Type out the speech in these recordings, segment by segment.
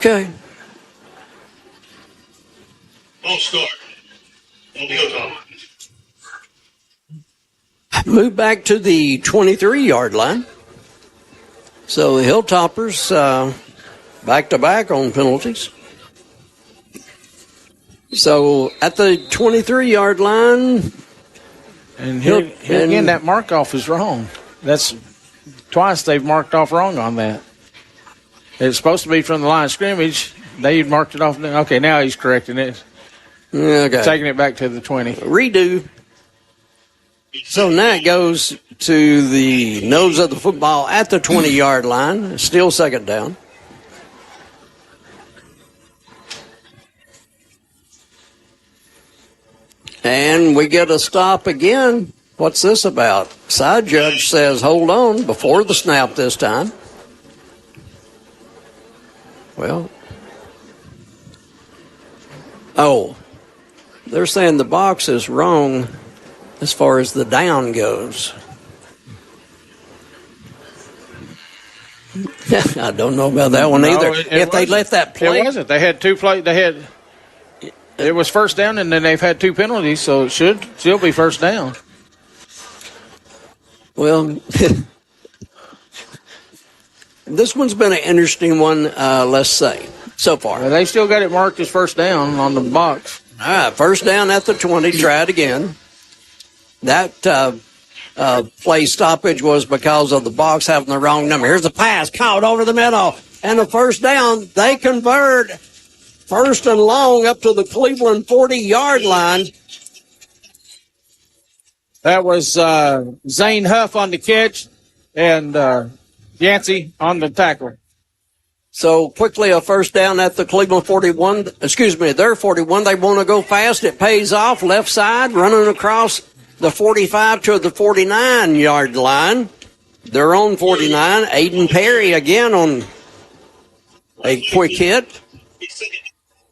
Okay. Ball start on the Hilltop. Move back to the 23-yard line. So the Hilltoppers back-to-back on penalties. So at the 23-yard line. And here again, that mark-off is wrong. That's twice they've marked off wrong on that. It's supposed to be from the line of scrimmage. They marked it off. Okay, now he's correcting it. Okay. Taking it back to the 20. Redo. So now it goes to the nose of the football at the 20-yard line. Still second down. And we get a stop again. What's this about? Side judge says, hold on, before the snap this time. Well, they're saying the box is wrong as far as the down goes. I don't know about that one either. If they let that play. It wasn't. They had two plays. It was first down, and then they've had two penalties, so it should still be first down. Well, this one's been an interesting one, let's say, so far. Well, they still got it marked as first down on the box. All right, first down at the 20. Try it again. That play stoppage was because of the box having the wrong number. Here's the pass, caught over the middle, and the first down. They convert first and long up to the Cleveland 40-yard line. That was Zane Huff on the catch and Yancey on the tackle. So quickly a first down at the Cleveland 41. Their 41. They want to go fast. It pays off. Left side, running across the 45 to the 49-yard line. Their own 49. Aiden Perry again on a quick hit.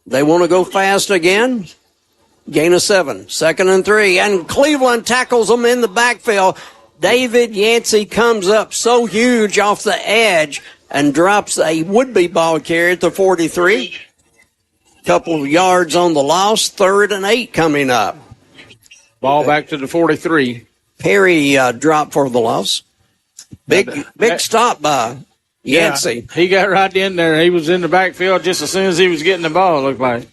They want to go fast again. Gain of 7. 2nd and 3. And Cleveland tackles them in the backfield. David Yancey comes up so huge off the edge and drops a would-be ball carrier at the 43. Couple of yards on the loss. 3rd and 8 coming up. Ball back to the 43. Perry dropped for the loss. Big stop by Yancey. Yeah, he got right in there. He was in the backfield just as soon as he was getting the ball, it looked like.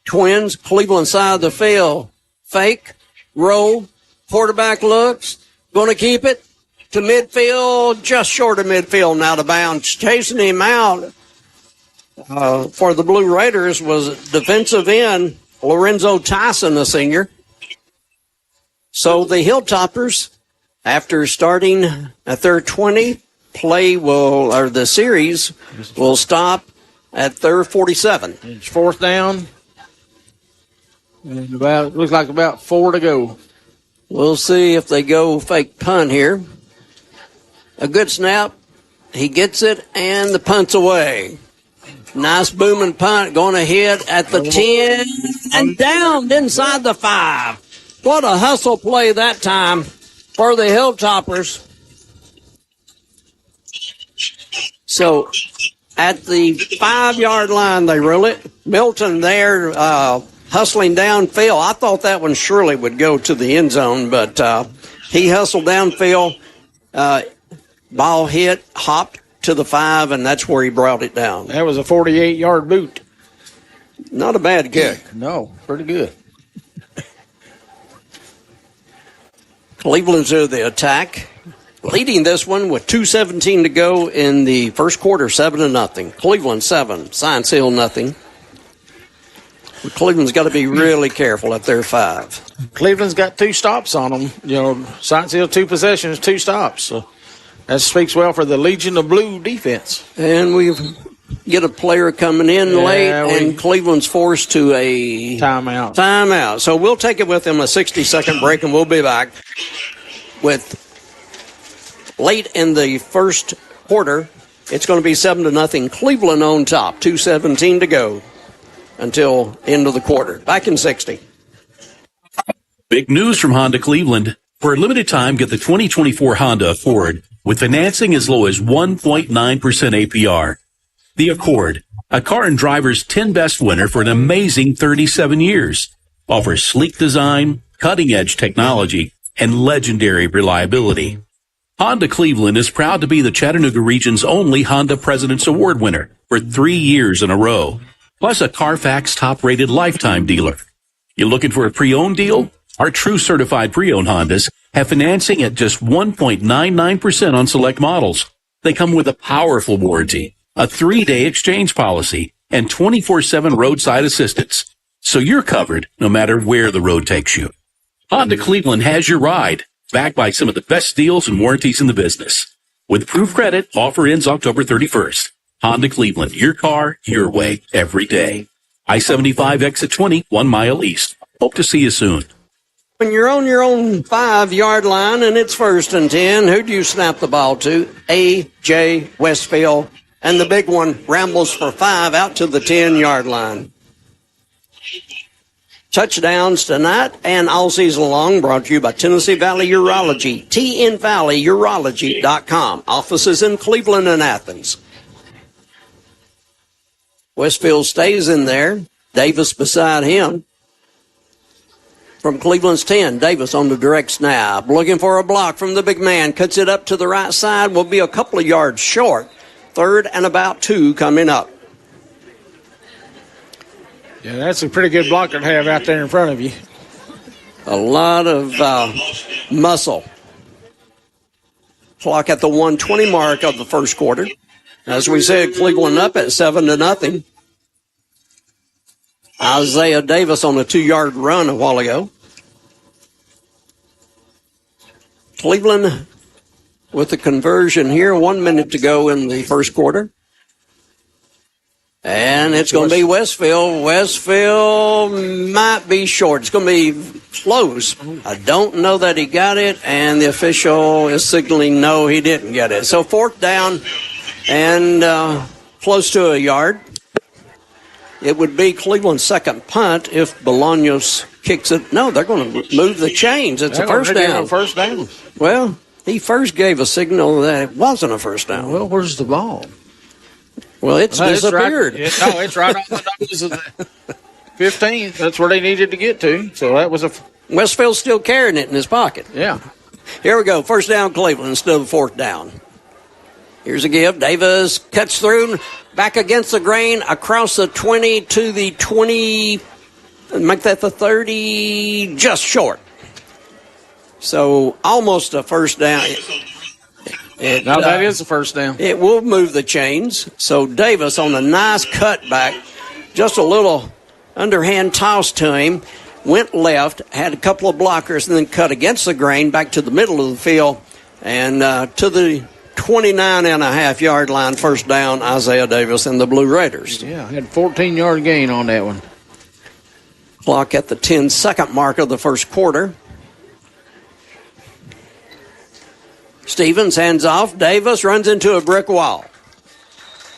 Twins, Cleveland side of the field. Fake, roll, quarterback looks, going to keep it to midfield, just short of midfield and out of bounds. Chasing him out for the Blue Raiders was defensive end Lorenzo Tyson, the senior. So the Hilltoppers, after starting at their 20, the series will stop at their 47. It's fourth down. And looks like about 4 to go. We'll see if they go fake punt here. A good snap. He gets it, and the punt's away. Nice booming punt, going to hit at the 10 and down inside the 5. What a hustle play that time for the Hilltoppers. So at the 5-yard line, they rule it. Milton there hustling downfield. I thought that one surely would go to the end zone, but he hustled downfield. Ball hit, hopped to the 5, and that's where he brought it down. That was a 48-yard boot. Not a bad kick. No, pretty good. Cleveland's to the attack, leading this one with 2:17 to go in the first quarter, 7-0. Cleveland 7, Science Hill nothing. Cleveland's got to be really careful at their 5. Cleveland's got 2 stops on them. Science Hill 2 possessions, 2 stops. So that speaks well for the Legion of Blue defense. And we get a player coming in late, and Cleveland's forced to a timeout. So we'll take it with them, a 60-second break, and we'll be back with late in the first quarter. It's going to be 7-0. Cleveland on top, 2:17 to go until end of the quarter. Back in 60. Big news from Honda Cleveland. For a limited time, get the 2024 Honda Accord with financing as low as 1.9% APR. The Accord, a Car and Driver's 10 Best winner for an amazing 37 years. Offers sleek design, cutting-edge technology, and legendary reliability. Honda Cleveland is proud to be the Chattanooga region's only Honda President's Award winner for 3 years in a row, plus a Carfax top-rated lifetime dealer. You looking for a pre-owned deal? Our true certified pre-owned Hondas have financing at just 1.99% on select models. They come with a powerful warranty, a 3-day exchange policy, and 24/7 roadside assistance. So you're covered no matter where the road takes you. Honda Cleveland has your ride, backed by some of the best deals and warranties in the business. With approved credit, offer ends October 31st. Honda Cleveland, your car, your way, every day. I-75 exit 20, 1 mile east. Hope to see you soon. When you're on your own 5-yard line and it's 1st and 10, who do you snap the ball to? A.J. Westfield. And the big one rambles for 5 out to the 10-yard line. Touchdowns tonight and all season long brought to you by Tennessee Valley Urology, tnvalleyurology.com. Offices in Cleveland and Athens. Westfield stays in there. Davis beside him. From Cleveland's 10, Davis on the direct snap. Looking for a block from the big man. Cuts it up to the right side. Will be a couple of yards short. 3rd and about 2 coming up. Yeah, that's a pretty good blocker to have out there in front of you. A lot of muscle. Clock at the 1:20 mark of the first quarter. As we said, Cleveland up at 7-0. Isaiah Davis on a 2-yard run a while ago. Cleveland with the conversion here. 1 minute to go in the first quarter. And it's going to be Westfield. Westfield might be short. It's going to be close. I don't know that he got it, and the official is signaling no, he didn't get it. So 4th down and close to a yard. It would be Cleveland's second punt if Bolaños kicks it. No, they're going to move the chains. It's a first down. First down. Well, he first gave a signal that it wasn't a first down. Well, where's the ball? Well, it's disappeared. It's right on the nose of the 15. That's where they needed to get to. So that was Westfield's still carrying it in his pocket. Yeah. Here we go. First down, Cleveland instead of 4th down. Here's a give. Davis cuts through, back against the grain, across the 20 to the 20. Make that the 30, just short. So almost a first down. That is the first down. It will move the chains. So Davis on a nice cutback, just a little underhand toss to him, went left, had a couple of blockers, and then cut against the grain back to the middle of the field and to the 29.5-yard line, first down, Isaiah Davis and the Blue Raiders. Yeah, had a 14-yard gain on that one. Clock at the 10-second mark of the first quarter. Stevens hands off. Davis runs into a brick wall.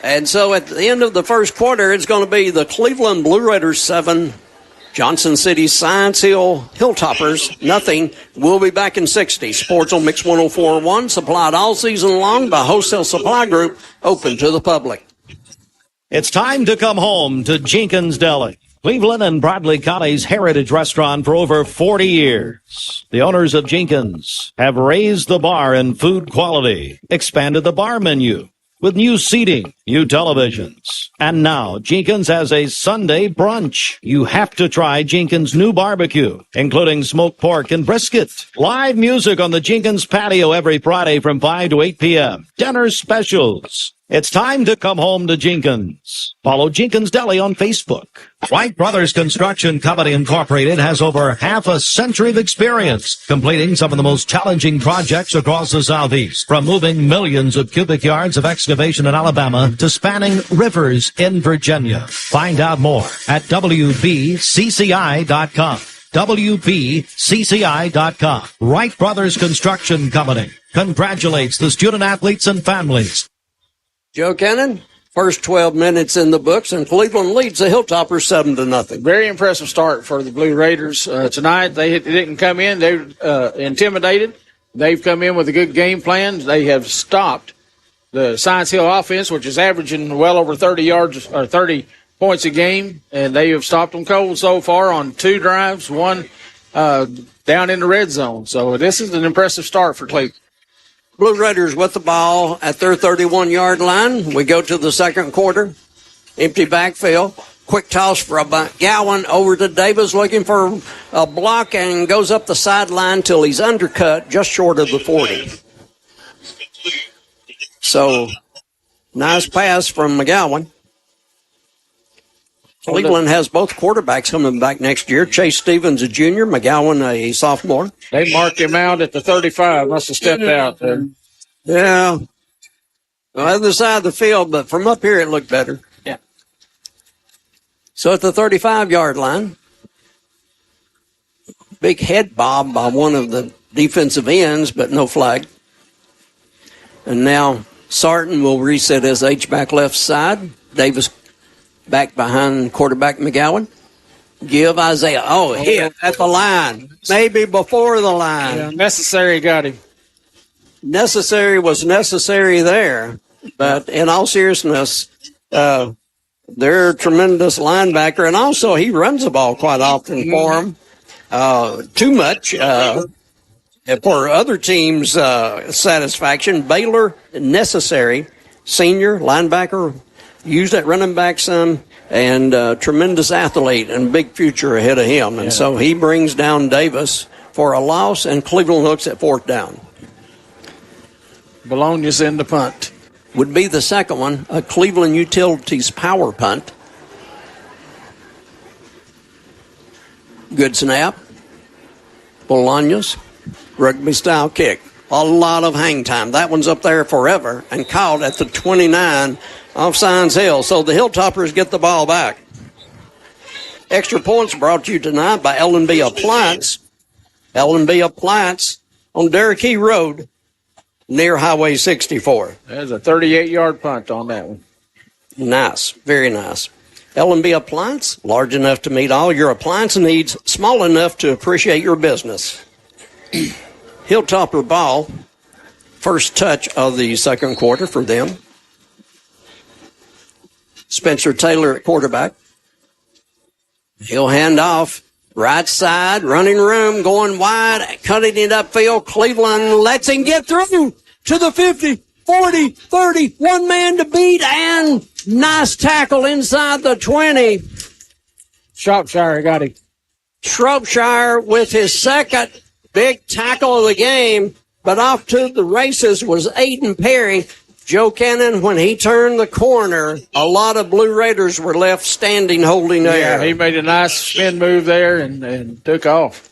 And so at the end of the first quarter, it's going to be the Cleveland Blue Raiders 7, Johnson City Science Hill Hilltoppers nothing. We'll be back in 60. Sports on Mix 104.1, supplied all season long by Wholesale Supply Group, open to the public. It's time to come home to Jenkins Deli, Cleveland and Bradley County's heritage restaurant for over 40 years. The owners of Jenkins have raised the bar in food quality, expanded the bar menu with new seating, new televisions. And now Jenkins has a Sunday brunch. You have to try Jenkins' new barbecue, including smoked pork and brisket. Live music on the Jenkins patio every Friday from 5 to 8 p.m. Dinner specials. It's time to come home to Jenkins. Follow Jenkins Deli on Facebook. Wright Brothers Construction Company Incorporated has over half a century of experience completing some of the most challenging projects across the Southeast, from moving millions of cubic yards of excavation in Alabama to spanning rivers in Virginia. Find out more at WBCCI.com. WBCCI.com. Wright Brothers Construction Company congratulates the student athletes and families. Joe Cannon, first 12 minutes in the books, and Cleveland leads the Hilltoppers 7-0. Very impressive start for the Blue Raiders tonight. They didn't come in. They were intimidated. They've come in with a good game plan. They have stopped the Science Hill offense, which is averaging well over 30 yards or 30 points a game, and they have stopped them cold so far on 2 drives, 1 down in the red zone. So this is an impressive start for Cleveland. Blue Raiders with the ball at their 31-yard line. We go to the second quarter. Empty backfield. Quick toss for a McGowan over to Davis, looking for a block, and goes up the sideline till he's undercut just short of the 40. So, nice pass from McGowan. Cleveland has both quarterbacks coming back next year. Chase Stevens, a junior, McGowan, a sophomore. They marked him out at the 35. Must have stepped out there. Yeah. On the other side of the field, but from up here it looked better. Yeah. So at the 35-yard line, big head bob by one of the defensive ends, but no flag. And now Sarton will reset his H-back left side. Davis back behind quarterback McGowan. Give Isaiah. Oh, hit at the line. Maybe before the line. Yeah, necessary got him. Necessary was necessary there. But in all seriousness, they're a tremendous linebacker. And also, he runs the ball quite often for them. Too much for other teams' satisfaction. Baylor, necessary. Senior linebacker, used at running back some, and tremendous athlete and big future ahead of him. And so he brings down Davis for a loss, and Cleveland looks at 4th down. Bologna's in the punt. Would be the second one, a Cleveland Utilities power punt. Good snap. Bologna's rugby-style kick. A lot of hang time. That one's up there forever and caught at the 29 off Science Hill. So the Hilltoppers get the ball back. Extra points brought to you tonight by L&B Appliance. L&B Appliance on Cherokee Road near Highway 64. There's a 38-yard punt on that one. Nice. Very nice. L&B Appliance, large enough to meet all your appliance needs, small enough to appreciate your business. Hilltopper ball, first touch of the second quarter for them. Spencer Taylor at quarterback. He'll hand off right side, running room, going wide, cutting it upfield. Cleveland lets him get through to the 50, 40, 30, one man to beat, and nice tackle inside the 20. Shropshire got him. Shropshire with his second big tackle of the game, but off to the races was Aiden Perry. Joe Cannon, when he turned the corner, a lot of Blue Raiders were left standing, holding air. Yeah, he made a nice spin move there and took off.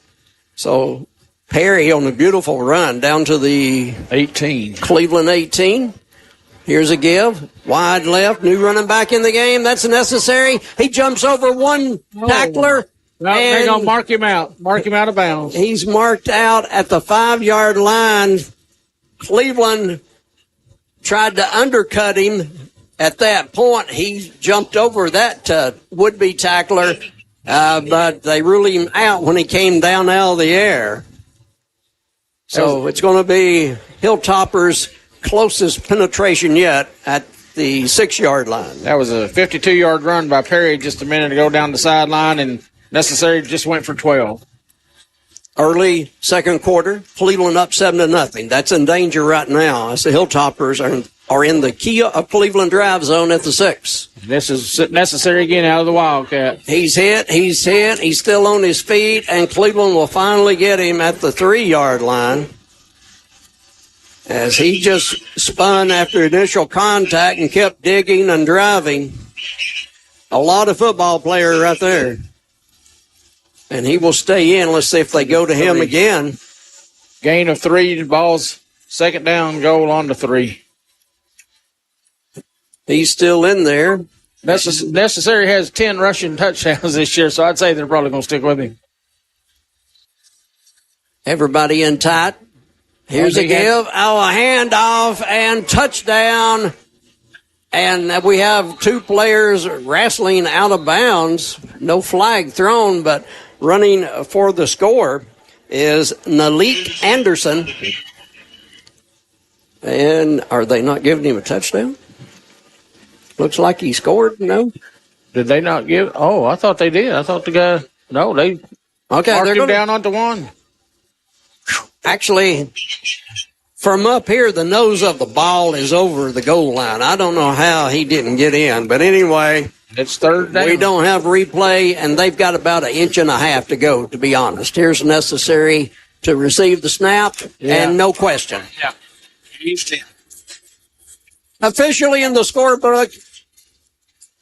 So Perry on a beautiful run down to the 18. Cleveland 18. Here's a give. Wide left. New running back in the game. That's necessary. He jumps over one tackler. No, they're going to mark him out. Mark him out of bounds. He's marked out at the 5-yard line. Cleveland tried to undercut him. At that point, he jumped over that would-be tackler, but they ruled him out when he came down out of the air. So it's going to be Hilltoppers' closest penetration yet at the 6-yard line. That was a 52-yard run by Perry just a minute ago down the sideline, and necessary just went for 12. Early second quarter, Cleveland up 7-0. That's in danger right now as the Hilltoppers are in the Kia of Cleveland drive zone at the 6. This is necessary again out of the Wildcat. He's hit. He's still on his feet, and Cleveland will finally get him at the 3-yard line as he just spun after initial contact and kept digging and driving. A lot of football player right there. And he will stay in. Let's see if they go to him again. Gain of 3, balls, second down, goal on to 3. He's still in there. Necessary has 10 rushing touchdowns this year, so I'd say they're probably going to stick with him. Everybody in tight. Here's a give. A handoff and touchdown. And we have 2 players wrestling out of bounds. No flag thrown, but running for the score is Nalik Anderson. And are they not giving him a touchdown? Looks like he scored, no? Did they not give? Oh, I thought they did. I thought the guy, no, they marked him down onto one. Actually, from up here, the nose of the ball is over the goal line. I don't know how he didn't get in, but anyway, it's third down. We don't have replay, and they've got about 1.5 inches to go, to be honest. Here's necessary to receive the snap, and no question. Yeah. He's in. Officially in the scorebook,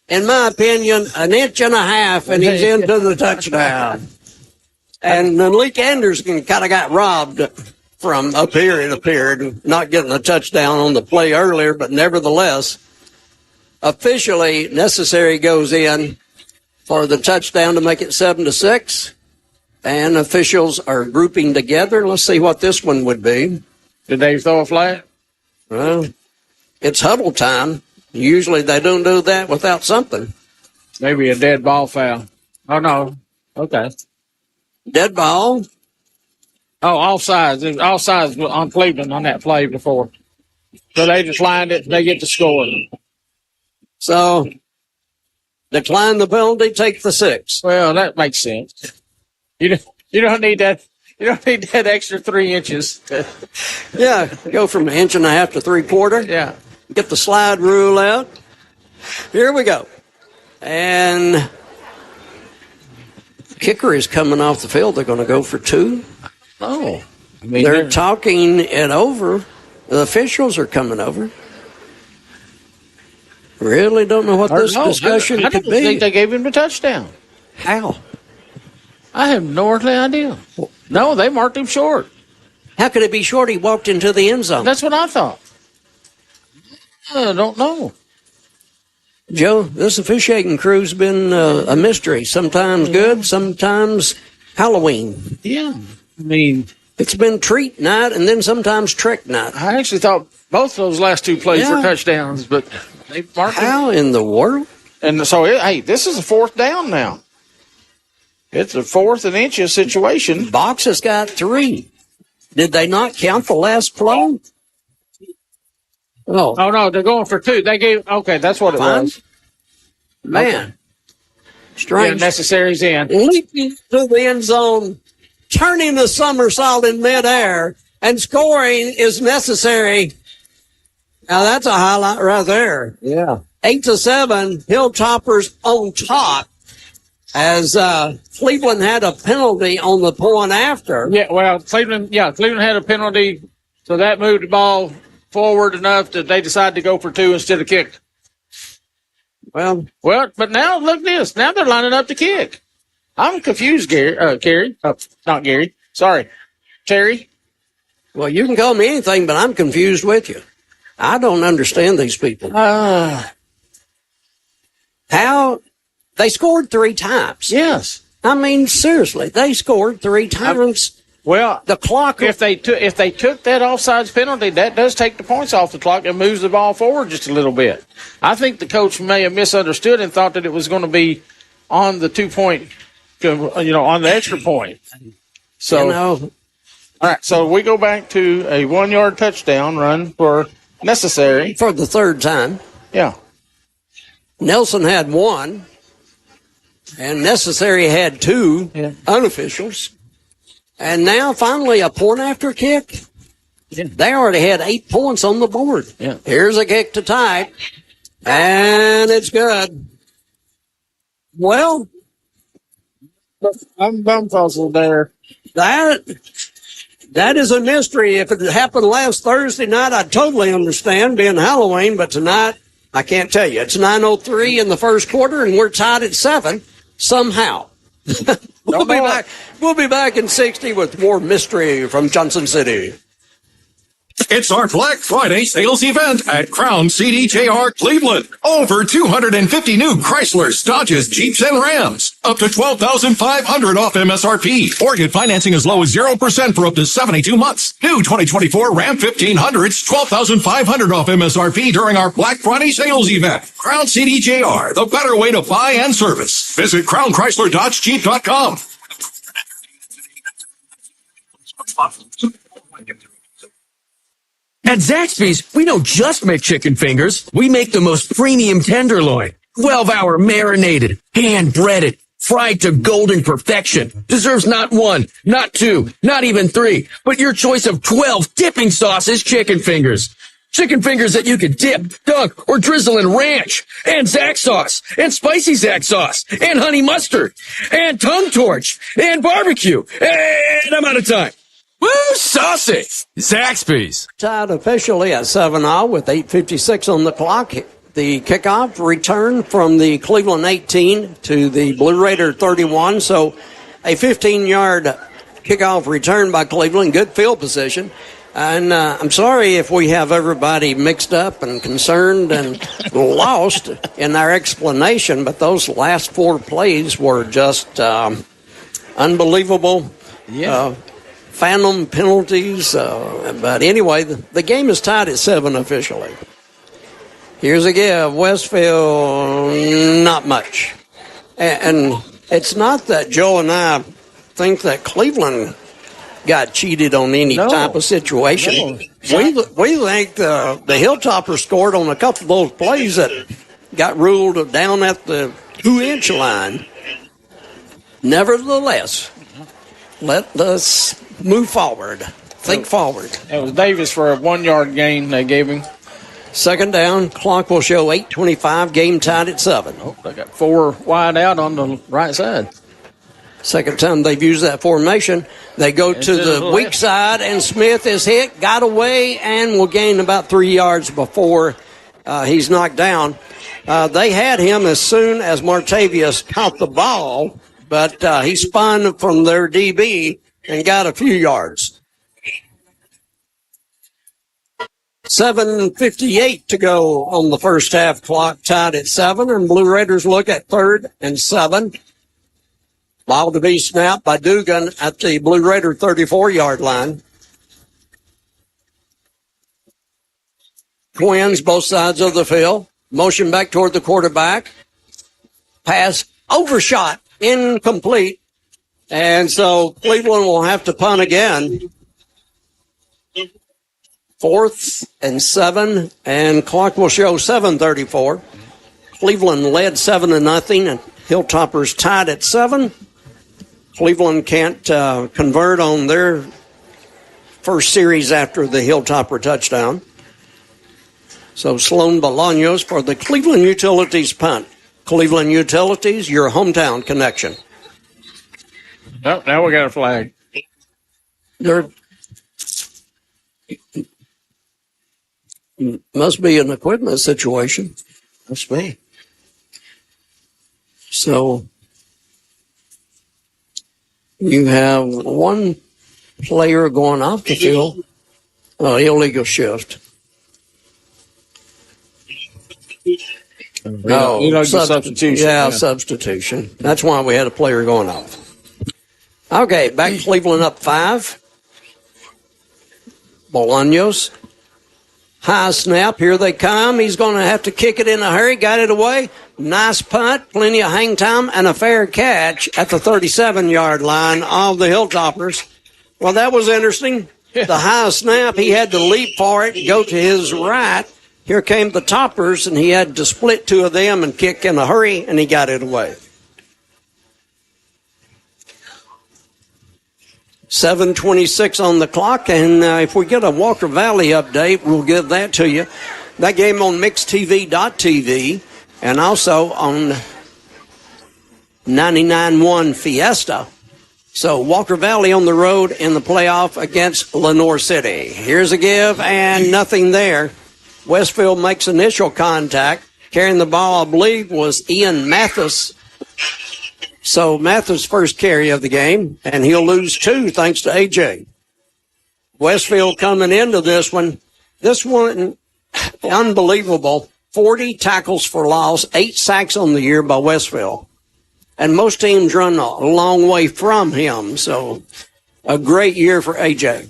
in my opinion, 1.5 inches, and he's into the touchdown. And Malik Anderson kind of got robbed from up here, it appeared, not getting a touchdown on the play earlier, but nevertheless, officially necessary goes in for the touchdown to make it 7-6. And officials are grouping together. Let's see what this one would be. Did they throw a flag? Well, it's huddle time. Usually they don't do that without something. Maybe a dead ball foul. Oh, no. Okay. Dead ball. Oh, offsides. It was offsides on Cleveland on that play before. So they just lined it. They get to score. So, decline the penalty, take the 6. Well, that makes sense. You don't need that. You don't need that extra 3 inches. Yeah, go from 1.5 inches to 3/4. Yeah. Get the slide rule out. Here we go. And kicker is coming off the field. They're going to go for 2. Oh. I mean, they're talking it over. The officials are coming over. Really don't know what this discussion could be. I don't think they gave him the touchdown. How? I have no earthly idea. No, they marked him short. How could it be short? He walked into the end zone. That's what I thought. I don't know. Joe, this officiating crew's been a mystery. Sometimes good, sometimes Halloween. Yeah. I mean, it's been treat night and then sometimes trick night. I actually thought both of those last 2 plays were touchdowns, but they marked How in the world? And so, hey, this is a 4th down now. It's a 4th and inches situation. Box has got 3. Did they not count the last play? Oh, no, they're going for 2. They gave, okay, that's what it was. Man. Strange. Yeah, necessary's in. Leaping to the end zone, turning the somersault in midair, and scoring is necessary. Now, that's a highlight right there. Yeah. 8-7, Hilltoppers on top. As Cleveland had a penalty on the point after. Yeah, well, Cleveland had a penalty, so that moved the ball forward enough that they decided to go for 2 instead of kick. Well, but now look at this. Now they're lining up to kick. I'm confused, Terry. Well, you can call me anything, but I'm confused with you. I don't understand these people. How? They scored 3 times. Yes. I mean, seriously, they scored 3 times. Well, the clock. If they took that offsides penalty, that does take the points off the clock and moves the ball forward just a little bit. I think the coach may have misunderstood and thought that it was going to be on the 2-point, on the extra point. So, all right. So we go back to a 1-yard touchdown run for necessary for the 3rd time. Yeah. Nelson had 1. And necessary had 2 unofficials. And now finally a point after kick. Yeah. They already had 8 points on the board. Yeah. Here's a kick to tie it. And it's good. Well, I'm bumfuzzled there. That is a mystery. If it happened last Thursday night, I'd totally understand being Halloween, but tonight I can't tell you. It's 9:03 in the first quarter and we're tied at 7. Somehow. We'll be back in 60 with more mystery from Johnson City. It's our Black Friday sales event at Crown CDJR Cleveland. Over 250 new Chryslers, Dodges, Jeeps, and Rams. Up to $12,500 off MSRP. Or get financing as low as 0% for up to 72 months. New 2024 Ram 1500s, $12,500 off MSRP during our Black Friday sales event. Crown CDJR, the better way to buy and service. Visit CrownChryslerDodgeJeep.com. At Zaxby's, we don't just make chicken fingers. We make the most premium tenderloin. 12-hour marinated, hand-breaded, fried to golden perfection. Deserves not 1, not 2, not even 3, but your choice of 12 dipping sauces chicken fingers. Chicken fingers that you can dip, dunk, or drizzle in ranch, and Zax sauce, and spicy Zax sauce, and honey mustard, and tongue torch, and barbecue. And I'm out of time. Woo, saucy! Zaxby's. Tied officially at 7-all with 8:56 on the clock. The kickoff return from the Cleveland 18 to the Blue Raider 31. So a 15-yard kickoff return by Cleveland. Good field position. And I'm sorry if we have everybody mixed up and concerned and lost in our explanation, but those last 4 plays were just unbelievable. Yeah. Phantom penalties. But anyway, the game is tied at 7 officially. Here's a give. Westfield, not much. And it's not that Joe and I think that Cleveland got cheated on any type of situation. No. We think the Hilltoppers scored on a couple of those plays that got ruled down at the 2-inch line. Nevertheless, let us move forward. Think forward. It was Davis for a 1-yard gain they gave him. Second down, clock will show 8:25, game tied at 7. Oh, they got 4 wide out on the right side. Second time they've used that formation. They go to the weak side, and Smith is hit, got away, and will gain about 3 yards before he's knocked down. They had him as soon as Martavius caught the ball, but he spun from their DB and got a few yards. 7:58 to go on the first half clock, tied at 7, and Blue Raiders look at 3rd and 7. Ball to be snapped by Dugan at the Blue Raider 34-yard line. Twins, both sides of the field. Motion back toward the quarterback. Pass overshot, incomplete. And so Cleveland will have to punt again. 4th and 7, and clock will show 7:34. Cleveland led 7-0, and Hilltoppers tied at 7. Cleveland can't convert on their first series after the Hilltopper touchdown. So Sloan Bolaños for the Cleveland Utilities punt. Cleveland Utilities, your hometown connection. Oh, now we got a flag. There must be an equipment situation. Must be. So you have one player going off the field. Illegal shift. No, substitution. Yeah, substitution. That's why we had a player going off. Okay, back Cleveland up 5. Bolaños. High snap. Here they come. He's going to have to kick it in a hurry. Got it away. Nice punt. Plenty of hang time and a fair catch at the 37-yard line of the Hilltoppers. Well, that was interesting. The high snap, he had to leap for it, go to his right. Here came the Toppers, and he had to split 2 of them and kick in a hurry, and he got it away. 7:26 on the clock, and if we get a Walker Valley update, we'll give that to you. That game on mixedtv.tv and also on 99.1 Fiesta. So Walker Valley on the road in the playoff against Lenoir City. Here's a give, and nothing there. Westfield makes initial contact. Carrying the ball, I believe, was Ian Mathis. So Mathis' first carry of the game, and he'll lose 2 thanks to A.J. Westfield coming into this one, unbelievable. 40 tackles for loss, 8 sacks on the year by Westfield. And most teams run a long way from him, so a great year for A.J.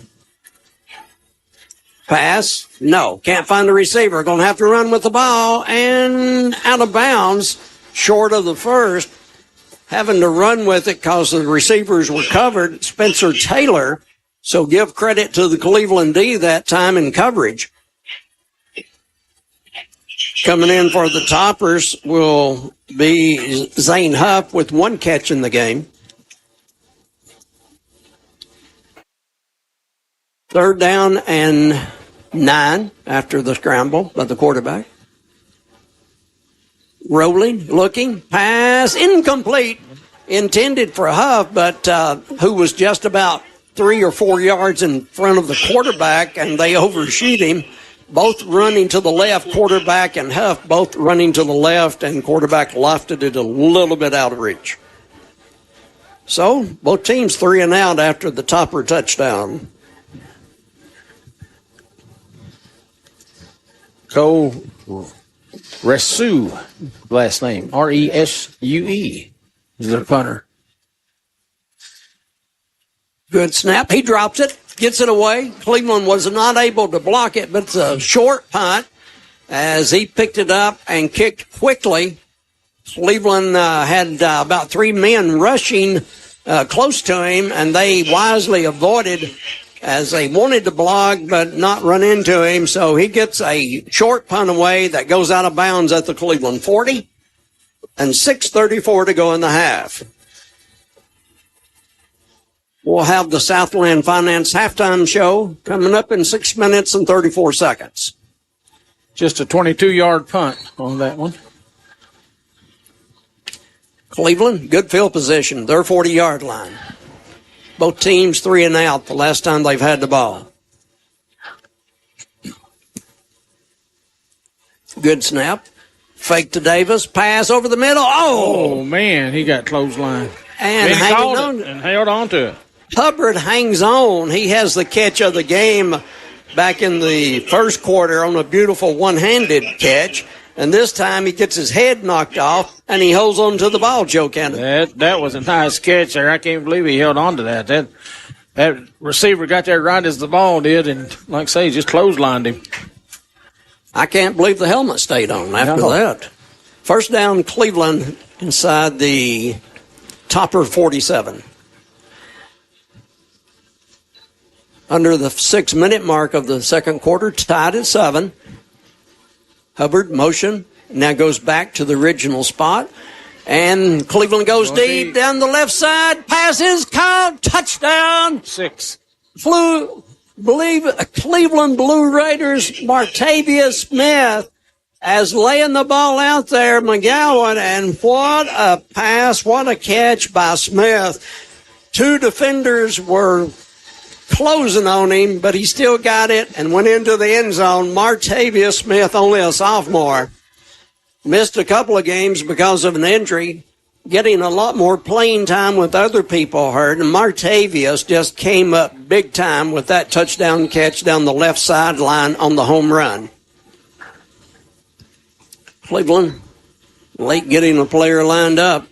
Pass, no, can't find the receiver. Going to have to run with the ball, and out of bounds, short of the first. Having to run with it because the receivers were covered. Spencer Taylor So give credit to the Cleveland D that time in coverage. Coming in for the Toppers will be Zane Huff with 1 catch in the game. 3rd down and 9 after the scramble by the quarterback. Rolling, looking, pass, incomplete. Intended for Huff, but who was just about 3 or 4 yards in front of the quarterback, and they overshoot him. Both running to the left, quarterback and Huff both running to the left, and quarterback lofted it a little bit out of reach. So both teams 3 and out after the Topper touchdown. Cole Resue, last name, Resue, is the punter. Good snap. He drops it, gets it away. Cleveland was not able to block it, but it's a short punt as he picked it up and kicked quickly. Cleveland had about 3 men rushing close to him, and they wisely avoided as they wanted to block but not run into him. So he gets a short punt away that goes out of bounds at the Cleveland 40, and 6:34 to go in the half. We'll have the Southland Finance halftime show coming up in 6 minutes and 34 seconds. Just a 22-yard punt on that one. Cleveland, good field position, their 40-yard line. Both teams 3 and out the last time they've had the ball. Good snap. Fake to Davis. Pass over the middle. Oh man, he got clothesline. And held on to it. Hubbard hangs on. He has the catch of the game back in the first quarter on a beautiful one-handed catch. And this time he gets his head knocked off, and he holds on to the ball, Joe Cannon. That was a nice catch there. I can't believe he held on to that. That receiver got there right as the ball did, and like I say, just clotheslined him. I can't believe the helmet stayed on after that. First down, Cleveland inside the Topper 47. Under the 6-minute mark of the second quarter, tied at 7. Hubbard, motion, now goes back to the original spot. And Cleveland goes deep down the left side. Passes, caught, touchdown. 6. Cleveland Blue Raiders, Martavius Smith, as laying the ball out there, McGowan. And what a pass, what a catch by Smith. 2 defenders were closing on him, but he still got it and went into the end zone. Martavius Smith, only a sophomore, missed a couple of games because of an injury, getting a lot more playing time with other people hurt. And Martavius just came up big time with that touchdown catch down the left sideline on the home run. Cleveland late getting a player lined up.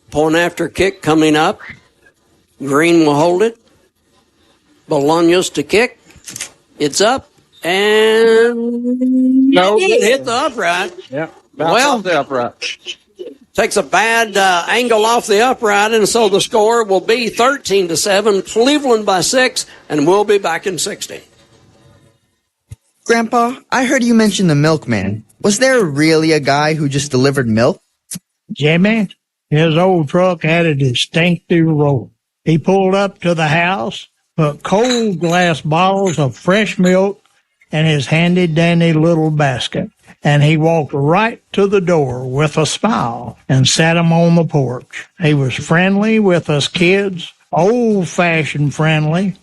Point after kick coming up. Green will hold it. Bolaños to kick. It's up. And no, it hit the upright. Yeah. Well, the upright. Takes a bad angle off the upright, and so the score will be 13-7. Cleveland by 6, and we'll be back in 60. Grandpa, I heard you mention the milkman. Was there really a guy who just delivered milk? Jimmy, his old truck had a distinctive roll. He pulled up to the house, put cold glass bottles of fresh milk in his handy-dandy little basket, and he walked right to the door with a smile and sat him on the porch. He was friendly with us kids, old-fashioned friendly,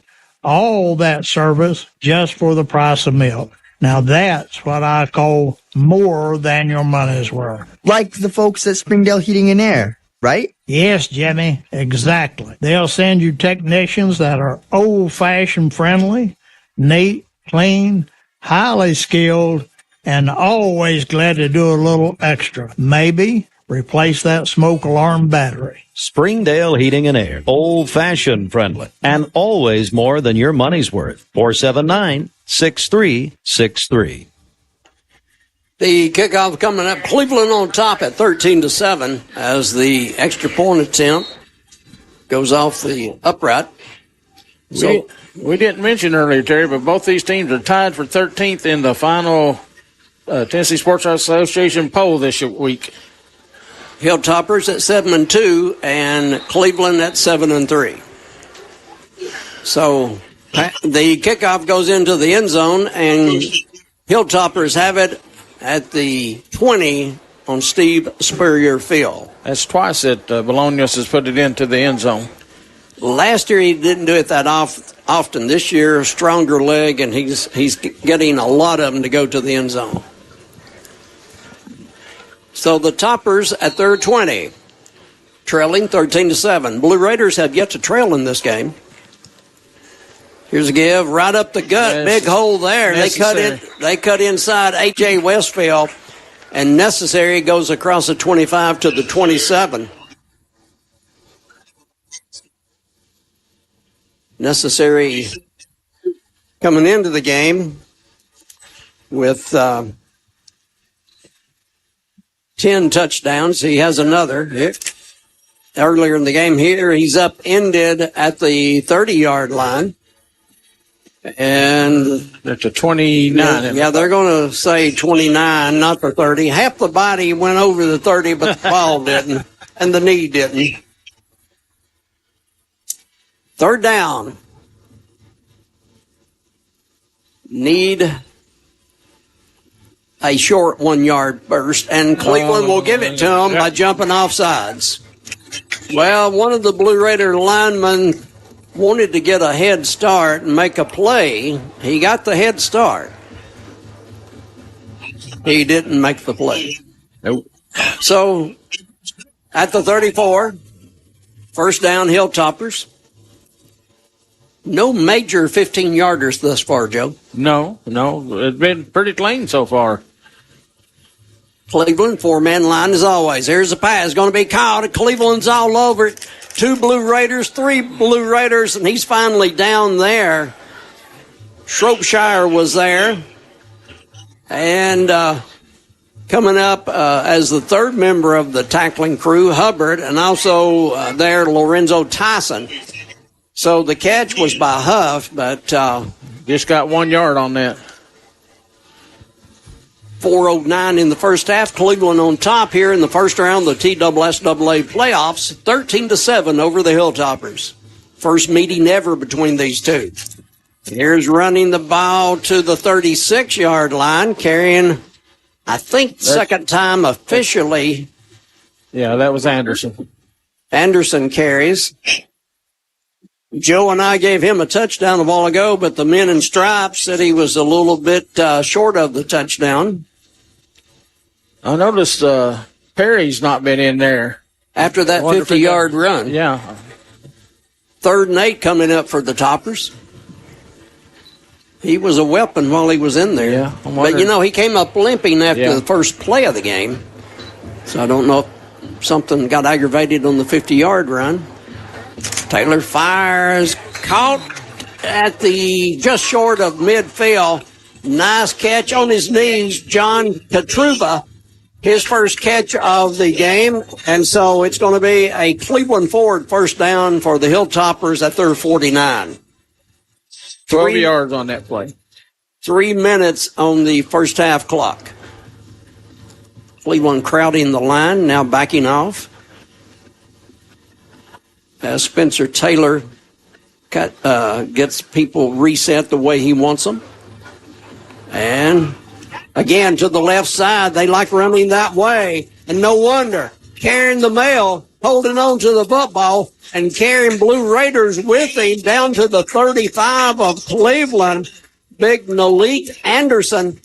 all that service just for the price of milk. Now that's what I call more than your money's worth. Like the folks at Springdale Heating and Air, right? Yes, Jimmy, exactly. They'll send you technicians that are old-fashioned friendly, neat, clean, highly skilled, and always glad to do a little extra. Maybe replace that smoke alarm battery. Springdale Heating and Air. Old-fashioned friendly. And always more than your money's worth. 479-6363. The kickoff coming up. Cleveland on top at 13-7 as the extra point attempt goes off the upright. We didn't mention earlier, Terry, but both these teams are tied for 13th in the final Tennessee Sports Association poll this week. Hilltoppers at 7-2 and Cleveland at 7-3. So the kickoff goes into the end zone, and Hilltoppers have it at the 20 on Steve Spurrier Field. That's twice that Bologna's has put it into the end zone. Last year he didn't do it that often. This year, stronger leg, and he's getting a lot of them to go to the end zone. So the Toppers at their 20, trailing 13-7. Blue Raiders have yet to trail in this game. Here's a give right up the gut, big hole there. They cut inside A.J. Westfield, and Necessary goes across the 25 to the 27. Necessary coming into the game with 10 touchdowns. He has another. Earlier in the game here, he's upended at the 30-yard line. And that's a 29. Yeah, they're going to say 29, not the 30. Half the body went over the 30, but the ball didn't, and the knee didn't. Third down. Need a short 1-yard burst, and Cleveland will give it to them by jumping off sides. Well, one of the Blue Raider linemen wanted to get a head start and make a play. He got the head start. He didn't make the play. Nope. So, at the 34, first down, Hilltoppers. No major 15-yarders thus far, Joe. No. It's been pretty clean so far. Cleveland, 4-man line as always. Here's the pass. Going to be caught. Cleveland's all over it. 2 Blue Raiders, 3 Blue Raiders, and he's finally down there. Shropshire was there. And coming up as the third member of the tackling crew, Hubbard, and also there, Lorenzo Tyson. So the catch was by Huff, but just got 1 yard on that. 4:09 in the first half. Cleveland on top here in the first round of the TSSAA playoffs, 13-7 over the Hilltoppers. First meeting ever between these two. Here's running the ball to the 36-yard line, carrying, I think, second time officially. Yeah, that was Anderson. Anderson carries. Joe and I gave him a touchdown a while ago, but the men in stripes said he was a little bit short of the touchdown. I noticed Perry's not been in there. After that 50-yard run. Yeah. 3rd and 8 coming up for the Toppers. He was a weapon while he was in there. Yeah, but, he came up limping after the first play of the game. So I don't know if something got aggravated on the 50-yard run. Taylor fires, caught at the just short of midfield. Nice catch on his knees, John Katruba, his first catch of the game. And so it's going to be a Cleveland Ford first down for the Hilltoppers at their 49. 12 yards on that play. 3 minutes on the first half clock. Cleveland crowding the line, now backing off. As Spencer Taylor gets people reset the way he wants them. And again, to the left side, they like running that way. And no wonder, carrying the mail, holding on to the football, and carrying Blue Raiders with him down to the 35 of Cleveland. Big Malik Anderson.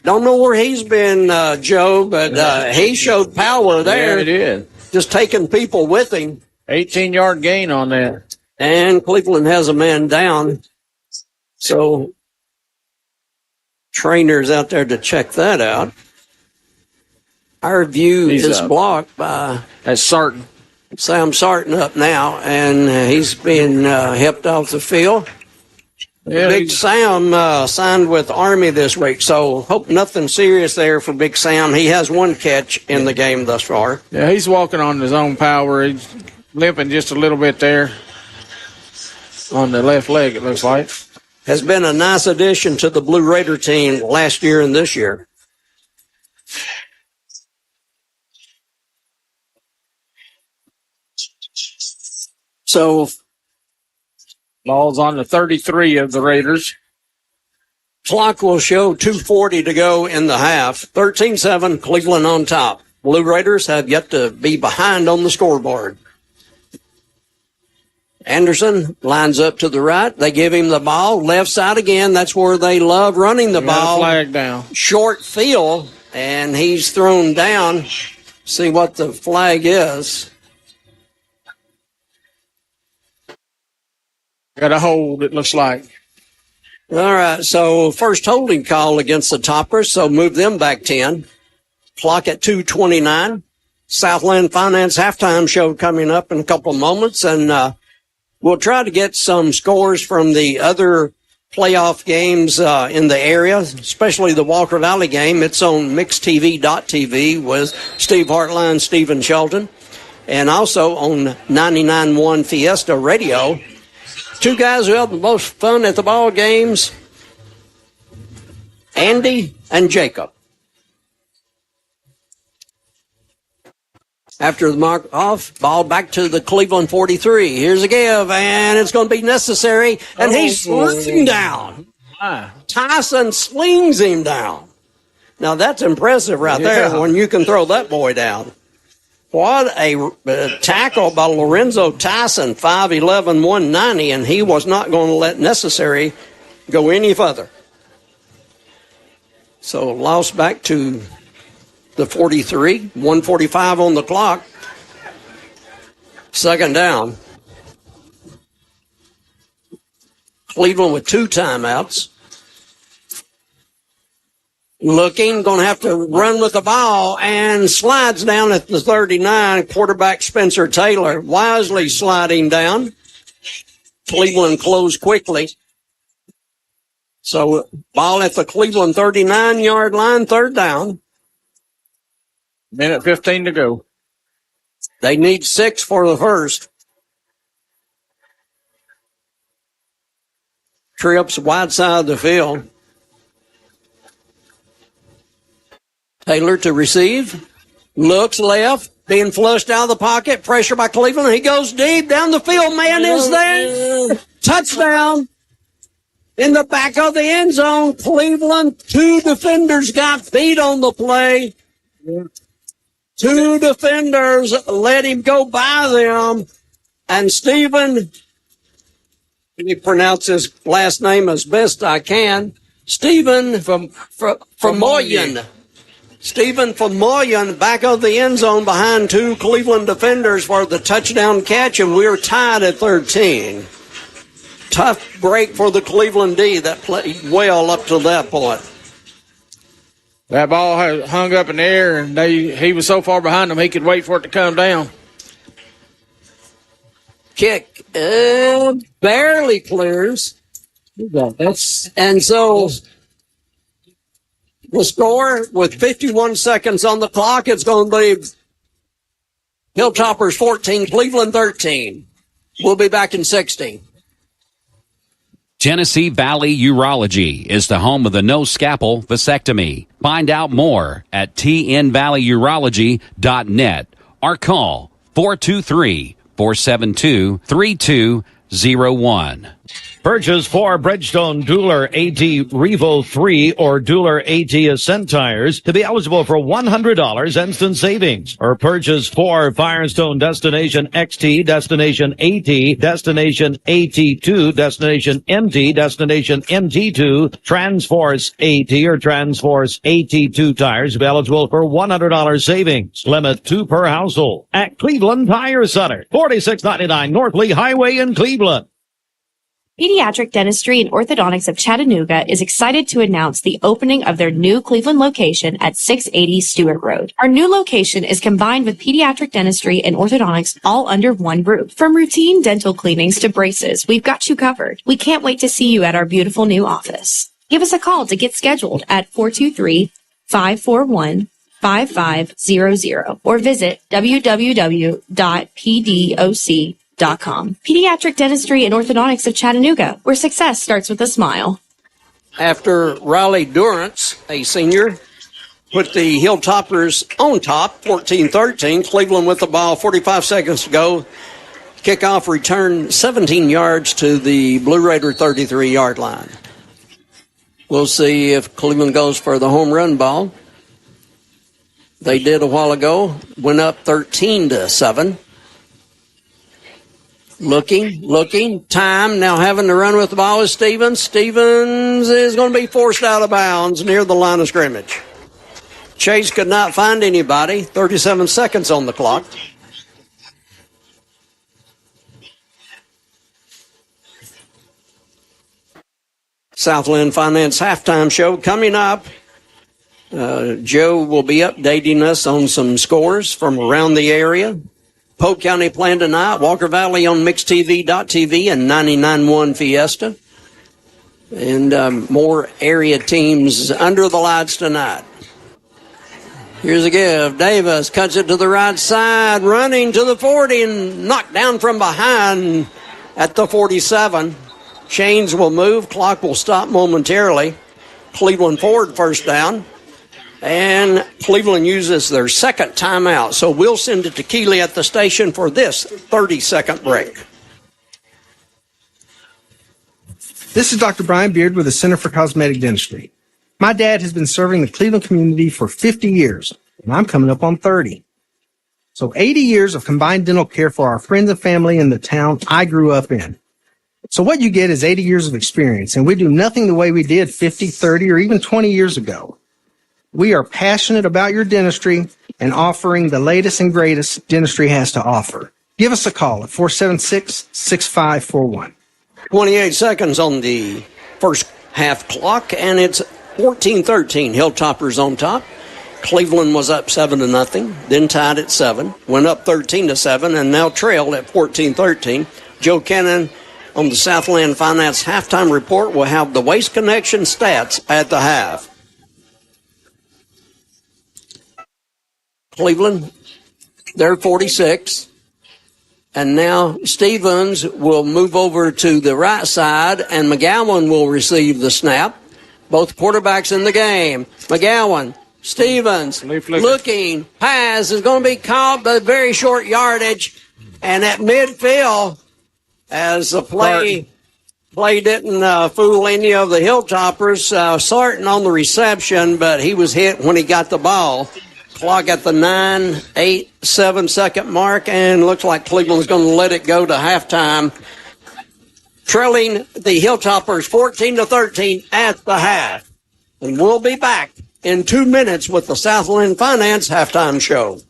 Don't know where he's been, Joe, but he showed power there. Yeah, he did. Just taking people with him. 18-yard gain on that. And Cleveland has a man down. So, trainers out there to check that out. Our view is blocked by... That's Sarton. Sam Sarton up now, and he's been helped off the field. Yeah, Big Sam signed with Army this week, so hope nothing serious there for Big Sam. He has 1 catch in the game thus far. Yeah, he's walking on his own power. He's limping just a little bit there. on the left leg, it looks like. Has been a nice addition to the Blue Raider team last year and this year. So, ball's on the 33 of the Raiders. Clock will show 2:40 to go in the half. 13-7, Cleveland on top. Blue Raiders have yet to be behind on the scoreboard. Anderson lines up to the right. They give him the ball. Left side again. That's where they love running the ball. Flag down. Short field, and he's thrown down. See what the flag is. Got a hold, it looks like. All right, so first holding call against the Toppers, so move them back 10. Clock at 2:29. Southland Finance halftime show coming up in a couple of moments, and we'll try to get some scores from the other playoff games in the area, especially the Walker Valley game. It's on mixtv.tv with Steve Hartline, Stephen Shelton, and also on 99.1 Fiesta Radio. Two guys who have the most fun at the ball games, Andy and Jacob. After the mark off, ball back to the Cleveland 43. Here's a give, and it's going to be necessary, and he slings him down. Tyson slings him down. Now, that's impressive right there when you can throw that boy down. What a tackle by Lorenzo Tyson, 5'11", 190, and he was not going to let necessary go any further. So lost back to the 43, 1:45 on the clock. Second down. Cleveland with 2 timeouts. Looking, going to have to run with the ball, and slides down at the 39. Quarterback Spencer Taylor wisely sliding down. Cleveland closed quickly. So ball at the Cleveland 39-yard line, third down. Minute 15 to go. They need 6 for the first. Trips wide side of the field. Taylor to receive. Looks left. Being flushed out of the pocket. Pressure by Cleveland. He goes deep down the field. Man is there. Touchdown. In the back of the end zone. Cleveland. 2 defenders got beat on the play. 2 defenders let him go by them. And Stephen, let me pronounce his last name as best I can. Stephen from Moyen. Stephen from Moyen, back of the end zone behind 2 Cleveland defenders for the touchdown catch, and we're tied at 13. Tough break for the Cleveland D that played well up to that point. That ball hung up in the air, and he was so far behind them he could wait for it to come down. Kick barely clears. And so the score with 51 seconds on the clock, it's going to be Hilltoppers 14, Cleveland 13. We'll be back in 60. Tennessee Valley Urology is the home of the no-scalpel vasectomy. Find out more at tnvalleyurology.net or call 423-472-3201. Purchase 4 Bridgestone Dueler AT Revo 3 or Dueler AT Ascent tires to be eligible for $100 instant savings. Or purchase 4 Firestone Destination XT, Destination AT, Destination AT2, Destination MT, Destination MT2, Transforce AT or Transforce AT2 tires to be eligible for $100 savings. Limit 2 per household at Cleveland Tire Center, 4699 North Lee Highway in Cleveland. Pediatric Dentistry and Orthodontics of Chattanooga is excited to announce the opening of their new Cleveland location at 680 Stewart Road. Our new location is combined with pediatric dentistry and orthodontics all under one roof. From routine dental cleanings to braces, we've got you covered. We can't wait to see you at our beautiful new office. Give us a call to get scheduled at 423-541-5500 or visit www.pdoc.com. Pediatric Dentistry and Orthodontics of Chattanooga, where success starts with a smile. After Riley Durance, a senior, put the Hilltoppers on top, 14-13. Cleveland with the ball, 45 seconds to go. Kickoff return 17 yards to the Blue Raider 33-yard line. We'll see if Cleveland goes for the home run ball. They did a while ago, went up 13-7. Looking, time, now having to run with the ball is Stevens. Stevens is going to be forced out of bounds near the line of scrimmage. Chase could not find anybody, 37 seconds on the clock. Southland Finance halftime show coming up. Joe will be updating us on some scores from around the area. Polk County playing tonight, Walker Valley on MixedTV.tv and 99.1 Fiesta. And more area teams under the lights tonight. Here's a give. Davis cuts it to the right side, running to the 40 and knocked down from behind at the 47. Chains will move. Clock will stop momentarily. Cleveland forward first down. And Cleveland uses their second timeout. So we'll send it to Keeley at the station for this 30-second break. This is Dr. Brian Beard with the Center for Cosmetic Dentistry. My dad has been serving the Cleveland community for 50 years, and I'm coming up on 30. So 80 years of combined dental care for our friends and family in the town I grew up in. So what you get is 80 years of experience, and we do nothing the way we did 50, 30, or even 20 years ago. We are passionate about your dentistry and offering the latest and greatest dentistry has to offer. Give us a call at 476-6541. 28 seconds on the first half clock, and it's 14-13. Hilltoppers on top. Cleveland was up 7-0, then tied at 7, went up 13-7, and now trailed at 14-13. Joe Cannon on the Southland Finance halftime report will have the Waste Connection stats at the half. Cleveland, they're 46. And now Stevens will move over to the right side, and McGowan will receive the snap. Both quarterbacks in the game. McGowan, Stevens, looking, pass is going to be caught by very short yardage. And at midfield, as the play didn't fool any of the Hilltoppers, Sarton on the reception, but he was hit when he got the ball. Clock at the 9-8-7 second mark, and looks like Cleveland's going to let it go to halftime, trailing the Hilltoppers 14-13 at the half. And we'll be back in 2 minutes with the Southland Finance halftime show.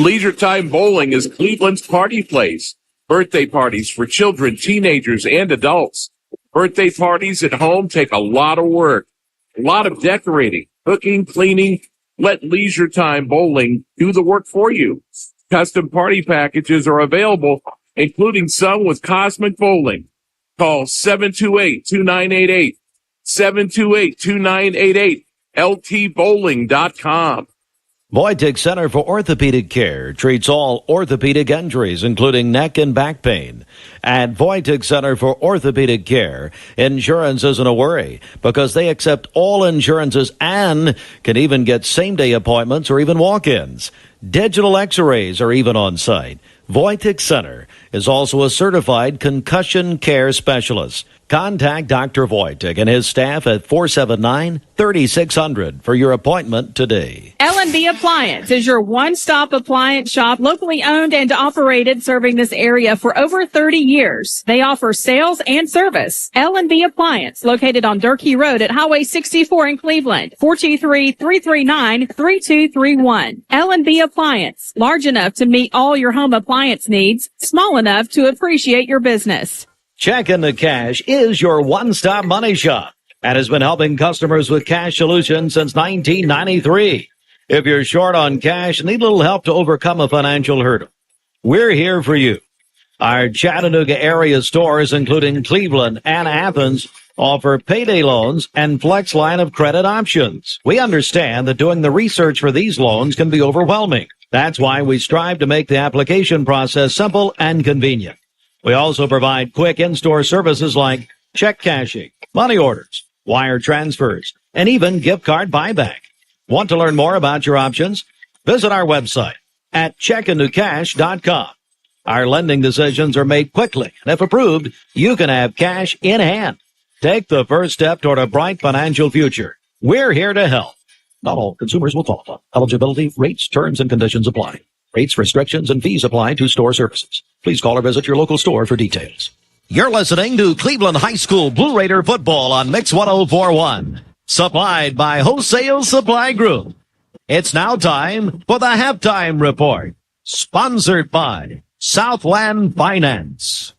Leisure Time Bowling is Cleveland's party place. Birthday parties for children, teenagers, and adults. Birthday parties at home take a lot of work, a lot of decorating, cooking, cleaning. Let Leisure Time Bowling do the work for you. Custom party packages are available, including some with Cosmic Bowling. Call 728-2988, 728-2988, ltbowling.com. Voitic Center for Orthopedic Care treats all orthopedic injuries, including neck and back pain. At Voitic Center for Orthopedic Care, insurance isn't a worry because they accept all insurances and can even get same-day appointments or even walk-ins. Digital x-rays are even on site. Voitic Center is also a certified concussion care specialist. Contact Dr. Voitic and his staff at 479-3600 for your appointment today. L&B Appliance is your one-stop appliance shop, locally owned and operated, serving this area for over 30 years. They offer sales and service. L&B Appliance, located on Durkee Road at Highway 64 in Cleveland, 423-339-3231. L&B Appliance, large enough to meet all your home appliance needs, small enough to appreciate your business. Check Into Cash is your one-stop money shop and has been helping customers with cash solutions since 1993. If you're short on cash and need a little help to overcome a financial hurdle, we're here for you. Our Chattanooga area stores, including Cleveland and Athens, offer payday loans and flex line of credit options. We understand that doing the research for these loans can be overwhelming. That's why we strive to make the application process simple and convenient. We also provide quick in-store services like check cashing, money orders, wire transfers, and even gift card buyback. Want to learn more about your options? Visit our website at checkintocash.com. Our lending decisions are made quickly, and if approved, you can have cash in hand. Take the first step toward a bright financial future. We're here to help. Not all consumers will qualify. Eligibility, rates, terms, and conditions apply. Rates, restrictions, and fees apply to store services. Please call or visit your local store for details. You're listening to Cleveland High School Blue Raider football on Mix 104.1. Supplied by Wholesale Supply Group. It's now time for the Halftime Report. Sponsored by Southland Finance.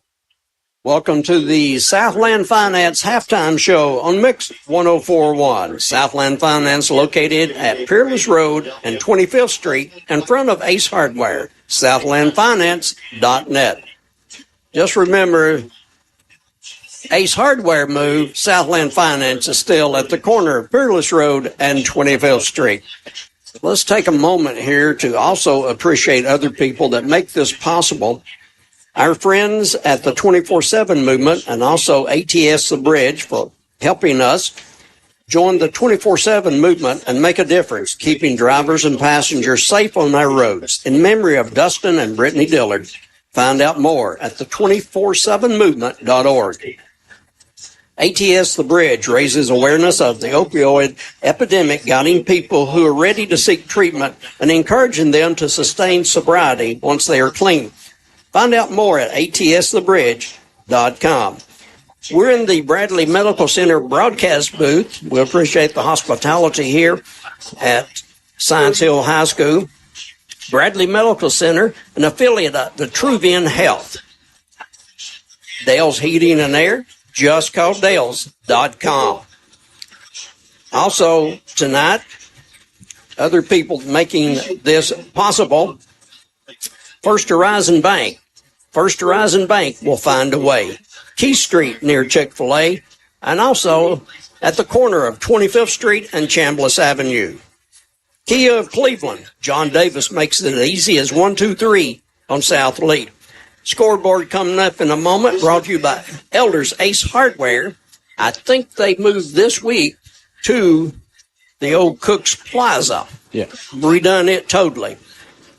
Welcome to the Southland Finance Halftime Show on Mix 104.1. Southland Finance located at Peerless Road and 25th Street in front of Ace Hardware. SouthlandFinance.net. Just remember, Ace Hardware moved. Southland Finance is still at the corner of Peerless Road and 25th Street. Let's take a moment here to also appreciate other people that make this possible. Our friends at the 24/7 movement and also ATS The Bridge for helping us join the 24/7 movement and make a difference, keeping drivers and passengers safe on our roads. In memory of Dustin and Brittany Dillard, find out more at the 247movement.org. ATS The Bridge raises awareness of the opioid epidemic, guiding people who are ready to seek treatment and encouraging them to sustain sobriety once they are clean. Find out more at atsthebridge.com. We're in the Bradley Medical Center broadcast booth. We appreciate the hospitality here at Science Hill High School. Bradley Medical Center, an affiliate of the Truvian Health. Dale's Heating and Air, just call Dales.com. Also, tonight, other people making this possible, First Horizon Bank. First Horizon Bank will find a way. Key Street near Chick-fil-A, and also at the corner of 25th Street and Chambliss Avenue. Kia of Cleveland. John Davis makes it easy as 123 on South Lee. Scoreboard coming up in a moment, brought to you by Elders Ace Hardware. I think they moved this week to the old Cook's Plaza. Yeah. Redone it totally.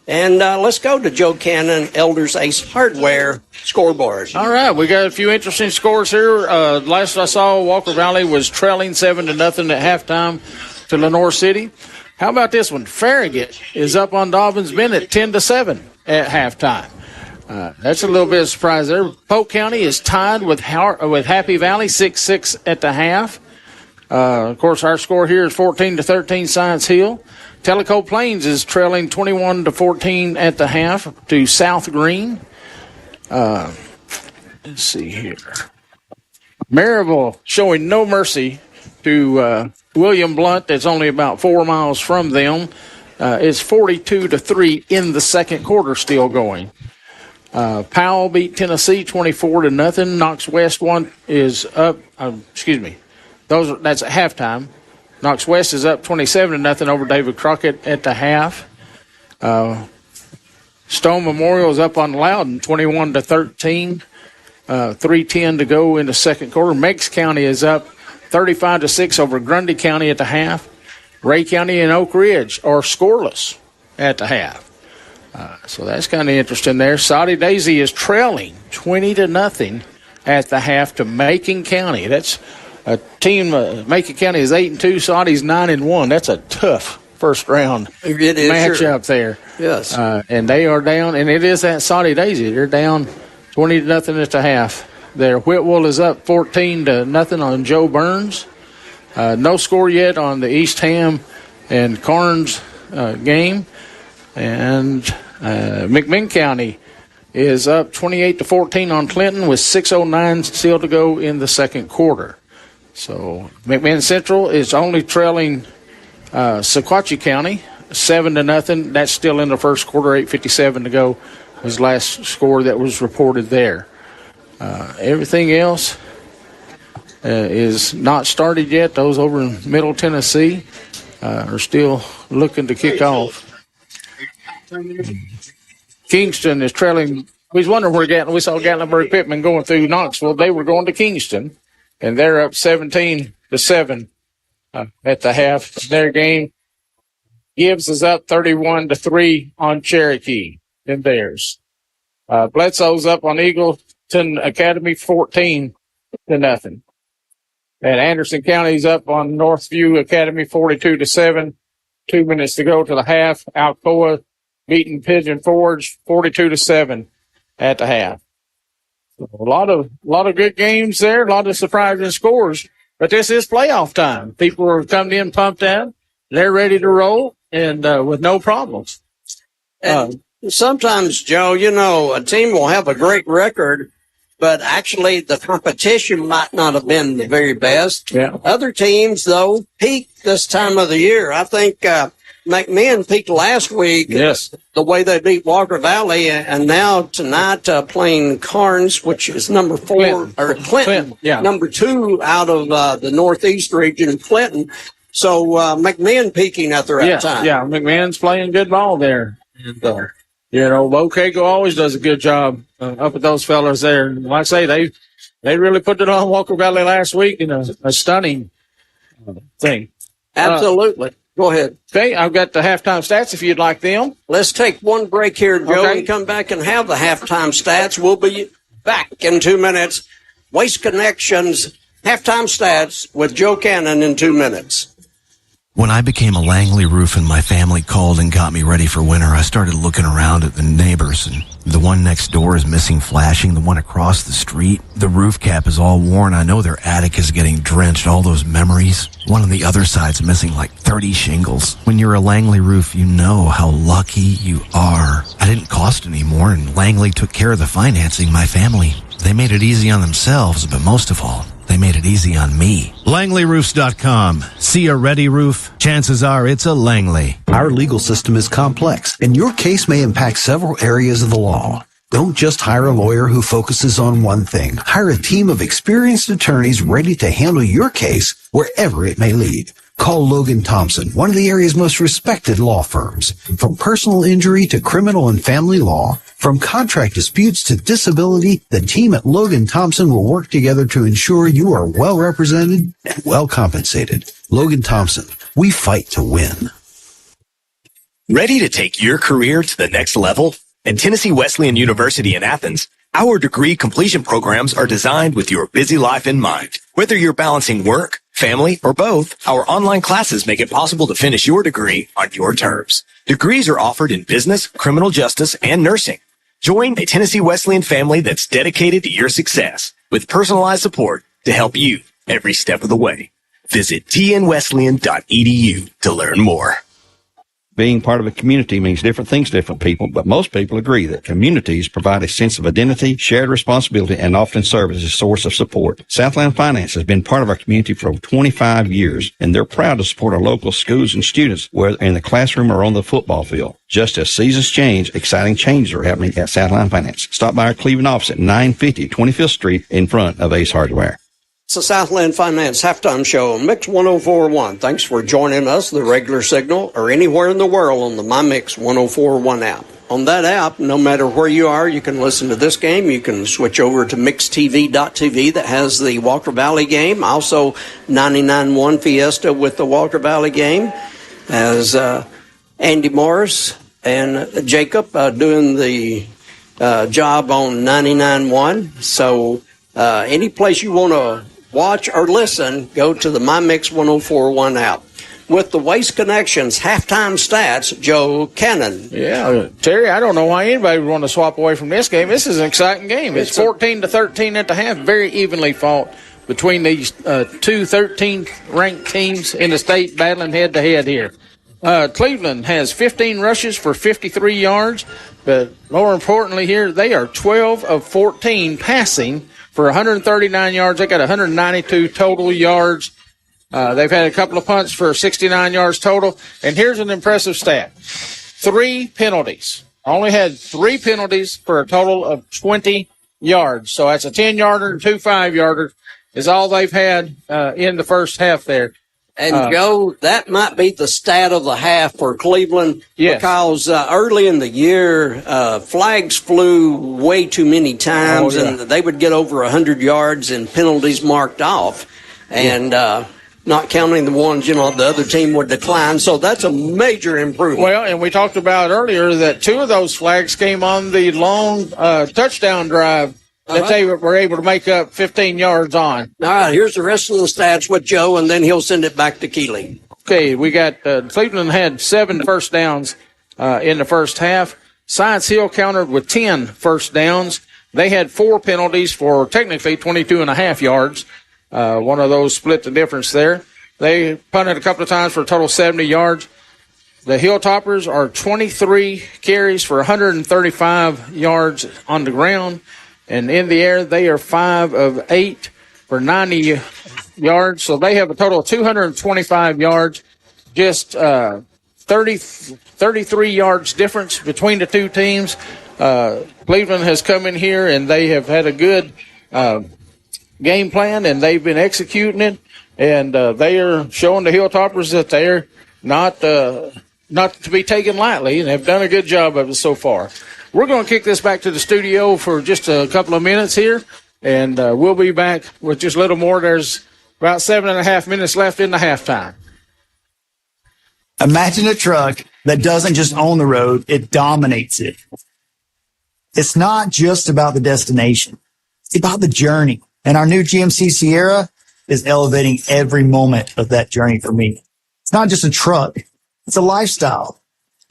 And let's go to Joe Cannon, Elders Ace Hardware scoreboard. All right, we got a few interesting scores here. Last I saw, Walker Valley was trailing 7-0 at halftime to Lenore City. How about this one? Farragut is up on Dobbins Bennett 10-7 at halftime. That's a little bit of a surprise there. Polk County is tied with Happy Valley 6-6 at the half. Of course, our score here is 14-13 Science Hill. Tellico Plains is trailing 21-14 at the half to South Green. Let's see here. Maryville showing no mercy to William Blunt. That's only about 4 miles from them. It's 42-3 in the second quarter still going. Powell beat Tennessee 24-0. Knox West one is up. That's at halftime. Knox West is up 27-0 over David Crockett at the half. Stone Memorial is up on Loudon 21-13. 3:10 to go in the second quarter. Meigs County is up 35-6 over Grundy County at the half. Ray County and Oak Ridge are scoreless at the half. So that's kind of interesting there. Saudi Daisy is trailing 20-0 at the half to Macon County. That's a team. Macon County is 8-2. Saudi's 9-1. That's a tough first round matchup there. Yes, and they are down, and it is at Saudi Daisy. They're down 20-0 at the half. There, Whitwell is up 14-0 on Joe Burns. No score yet on the East Ham and Carnes game. And McMinn County is up 28-14 on Clinton with 6:09 still to go in the second quarter. So McMinn Central is only trailing Sequatchie County 7-0. That's still in the first quarter. 8:57 to go was the last score that was reported there. Everything else is not started yet. Those over in Middle Tennessee are still looking to kick off. Kingston is trailing. We was wondering where we saw Gatlinburg Pittman going through Knoxville. They were going to Kingston, and they're up 17-7 at the half of their game. Gibbs is up 31-3 on Cherokee in theirs. Bledsoe's up on Eagleton Academy 14-0. And Anderson County's up on Northview Academy 42-7. 2 minutes to go to the half. Alcoa beating Pigeon Forge 42-7 at the half. So a lot of good games there, a lot of surprising scores. But this is playoff time. People are coming in pumped out. They're ready to roll and with no problems. And sometimes, Joe, a team will have a great record, but actually the competition might not have been the very best. Yeah. Other teams, though, peak this time of the year. I think McMahon peaked last week. Yes. The way they beat Walker Valley, and now tonight playing Carnes, which is number 4, or Clinton, yeah. number 2 out of the Northeast region, Clinton. So McMahon peaking at the right time. Yeah, McMahon's playing good ball there. And, Locago always does a good job up at those fellas there. And like I say, they really put it on Walker Valley last week in a stunning thing. Absolutely. Go ahead. Okay, I've got the halftime stats if you'd like them. Let's take one break here, Joe, Okay. and come back and have the halftime stats. We'll be back in 2 minutes. Waste Connections halftime stats with Joe Cannon in 2 minutes. When I became a Langley roof and my family called and got me ready for winter, I started looking around at the neighbors, and the one next door is missing flashing, the one across the street, the roof cap is all worn. I know their attic is getting drenched, all those memories. One on the other side's missing like 30 shingles. When you're a Langley roof, you know how lucky you are. I didn't cost any more, and Langley took care of the financing. My family, they made it easy on themselves, but most of all, they made it easy on me. LangleyRoofs.com. See a ready roof? Chances are it's a Langley. Our legal system is complex, and your case may impact several areas of the law. Don't just hire a lawyer who focuses on one thing. Hire a team of experienced attorneys ready to handle your case wherever it may lead. Call Logan Thompson, one of the area's most respected law firms. From personal injury to criminal and family law, from contract disputes to disability, the team at Logan Thompson will work together to ensure you are well represented and well compensated. Logan Thompson, we fight to win. Ready to take your career to the next level? At Tennessee Wesleyan University in Athens, our degree completion programs are designed with your busy life in mind. Whether you're balancing work, family, or both, our online classes make it possible to finish your degree on your terms. Degrees are offered in business, criminal justice, and nursing. Join a Tennessee Wesleyan family that's dedicated to your success with personalized support to help you every step of the way. Visit tnwesleyan.edu to learn more. Being part of a community means different things to different people, but most people agree that communities provide a sense of identity, shared responsibility, and often serve as a source of support. Southland Finance has been part of our community for over 25 years, and they're proud to support our local schools and students, whether in the classroom or on the football field. Just as seasons change, exciting changes are happening at Southland Finance. Stop by our Cleveland office at 950 25th Street in front of Ace Hardware. It's the Southland Finance Halftime Show on Mix 104.1. Thanks for joining us, the regular signal, or anywhere in the world on the My Mix 104.1 app. On that app, no matter where you are, you can listen to this game. You can switch over to mixtv.tv that has the Walker Valley game. Also, 99.1 Fiesta with the Walker Valley game. As Andy Morris and Jacob doing the job on 99.1. So any place you want to watch or listen, go to the My Mix 104.1 app. With the Waste Connections halftime stats, Joe Cannon. Yeah, Terry, I don't know why anybody would want to swap away from this game. This is an exciting game. It's 14-13 at the half, very evenly fought between these two 13th ranked teams in the state battling head-to-head here. Cleveland has 15 rushes for 53 yards, but more importantly here, they are 12 of 14 passing for 139 yards. They got 192 total yards. They've had a couple of punts for 69 yards total. And here's an impressive stat. 3 penalties. Only had 3 penalties for a total of 20 yards. So that's a 10-yarder and 2 5-yarders is all they've had in the first half there. And Joe, that might be the stat of the half for Cleveland. Yes. Because early in the year, flags flew way too many times, and they would get over 100 yards and penalties marked off. And not counting the ones, the other team would decline. So that's a major improvement. Well, and we talked about earlier that 2 of those flags came on the long touchdown drive that they were able to make up 15 yards on. All right, here's the rest of the stats with Joe, and then he'll send it back to Keeley. Okay, we got Cleveland had 7 first downs in the first half. Science Hill countered with 10 first downs. They had 4 penalties for technically 22 and a half yards. One of those split the difference there. They punted a couple of times for a total of 70 yards. The Hilltoppers are 23 carries for 135 yards on the ground. And in the air, they are 5 of 8 for 90 yards. So they have a total of 225 yards, just 33 yards difference between the 2 teams. Cleveland has come in here, and they have had a good game plan, and they've been executing it. And they are showing the Hilltoppers that they're not to be taken lightly, and have done a good job of it so far. We're going to kick this back to the studio for just a couple of minutes here, and we'll be back with just a little more. There's about 7.5 minutes left in the halftime. Imagine a truck that doesn't just own the road, it dominates it. It's not just about the destination. It's about the journey. And our new GMC Sierra is elevating every moment of that journey for me. It's not just a truck. It's a lifestyle.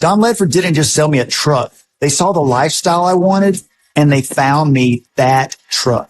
Don Ledford didn't just sell me a truck. They saw the lifestyle I wanted, and they found me that truck.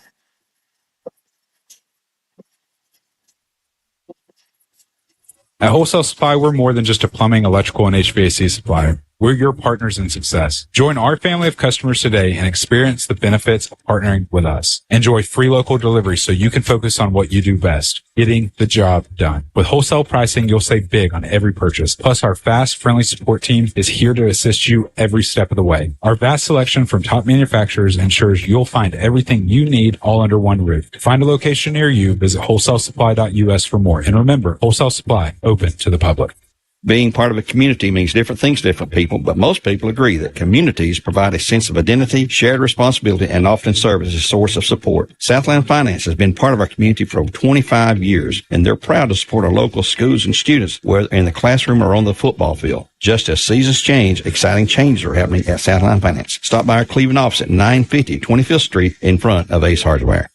At Wholesale Supply, we're more than just a plumbing, electrical, and HVAC supplier. We're your partners in success. Join our family of customers today and experience the benefits of partnering with us. Enjoy free local delivery so you can focus on what you do best, getting the job done. With wholesale pricing, you'll save big on every purchase. Plus, our fast, friendly support team is here to assist you every step of the way. Our vast selection from top manufacturers ensures you'll find everything you need all under one roof. To find a location near you, visit wholesalesupply.us for more. And remember, Wholesale Supply, open to the public. Being part of a community means different things to different people, but most people agree that communities provide a sense of identity, shared responsibility, and often serve as a source of support. Southland Finance has been part of our community for over 25 years, and they're proud to support our local schools and students, whether in the classroom or on the football field. Just as seasons change, exciting changes are happening at Southland Finance. Stop by our Cleveland office at 950 25th Street in front of Ace Hardware.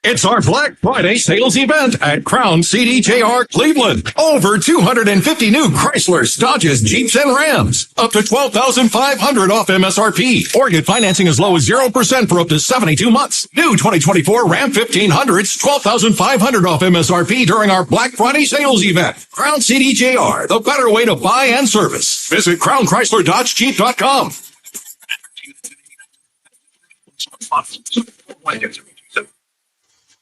It's our Black Friday sales event at Crown CDJR Cleveland. Over 250 new Chryslers, Dodges, Jeeps, and Rams. Up to $12,500 off MSRP. Or get financing as low as 0% for up to 72 months. New 2024 Ram 1500s, $12,500 off MSRP during our Black Friday sales event. Crown CDJR, the better way to buy and service. Visit crownchrysler.jeep.com.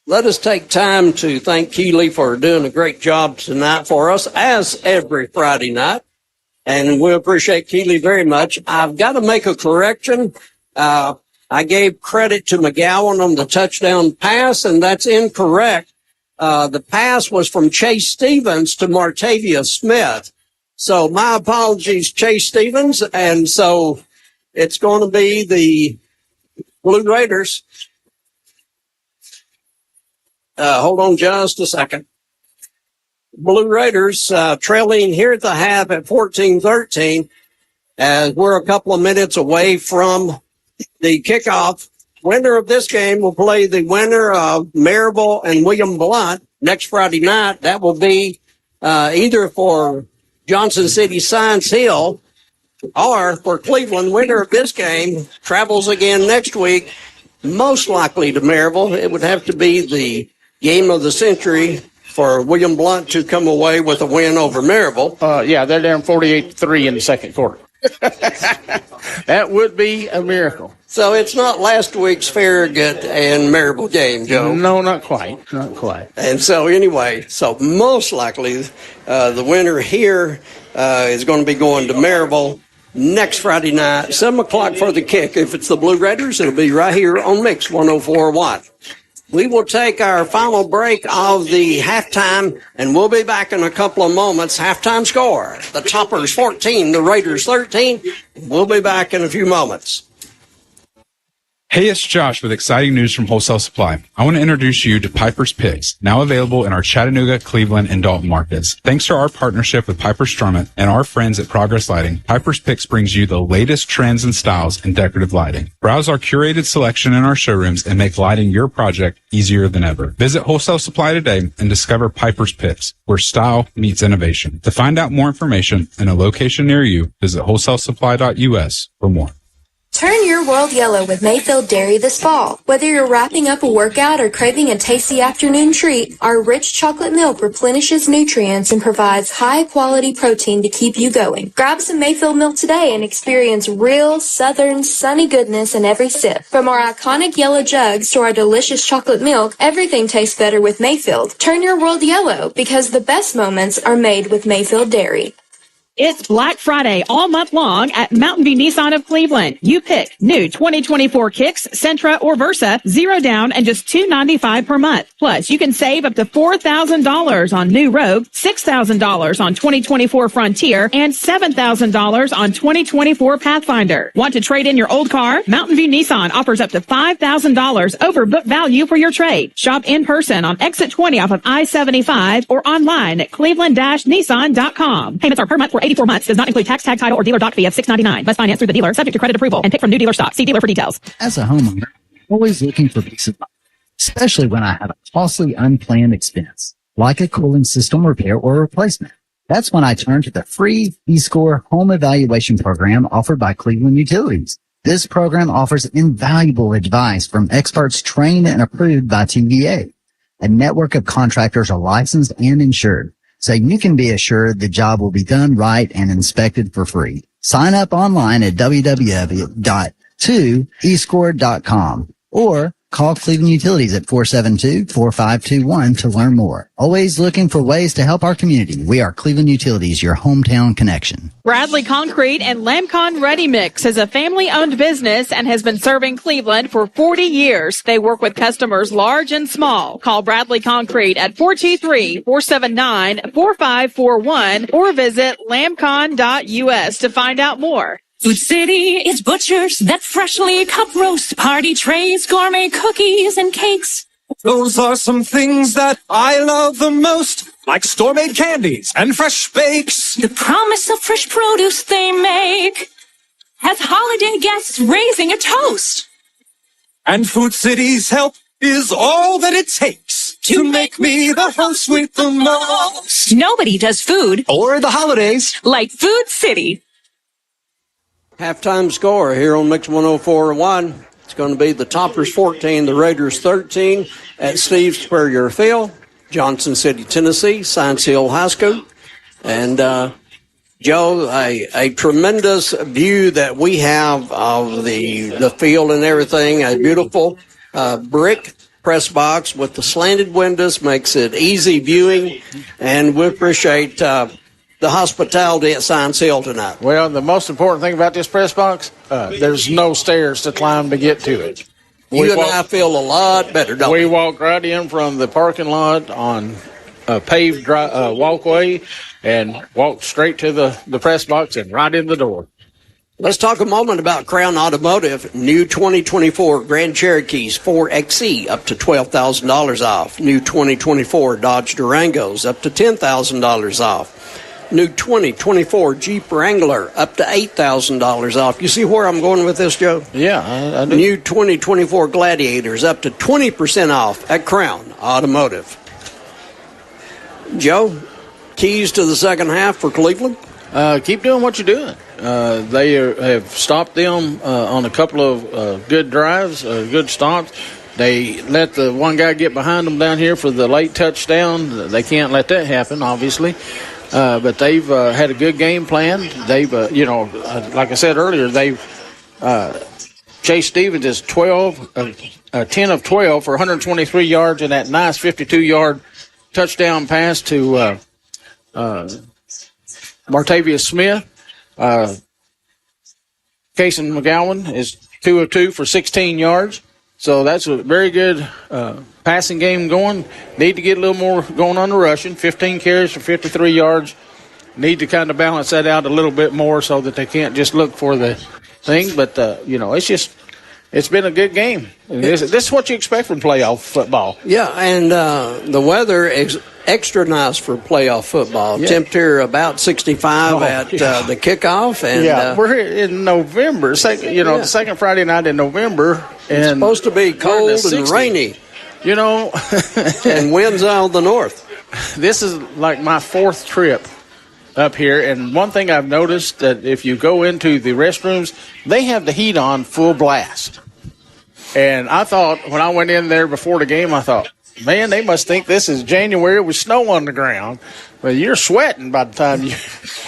Let us take time to thank Keeley for doing a great job tonight for us, as every Friday night. And we appreciate Keeley very much. I've got to make a correction. I gave credit to McGowan on the touchdown pass, and that's incorrect. The pass was from Chase Stevens to Martavia Smith. So my apologies, Chase Stevens. And so it's going to be the Blue Raiders. Hold on just a second. Blue Raiders trailing here at the half at 14-13 as we're a couple of minutes away from the kickoff. Winner of this game will play the winner of Maryville and William Blount next Friday night. That will be either for Johnson City Science Hill or for Cleveland. Winner of this game travels again next week, most likely to Maryville. It would have to be the game of the century for William Blount to come away with a win over Maryville. Yeah, they're down 48-3 in the second quarter. That would be a miracle. So it's not last week's Farragut and Maryville game, Joe? No, not quite. Not quite. And so anyway, so most likely the winner here is going to be going to Maryville next Friday night, 7 o'clock for the kick. If it's the Blue Raiders, it'll be right here on Mix 104.1. We will take our final break of the halftime, and we'll be back in a couple of moments. Halftime score, the Toppers 14, the Raiders 13. We'll be back in a few moments. Hey, it's Josh with exciting news from Wholesale Supply. I want to introduce you to Piper's Picks, now available in our Chattanooga, Cleveland, and Dalton markets. Thanks to our partnership with Piper Strummett and our friends at Progress Lighting, Piper's Picks brings you the latest trends and styles in decorative lighting. Browse our curated selection in our showrooms and make lighting your project easier than ever. Visit Wholesale Supply today and discover Piper's Picks, where style meets innovation. To find out more information and a location near you, visit wholesalesupply.us for more. Turn your world yellow with Mayfield Dairy this fall. Whether you're wrapping up a workout or craving a tasty afternoon treat, our rich chocolate milk replenishes nutrients and provides high-quality protein to keep you going. Grab some Mayfield milk today and experience real, southern, sunny goodness in every sip. From our iconic yellow jugs to our delicious chocolate milk, everything tastes better with Mayfield. Turn your world yellow because the best moments are made with Mayfield Dairy. It's Black Friday all month long at Mountain View Nissan of Cleveland. You pick new 2024 Kicks, Sentra, or Versa, 0 down and just $295 per month. Plus, you can save up to $4,000 on new Rogue, $6,000 on 2024 Frontier, and $7,000 on 2024 Pathfinder. Want to trade in your old car? Mountain View Nissan offers up to $5,000 over book value for your trade. Shop in person on Exit 20 off of I-75 or online at cleveland-nissan.com. Payments are per month for 84 months. Does not include tax, tag, title, or dealer doc fee of $6.99. Must finance through the dealer, subject to credit approval, and pick from new dealer stock. See dealer for details. As a homeowner, I'm always looking for peace of mind, especially when I have a costly unplanned expense, like a cooling system repair or replacement. That's when I turn to the free eScore home evaluation program offered by Cleveland Utilities. This program offers invaluable advice from experts trained and approved by TVA. A network of contractors are licensed and insured, so you can be assured the job will be done right and inspected for free. Sign up online at www.2escore.com or call Cleveland Utilities at 472-4521 to learn more. Always looking for ways to help our community. We are Cleveland Utilities, your hometown connection. Bradley Concrete and Lamcon Ready Mix is a family-owned business and has been serving Cleveland for 40 years. They work with customers large and small. Call Bradley Concrete at 423-479-4541 or visit lamcon.us to find out more. Food City is butchers that freshly cut roast, party trays, gourmet cookies and cakes. Those are some things that I love the most, like store-made candies and fresh bakes. The promise of fresh produce they make has holiday guests raising a toast. And Food City's help is all that it takes to make me the host with the most. Nobody does food or the holidays like Food City. Halftime score here on Mix 104.1. It's going to be the Toppers 14, the Raiders 13 at Steve Spurrier Field, Johnson City, Tennessee, Science Hill High School. And, Joe, a tremendous view that we have of the field and everything. A beautiful brick press box with the slanted windows makes it easy viewing, and we appreciate the hospitality at Science Hill tonight. Well, the most important thing about this press box, there's no stairs to climb to get to it. I feel a lot better, don't we? We walk right in from the parking lot on a paved walkway and walk straight to the press box and right in the door. Let's talk a moment about Crown Automotive. New 2024 Grand Cherokees 4XE up to $12,000 off. New 2024 Dodge Durangos up to $10,000 off. New 2024 Jeep Wrangler up to $8,000 off. You see where I'm going with this, Joe? Yeah, I do. New 2024 Gladiators up to 20% off at Crown Automotive. Joe, keys to the second half for Cleveland? Keep doing what you're doing. They have stopped them on a couple of good drives, good stops. They let the one guy get behind them down here for the late touchdown. They can't let that happen, obviously. But they've had a good game plan. They've, like I said earlier, Chase Stevens is 10 of 12 for 123 yards and that nice 52-yard touchdown pass to Martavius Smith. Kason McGowan is 2 of 2 for 16 yards. So that's a very good passing game going. Need to get a little more going on the rushing. 15 carries for 53 yards. Need to kind of balance that out a little bit more so that they can't just look for the thing. But, it's been a good game. This is what you expect from playoff football. Yeah, and the weather is extra nice for playoff football. Yeah. Temperature about 65 at the kickoff. And, we're here in November. The second Friday night in November. And it's supposed to be cold and rainy. And winds out of the north. This is like my fourth trip up here, and one thing I've noticed that if you go into the restrooms, they have the heat on full blast. And I thought, when I went in there before the game, I thought, man, they must think this is January with snow on the ground. But you're sweating by the time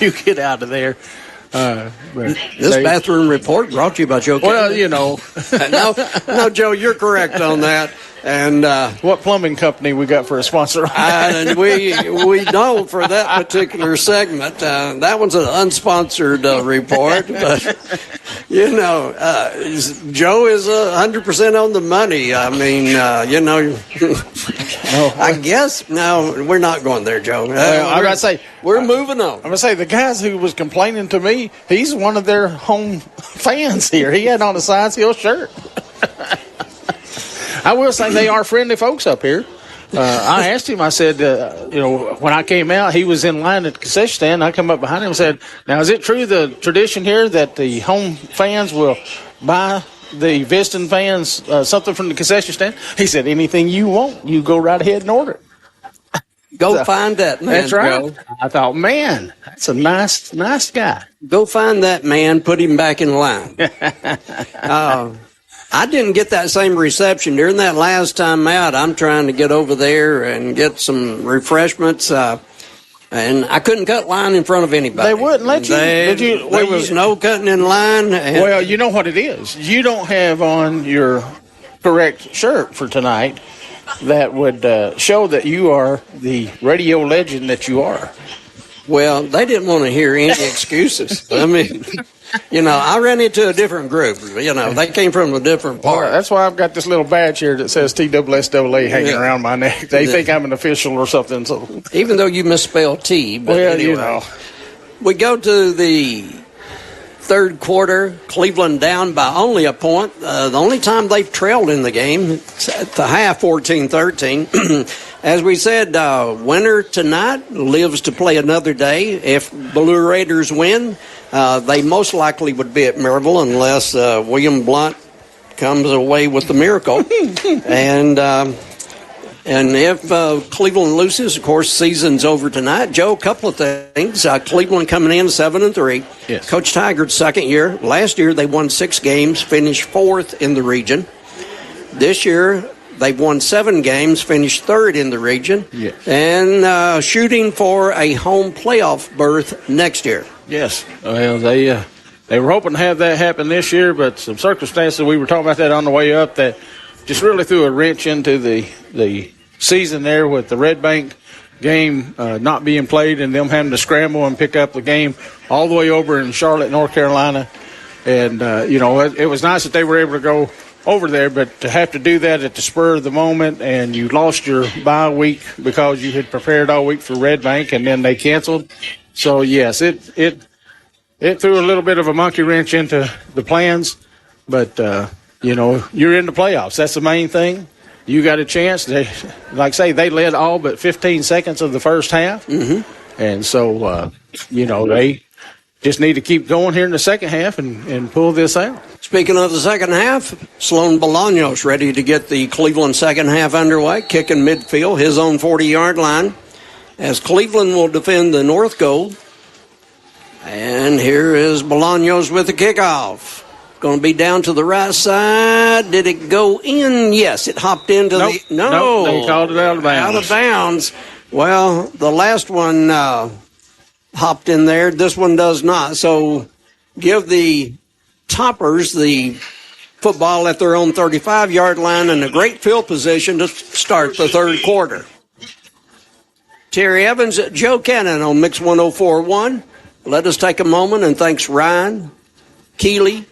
you get out of there. This bathroom report brought to you by Joe Kennedy. Well, No, Joe, you're correct on that. And what plumbing company we got for a sponsor? And we don't for that particular segment. That one's an unsponsored report, but Joe is 100% on the money. I mean, I guess no, we're not going there, Joe. I'm gonna say we're moving on. I'm gonna say the guys who was complaining to me, he's one of their home fans here. He had on a Science Hill shirt. I will say they are friendly folks up here. I asked him, I said, when I came out, he was in line at the concession stand. I come up behind him and said, now, is it true the tradition here that the home fans will buy the visiting fans something from the concession stand? He said, anything you want, you go right ahead and order it. Go find that man. That's right. Joe. I thought, man, that's a nice guy. Go find that man, put him back in line. I didn't get that same reception during that last time out. I'm trying to get over there and get some refreshments, and I couldn't cut line in front of anybody. They wouldn't let you. There was no cutting in line. Well, you know what it is. You don't have on your correct shirt for tonight that would show that you are the radio legend that you are. Well, they didn't want to hear any excuses. I mean, I ran into a different group. They came from a different part. That's why I've got this little badge here that says TSSAA hanging around my neck. They think I'm an official or something. So, even though you misspelled T, but anyway, we go to the third quarter. Cleveland down by only a point. The only time they've trailed in the game at the half, 14-13. As we said, winner tonight lives to play another day. If Blue Raiders win, they most likely would be at Maryville unless William Blunt comes away with the miracle. And if Cleveland loses, of course, season's over tonight. Joe, a couple of things. Cleveland coming in 7-3. Yes. Coach Tigard's second year. Last year they won 6 games, finished 4th in the region. This year they've won 7 games, finished 3rd in the region, and shooting for a home playoff berth next year. Yes. Well, they were hoping to have that happen this year, but some circumstances, we were talking about that on the way up, that just really threw a wrench into the season there with the Red Bank game not being played and them having to scramble and pick up the game all the way over in Charlotte, North Carolina. And, it was nice that they were able to go over there, but to have to do that at the spur of the moment, and you lost your bye week because you had prepared all week for Red Bank and then they canceled. So, yes, it threw a little bit of a monkey wrench into the plans, but, you're in the playoffs. That's the main thing. You got a chance. They led all but 15 seconds of the first half. Mm-hmm. And so, they just need to keep going here in the second half and pull this out. Speaking of the second half, Sloan Bolaños ready to get the Cleveland second half underway, kicking midfield, his own 40-yard line, as Cleveland will defend the north goal. And here is Bolaños with the kickoff. Going to be down to the right side. Did it go in? Yes, it hopped into Nope, they called it out of bounds. Out of bounds. Well, the last one hopped in there. This one does not. So give the Toppers the football at their own 35-yard line and a great field position to start the third quarter. Terry Evans, Joe Cannon on Mix 104.1. Let us take a moment and thanks Ryan, Keeley,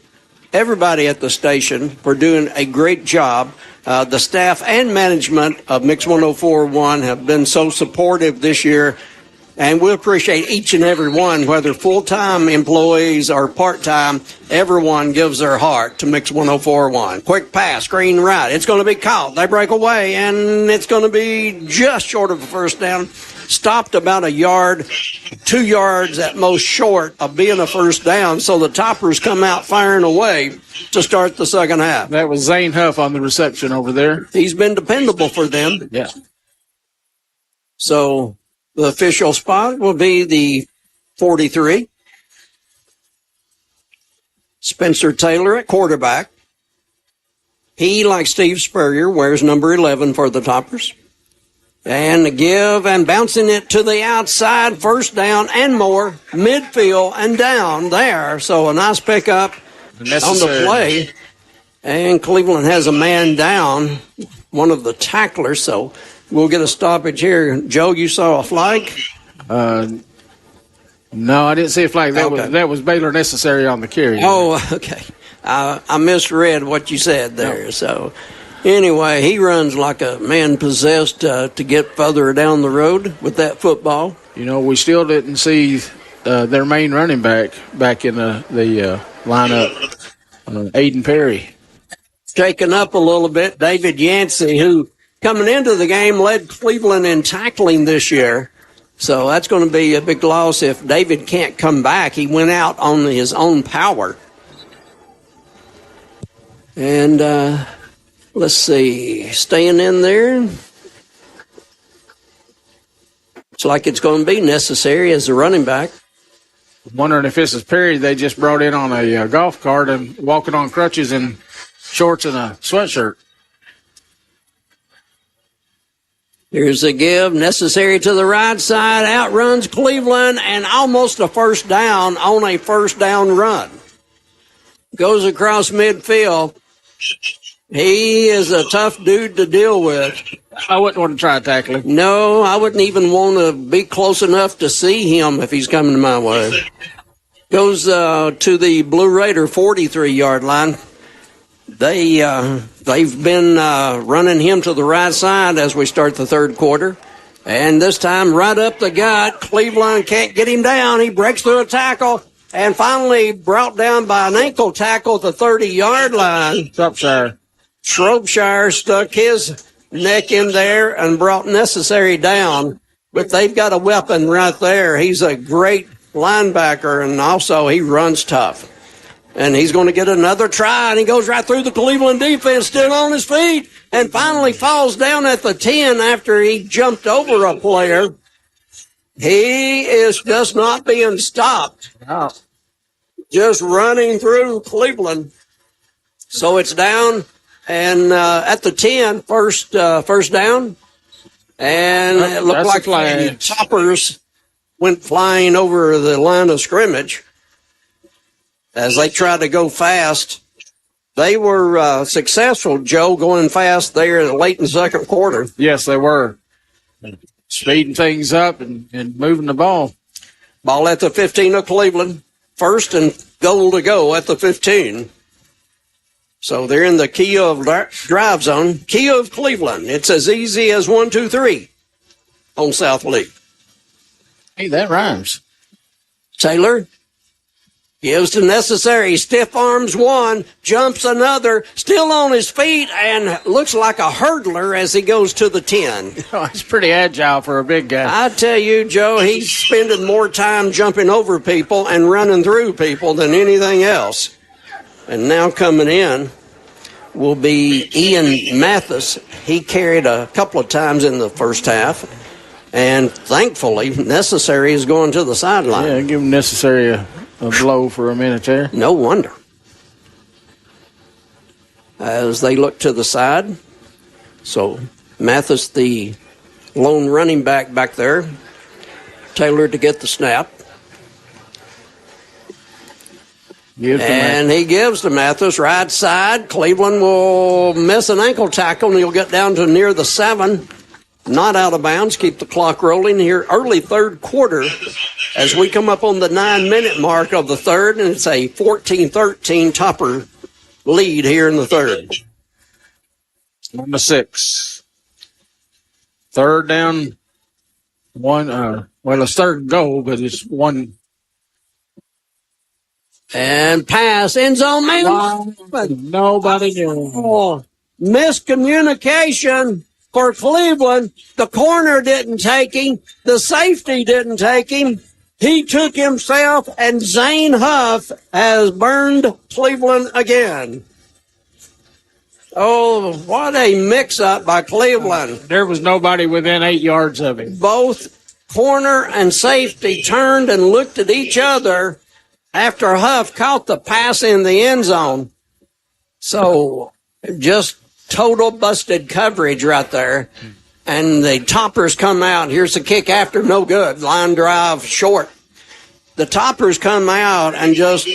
everybody at the station for doing a great job. The staff and management of Mix 104.1 have been so supportive this year, and we appreciate each and every one, whether full-time employees or part-time. Everyone gives their heart to Mix 104.1. Quick pass, screen right. It's going to be caught. They break away, and it's going to be just short of a first down. Stopped about a yard, 2 yards at most short of being a first down. So the Toppers come out firing away to start the second half. That was Zane Huff on the reception over there. He's been dependable for them. Yeah. So the official spot will be the 43. Spencer Taylor at quarterback. He, like Steve Spurrier, wears number 11 for the Toppers. And the give and bouncing it to the outside, first down and more, midfield and down there. So a nice pickup on the play. And Cleveland has a man down, one of the tacklers. So we'll get a stoppage here. Joe, you saw a flag? No, I didn't see a flag. That was Baylor necessary on the carry. Oh, okay. I misread what you said there. No. So anyway, he runs like a man possessed to get further down the road with that football. You know, we still didn't see their main running back in the lineup, Aiden Perry. Shaken up a little bit. David Yancey, who coming into the game led Cleveland in tackling this year. So that's going to be a big loss if David can't come back. He went out on his own power. And let's see, staying in there. It's like it's going to be necessary as a running back. Wondering if this is Perry they just brought in on a golf cart and walking on crutches and shorts and a sweatshirt. Here's a give, necessary to the right side, outruns Cleveland, and almost a first down on a first down run. Goes across midfield. He is a tough dude to deal with. I wouldn't want to try to tackle him. No, I wouldn't even want to be close enough to see him if he's coming my way. Goes to the Blue Raider 43-yard line. They've been running him to the right side as we start the third quarter. And this time right up the gut. Cleveland can't get him down. He breaks through a tackle and finally brought down by an ankle tackle at the 30-yard line. Shropshire stuck his neck in there and brought necessary down. But they've got a weapon right there. He's a great linebacker, and also he runs tough. And he's going to get another try, and he goes right through the Cleveland defense, still on his feet, and finally falls down at the 10 after he jumped over a player. He is just not being stopped. Wow. Just running through Cleveland. So it's down, and at the 10, first down. And it looked like the Toppers went flying over the line of scrimmage. As they tried to go fast, they were successful, Joe, going fast there late in the second quarter. Yes, they were. Speeding things up and moving the ball. Ball at the 15 of Cleveland. First and goal to go at the 15. So they're in the key of drive zone. Key of Cleveland. It's as easy as 1, 2, 3 on South League. Hey, that rhymes. Taylor gives the necessary. Stiff arms one, jumps another, still on his feet, and looks like a hurdler as he goes to the 10. Oh, he's pretty agile for a big guy. I tell you, Joe, he's spending more time jumping over people and running through people than anything else. And now coming in will be Ian Mathis. He carried a couple of times in the first half. And thankfully, Necessary is going to the sideline. Yeah, give him Necessary a blow for a minute there. No wonder. As they look to the side. So Mathis, the lone running back there. Taylor to get the snap. And he gives to Mathis, right side. Cleveland will miss an ankle tackle, and he'll get down to near the 7. Not out of bounds. Keep the clock rolling here. Early third quarter as we come up on the 9-minute mark of the third, and it's a 14-13 Topper lead here in the third. On the 6. Third down. One, it's third and goal, but it's one. And pass, end zone, man. Wow. Nobody knew. Oh, miscommunication for Cleveland. The corner didn't take him. The safety didn't take him. He took himself, and Zane Huff has burned Cleveland again. Oh, what a mix-up by Cleveland. There was nobody within 8 yards of him. Both corner and safety turned and looked at each other after Huff caught the pass in the end zone. So just total busted coverage right there. And the toppers come out. Here's the kick after, no good. Line drive short. The toppers come out and just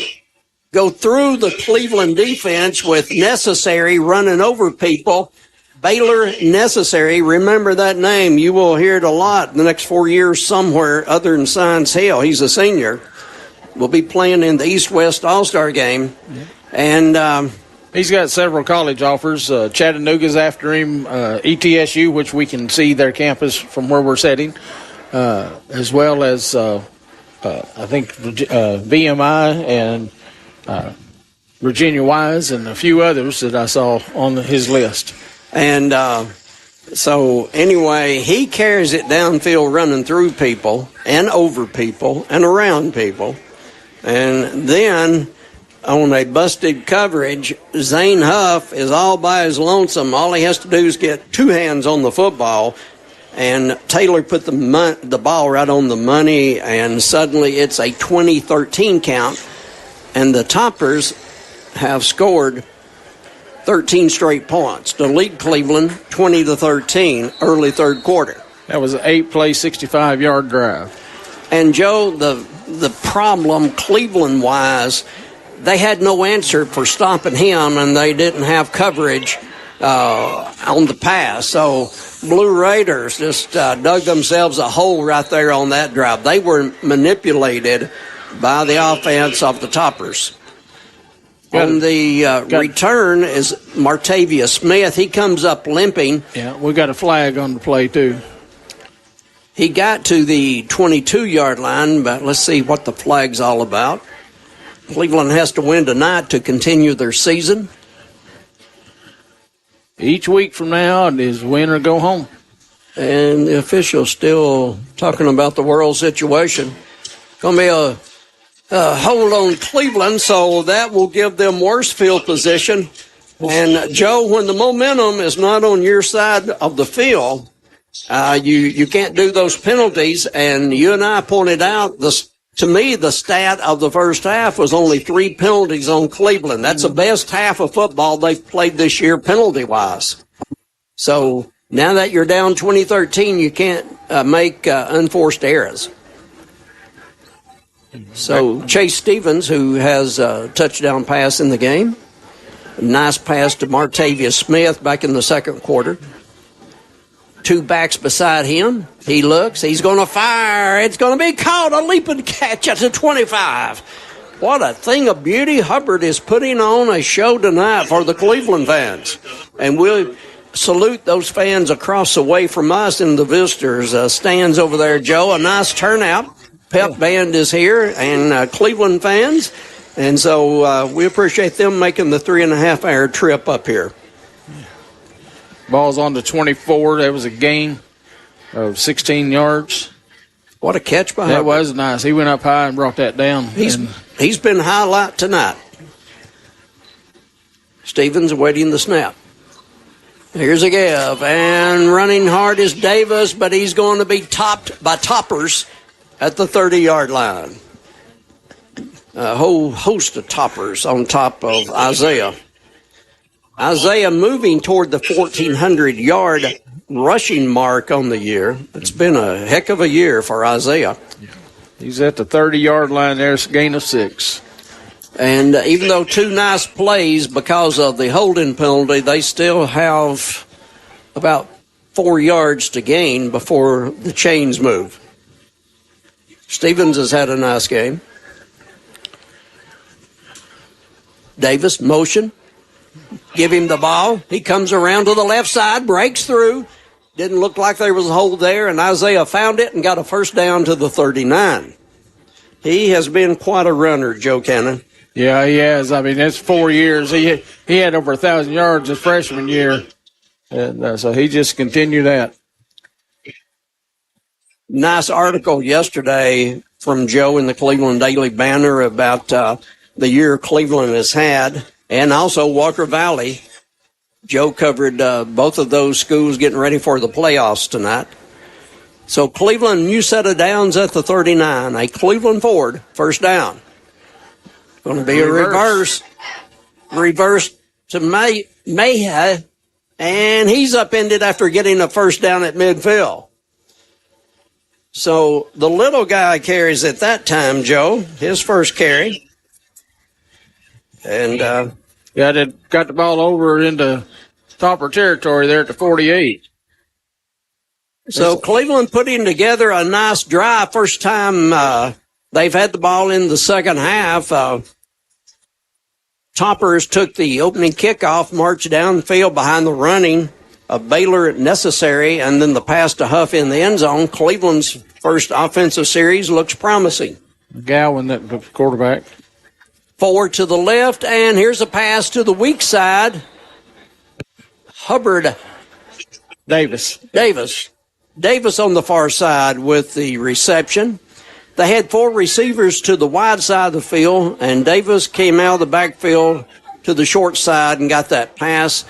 go through the Cleveland defense with Necessary running over people. Baylor Necessary, remember that name. You will hear it a lot in the next 4 years somewhere other than Science Hill. He's a senior. Will be playing in the East-West All-Star game. And he's got several college offers. Chattanooga's after him, ETSU, which we can see their campus from where we're sitting, as well as I think VMI and Virginia Wise and a few others that I saw on his list. And so anyway, he carries it downfield running through people and over people and around people. And then on a busted coverage, Zane Huff is all by his lonesome. All he has to do is get two hands on the football, and Taylor put the ball right on the money, and suddenly it's a 20-13 count, and the Toppers have scored 13 straight points to lead Cleveland 20-13 early third quarter. That was an 8-play, 65-yard drive. And, Joe, the problem Cleveland-wise, they had no answer for stopping him, and they didn't have coverage on the pass. So Blue Raiders just dug themselves a hole right there on that drive. They were manipulated by the offense of the Toppers. On the return is Martavius Smith. He comes up limping. Yeah, we got a flag on the play, too. He got to the 22-yard line, but let's see what the flag's all about. Cleveland has to win tonight to continue their season. Each week from now is win or go home. And the official's still talking about the world situation. Going to be a hold on Cleveland, so that will give them worse field position. And, Joe, when the momentum is not on your side of the field, you can't do those penalties. And you and I pointed out, to me, the stat of the first half was only 3 penalties on Cleveland. That's the best half of football they've played this year penalty-wise. So now that you're down 20-13, you can't make unforced errors. So Chase Stevens, who has a touchdown pass in the game, nice pass to Martavius Smith back in the second quarter. Two backs beside him. He looks. He's going to fire. It's going to be caught. A leaping catch at the 25. What a thing of beauty. Hubbard is putting on a show tonight for the Cleveland fans. And we'll salute those fans across the way from us in the visitors' stands over there, Joe. A nice turnout. Pep Band is here, and Cleveland fans. And so we appreciate them making the 3.5-hour trip up here. Ball's on the 24. That was a gain of 16 yards. What a catch by Hubbard. That was nice. He went up high and brought that down. He's been highlight tonight. Stevens awaiting the snap. Here's a give. And running hard is Davis, but he's going to be topped by Toppers at the 30-yard line. A whole host of Toppers on top of Isaiah. Isaiah moving toward the 1,400-yard rushing mark on the year. It's been a heck of a year for Isaiah. He's at the 30-yard line there. It's a gain of 6. And even though two nice plays because of the holding penalty, they still have about 4 yards to gain before the chains move. Stevens has had a nice game. Davis, motion. give him the ball. He comes around to the left side, breaks through. Didn't look like there was a hole there, and Isaiah found it and got a first down to the 39. He has been quite a runner, Joe Cannon. Yeah, he has. I mean, it's 4 years. He had over 1,000 yards his freshman year, and so he just continued that. Nice article yesterday from Joe in the Cleveland Daily Banner about the year Cleveland has had, and also Walker Valley. Joe covered both of those schools getting ready for the playoffs tonight. So Cleveland, new set of downs at the 39. A Cleveland Ford, first down. Going to be a reverse. Reverse to Mayhew, and he's upended after getting a first down at midfield. So the little guy carries at that time, Joe, his first carry. And they got the ball over into Topper territory there at the 48. So Cleveland putting together a nice drive. First time they've had the ball in the second half. Toppers took the opening kickoff, marched down the field behind the running of Baylor necessary, and then the pass to Huff in the end zone. Cleveland's first offensive series looks promising. Gowan, that quarterback. Forward to the left, and here's a pass to the weak side. Hubbard. Davis on the far side with the reception. They had 4 receivers to the wide side of the field, and Davis came out of the backfield to the short side and got that pass.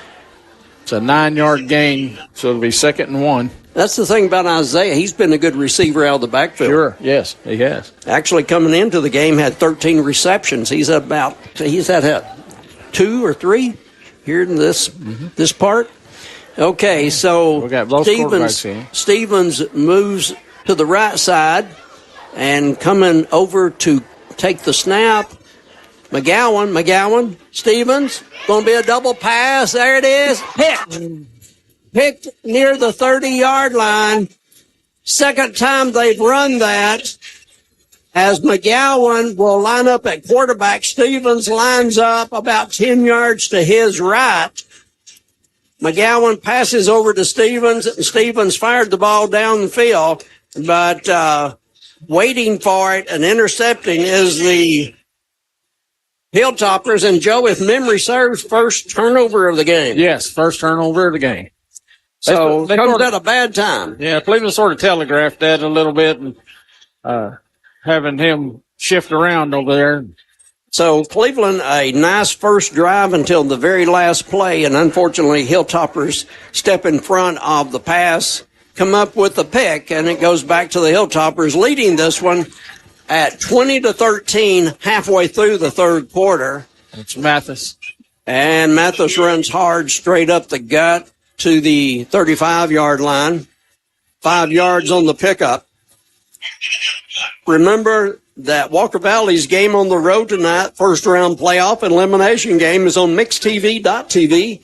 It's a 9-yard gain, so it'll be 2nd and 1. That's the thing about Isaiah. He's been a good receiver out of the backfield. Sure, yes, he has. Actually, coming into the game, had 13 receptions. He's had 2 or 3 here in this part. Okay, so Stevens moves to the right side and coming over to take the snap. McGowan, Stevens, going to be a double pass. There it is. Picked near the 30-yard line. Second time they've run that. As McGowan will line up at quarterback, Stevens lines up about 10 yards to his right. McGowan passes over to Stevens, and Stevens fired the ball down the field, but waiting for it and intercepting is the Hilltoppers. And Joe, if memory serves, first turnover of the game. Yes, first turnover of the game. So they comes at a bad time. Yeah, Cleveland sort of telegraphed that a little bit, and having him shift around over there. So Cleveland, a nice first drive until the very last play, and unfortunately Hilltoppers step in front of the pass, come up with the pick, and it goes back to the Hilltoppers leading this one at 20-13 halfway through the third quarter. It's Mathis. And Mathis runs hard straight up the gut to the 35-yard line. 5 yards on the pickup. Remember that Walker Valley's game on the road tonight, first round playoff and elimination game, is on mixtv.tv.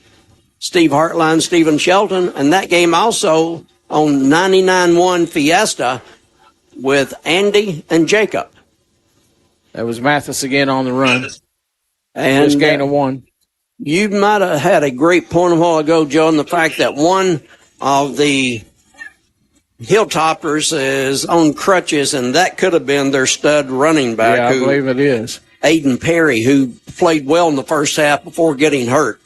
Steve Hartline, Stephen Shelton, and that game also on 99.1 Fiesta with Andy and Jacob. That was Mathis again on the run. And just gain of 1. You might have had a great point a while ago, Joe, in the fact that one of the Hilltoppers is on crutches, and that could have been their stud running back. Yeah, I believe it is. Aiden Perry, who played well in the first half before getting hurt.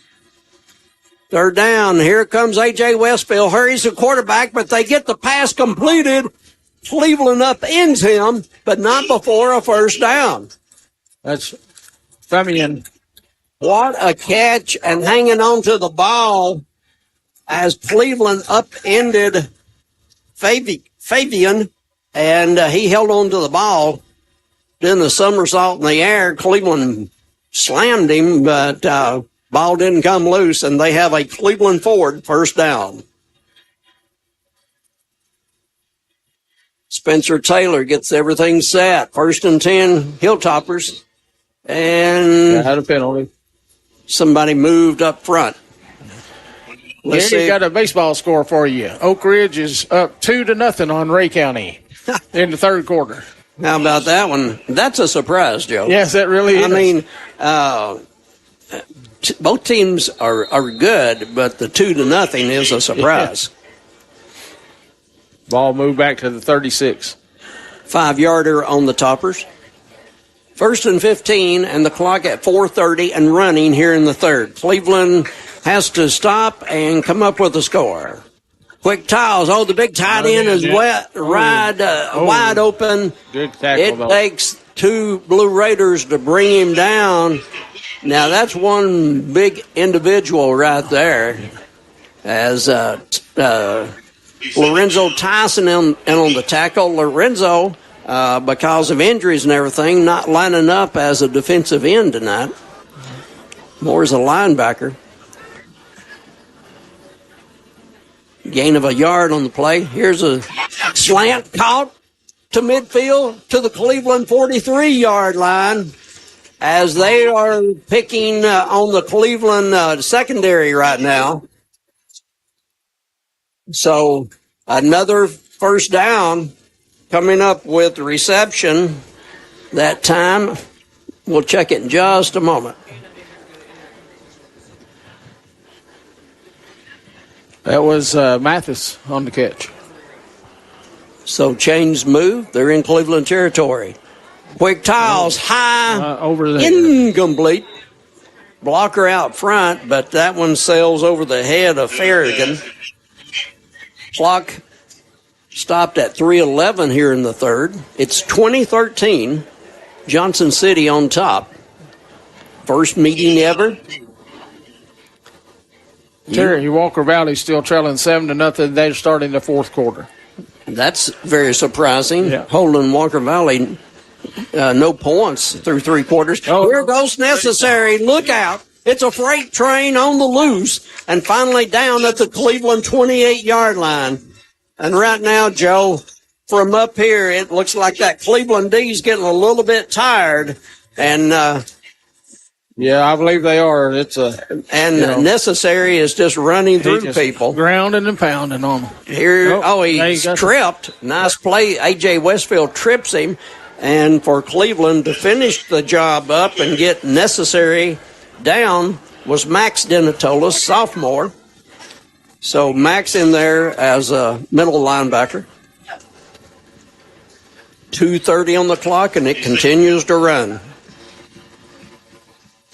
Third down. Here comes A.J. Westfield. Hurries the quarterback, but they get the pass completed. Cleveland upends him, but not before a first down. That's Femian. What a catch, and hanging on to the ball as Cleveland upended Fabian, and he held on to the ball. Then the somersault in the air. Cleveland slammed him, but ball didn't come loose, and they have a Cleveland Ford first down. Spencer Taylor gets everything set. 1st and 10, Hilltoppers. And had a penalty. Somebody moved up front. Let's see. Got a baseball score for you. Oak Ridge is up 2-0 on Ray County in the third quarter. How about that one? That's a surprise, Joe. Yes, that really is. I mean, both teams are good, but the 2-0 is a surprise. Ball moved back to the 36. 5-yarder on the Toppers. 1st and 15, and the clock at 4:30 and running here in the third. Cleveland has to stop and come up with a score. Quick tiles. Oh, the big tight end is wide open. Good tackle, It though. takes 2 Blue Raiders to bring him down. Now, that's one big individual right there. As Lorenzo Tyson in on the tackle. Lorenzo, because of injuries and everything, not lining up as a defensive end tonight. More as a linebacker. Gain of a yard on the play. Here's a slant caught to midfield to the Cleveland 43-yard line as they are picking on the Cleveland secondary right now. So another first down coming up with reception that time. We'll check it in just a moment. That was Mathis on the catch. So chains move. They're in Cleveland territory. Quick tiles, high, over there. Incomplete. Blocker out front, but that one sails over the head of Farragut. Clock stopped at 3:11 here in the third. It's 2013. Johnson City on top. First meeting ever. Terry Walker Valley still trailing 7-0. They're starting the fourth quarter. That's very surprising. Yeah. Holding Walker Valley no points through 3 quarters. Oh. Here goes necessary. Look out. It's a freight train on the loose and finally down at the Cleveland 28-yard line. And right now, Joe, from up here, it looks like that Cleveland D's getting a little bit tired. And yeah, I believe they are. It's necessary is just running through people, grounding and pounding on them. Here, he's tripped. Nice play. A.J. Westfield trips him, and for Cleveland to finish the job up and get necessary down was Max Denatolis, sophomore. So Max in there as a middle linebacker. 2:30 on the clock, and it continues to run.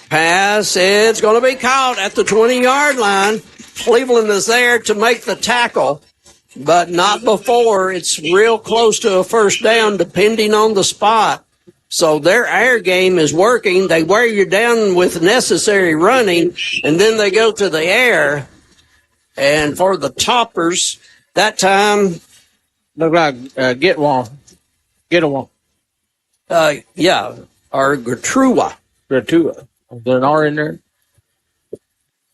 Pass, it's going to be caught at the 20-yard line. Cleveland is there to make the tackle, but not before. It's real close to a first down, depending on the spot. So their air game is working. They wear you down with necessary running, and then they go to the air. And for the Toppers, that time, look like get a one. Yeah, or Gertrua. Gertrua. Is there an R in there?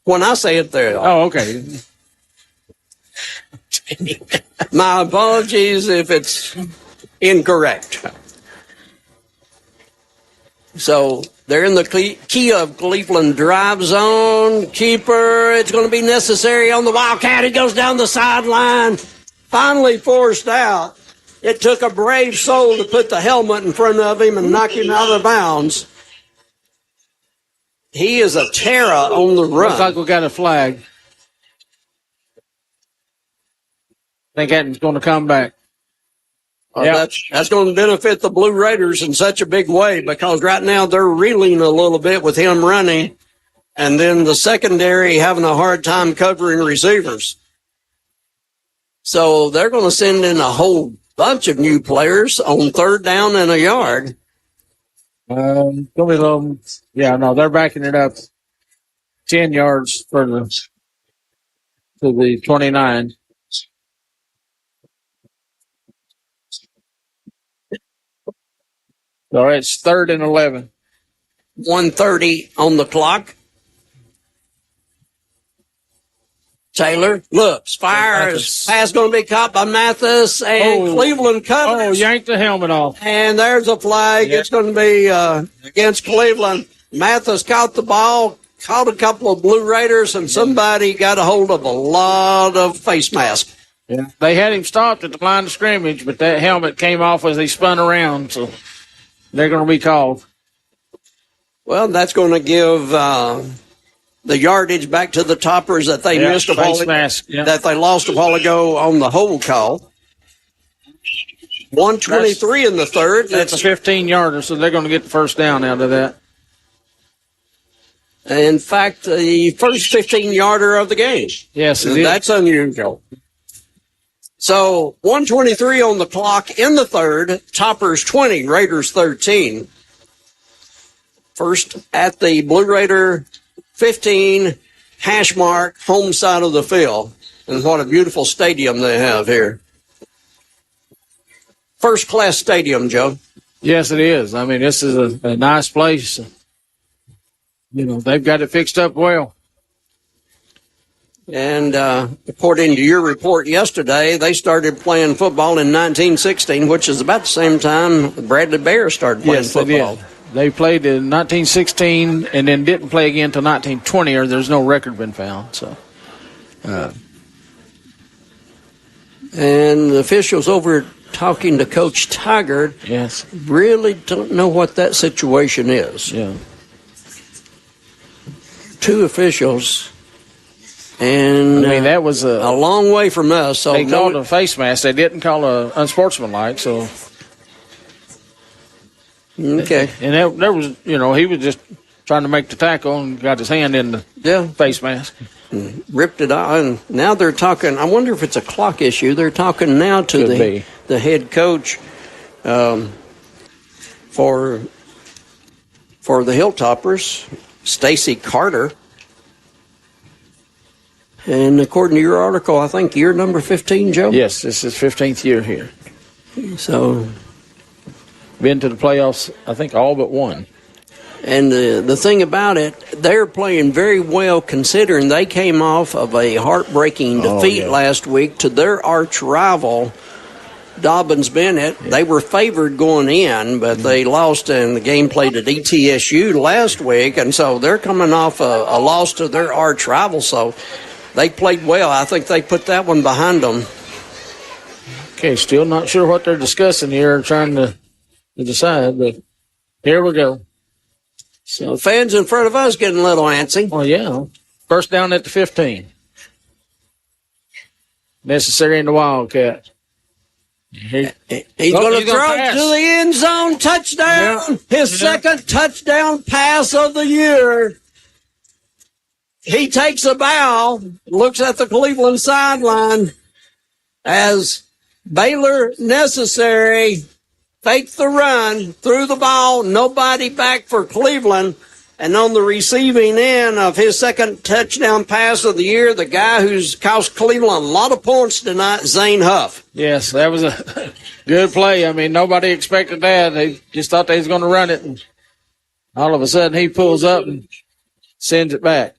When I say it, there. Oh, okay. My apologies if it's incorrect. So they're in the key of Cleveland drive zone. Keeper, it's going to be necessary on the Wildcat. He goes down the sideline. Finally forced out. It took a brave soul to put the helmet in front of him and knock him out of bounds. He is a terror on the run. Looks like we got a flag. I think Hatton's going to come back. That's going to benefit the Blue Raiders in such a big way because right now they're reeling a little bit with him running, and then the secondary having a hard time covering receivers. So they're going to send in a whole bunch of new players on third down and a yard. Gonna be a little, they're backing it up 10 yards to the 29. So it's 3rd and 11. 1:30 on the clock. Taylor looks, fires. Pass going to be caught by Mathis, and Cleveland covers. Oh, yanked the helmet off. And there's a flag. Yeah. It's going to be against Cleveland. Mathis caught the ball, caught a couple of Blue Raiders, and somebody got a hold of a lot of face mask. Yeah, they had him stopped at the line of scrimmage, but that helmet came off as he spun around, so they're going to be called. Well, that's going to give the yardage back to the Toppers that they missed that they lost a while ago on the hold call. 123 in the third. That's a 15-yarder, so they're going to get the first down out of that. In fact, the first 15-yarder of the game. Yes, that's unusual. So 123 on the clock in the third. Toppers 20, Raiders 13. First at the Blue Raider 15 hash mark, home side of the field. And what a beautiful stadium they have here. First class stadium, Joe. Yes, it is. I mean, this is a nice place. You know, they've got it fixed up well. And according to your report yesterday, they started playing football in 1916, which is about the same time the Bradley Bears started playing football. They played in 1916 and then didn't play again until 1920, or there's no record been found. So, and the officials over talking to Coach Taggart, really don't know what that situation is. Yeah. Two officials, and I mean that was a long way from us. So they called a face mask. They didn't call a unsportsmanlike. So okay, and there was, you know, he was just trying to make the tackle and got his hand in the face mask. Ripped it out, and now they're talking. I wonder if it's a clock issue. They're talking now to the head coach for the Hilltoppers, Stacy Carter. And according to your article, I think year number 15, Joe? Yes, this is 15th year here. So, been to the playoffs, I think all but one. And the thing about it, they're playing very well considering they came off of a heartbreaking defeat last week to their arch rival, Dobbins Bennett. They were favored going in, but they lost in the game played at ETSU last week, and so they're coming off a loss to their arch rival. So they played well. I think they put that one behind them. Okay, still not sure what they're discussing here, trying to decide, but here we go. So fans in front of us getting a little antsy. Oh, yeah. First down at the 15. Necessary in the Wildcat. He's going to throw to the end zone. Touchdown. His second touchdown pass of the year. He takes a bow, looks at the Cleveland sideline as Baylor Necessary faked the run, threw the ball, nobody back for Cleveland. And on the receiving end of his second touchdown pass of the year, the guy who's cost Cleveland a lot of points tonight, Zane Huff. Yes, that was a good play. I mean, nobody expected that. They just thought they was going to run it. And all of a sudden, he pulls up and sends it back.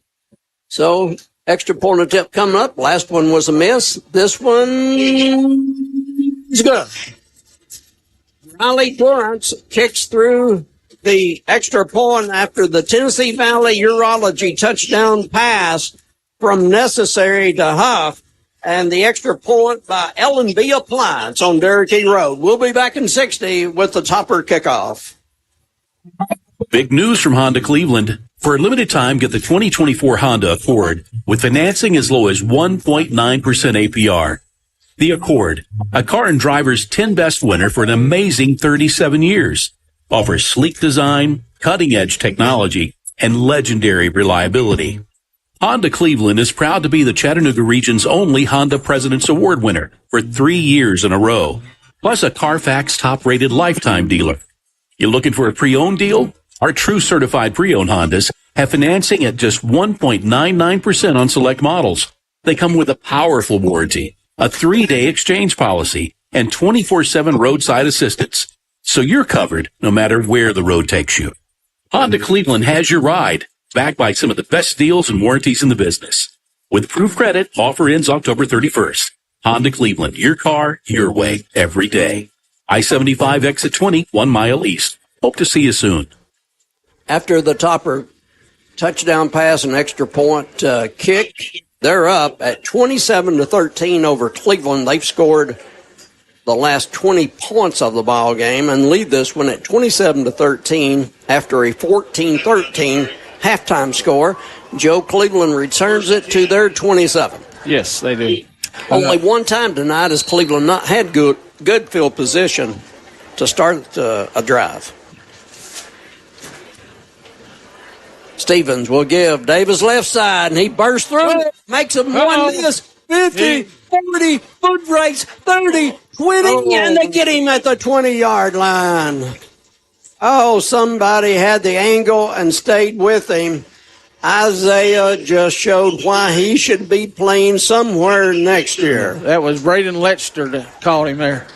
So, extra point attempt coming up. Last one was a miss. This one is good. Riley Torrance kicks through the extra point after the Tennessee Valley Urology touchdown pass from Necessary to Huff, and the extra point by L&B Appliance on Derrick E. Road. We'll be back in 60 with the Topper kickoff. Big news from Honda Cleveland. For a limited time, get the 2024 Honda Accord with financing as low as 1.9% APR. The Accord, a Car and Driver's 10 Best winner for an amazing 37 years, offers sleek design, cutting-edge technology, and legendary reliability. Honda Cleveland is proud to be the Chattanooga region's only Honda President's Award winner for 3 years in a row, plus a Carfax top-rated lifetime dealer. You looking for a pre-owned deal? Our true certified pre-owned Hondas have financing at just 1.99% on select models. They come with a powerful warranty, a 3-day exchange policy, and 24/7 roadside assistance. So you're covered no matter where the road takes you. Honda Cleveland has your ride, backed by some of the best deals and warranties in the business. With approved credit, offer ends October 31st. Honda Cleveland, your car, your way, every day. I-75 exit 20, 1 mile east. Hope to see you soon. After the Topper touchdown pass and extra point kick, they're up at 27-13 over Cleveland. They've scored the last 20 points of the ball game and lead this one at 27-13 after a 14-13 halftime score. Joe, Cleveland returns it to their 27. Yes, they do. Only one time tonight has Cleveland not had good field position to start a drive. Stevens will give Davis left side, and he bursts through it, makes him one miss, 50, 40, foot race, 30, 20, and they get him at the 20-yard line. Oh, somebody had the angle and stayed with him. Isaiah just showed why he should be playing somewhere next year. That was Braden Letchster that caught him there.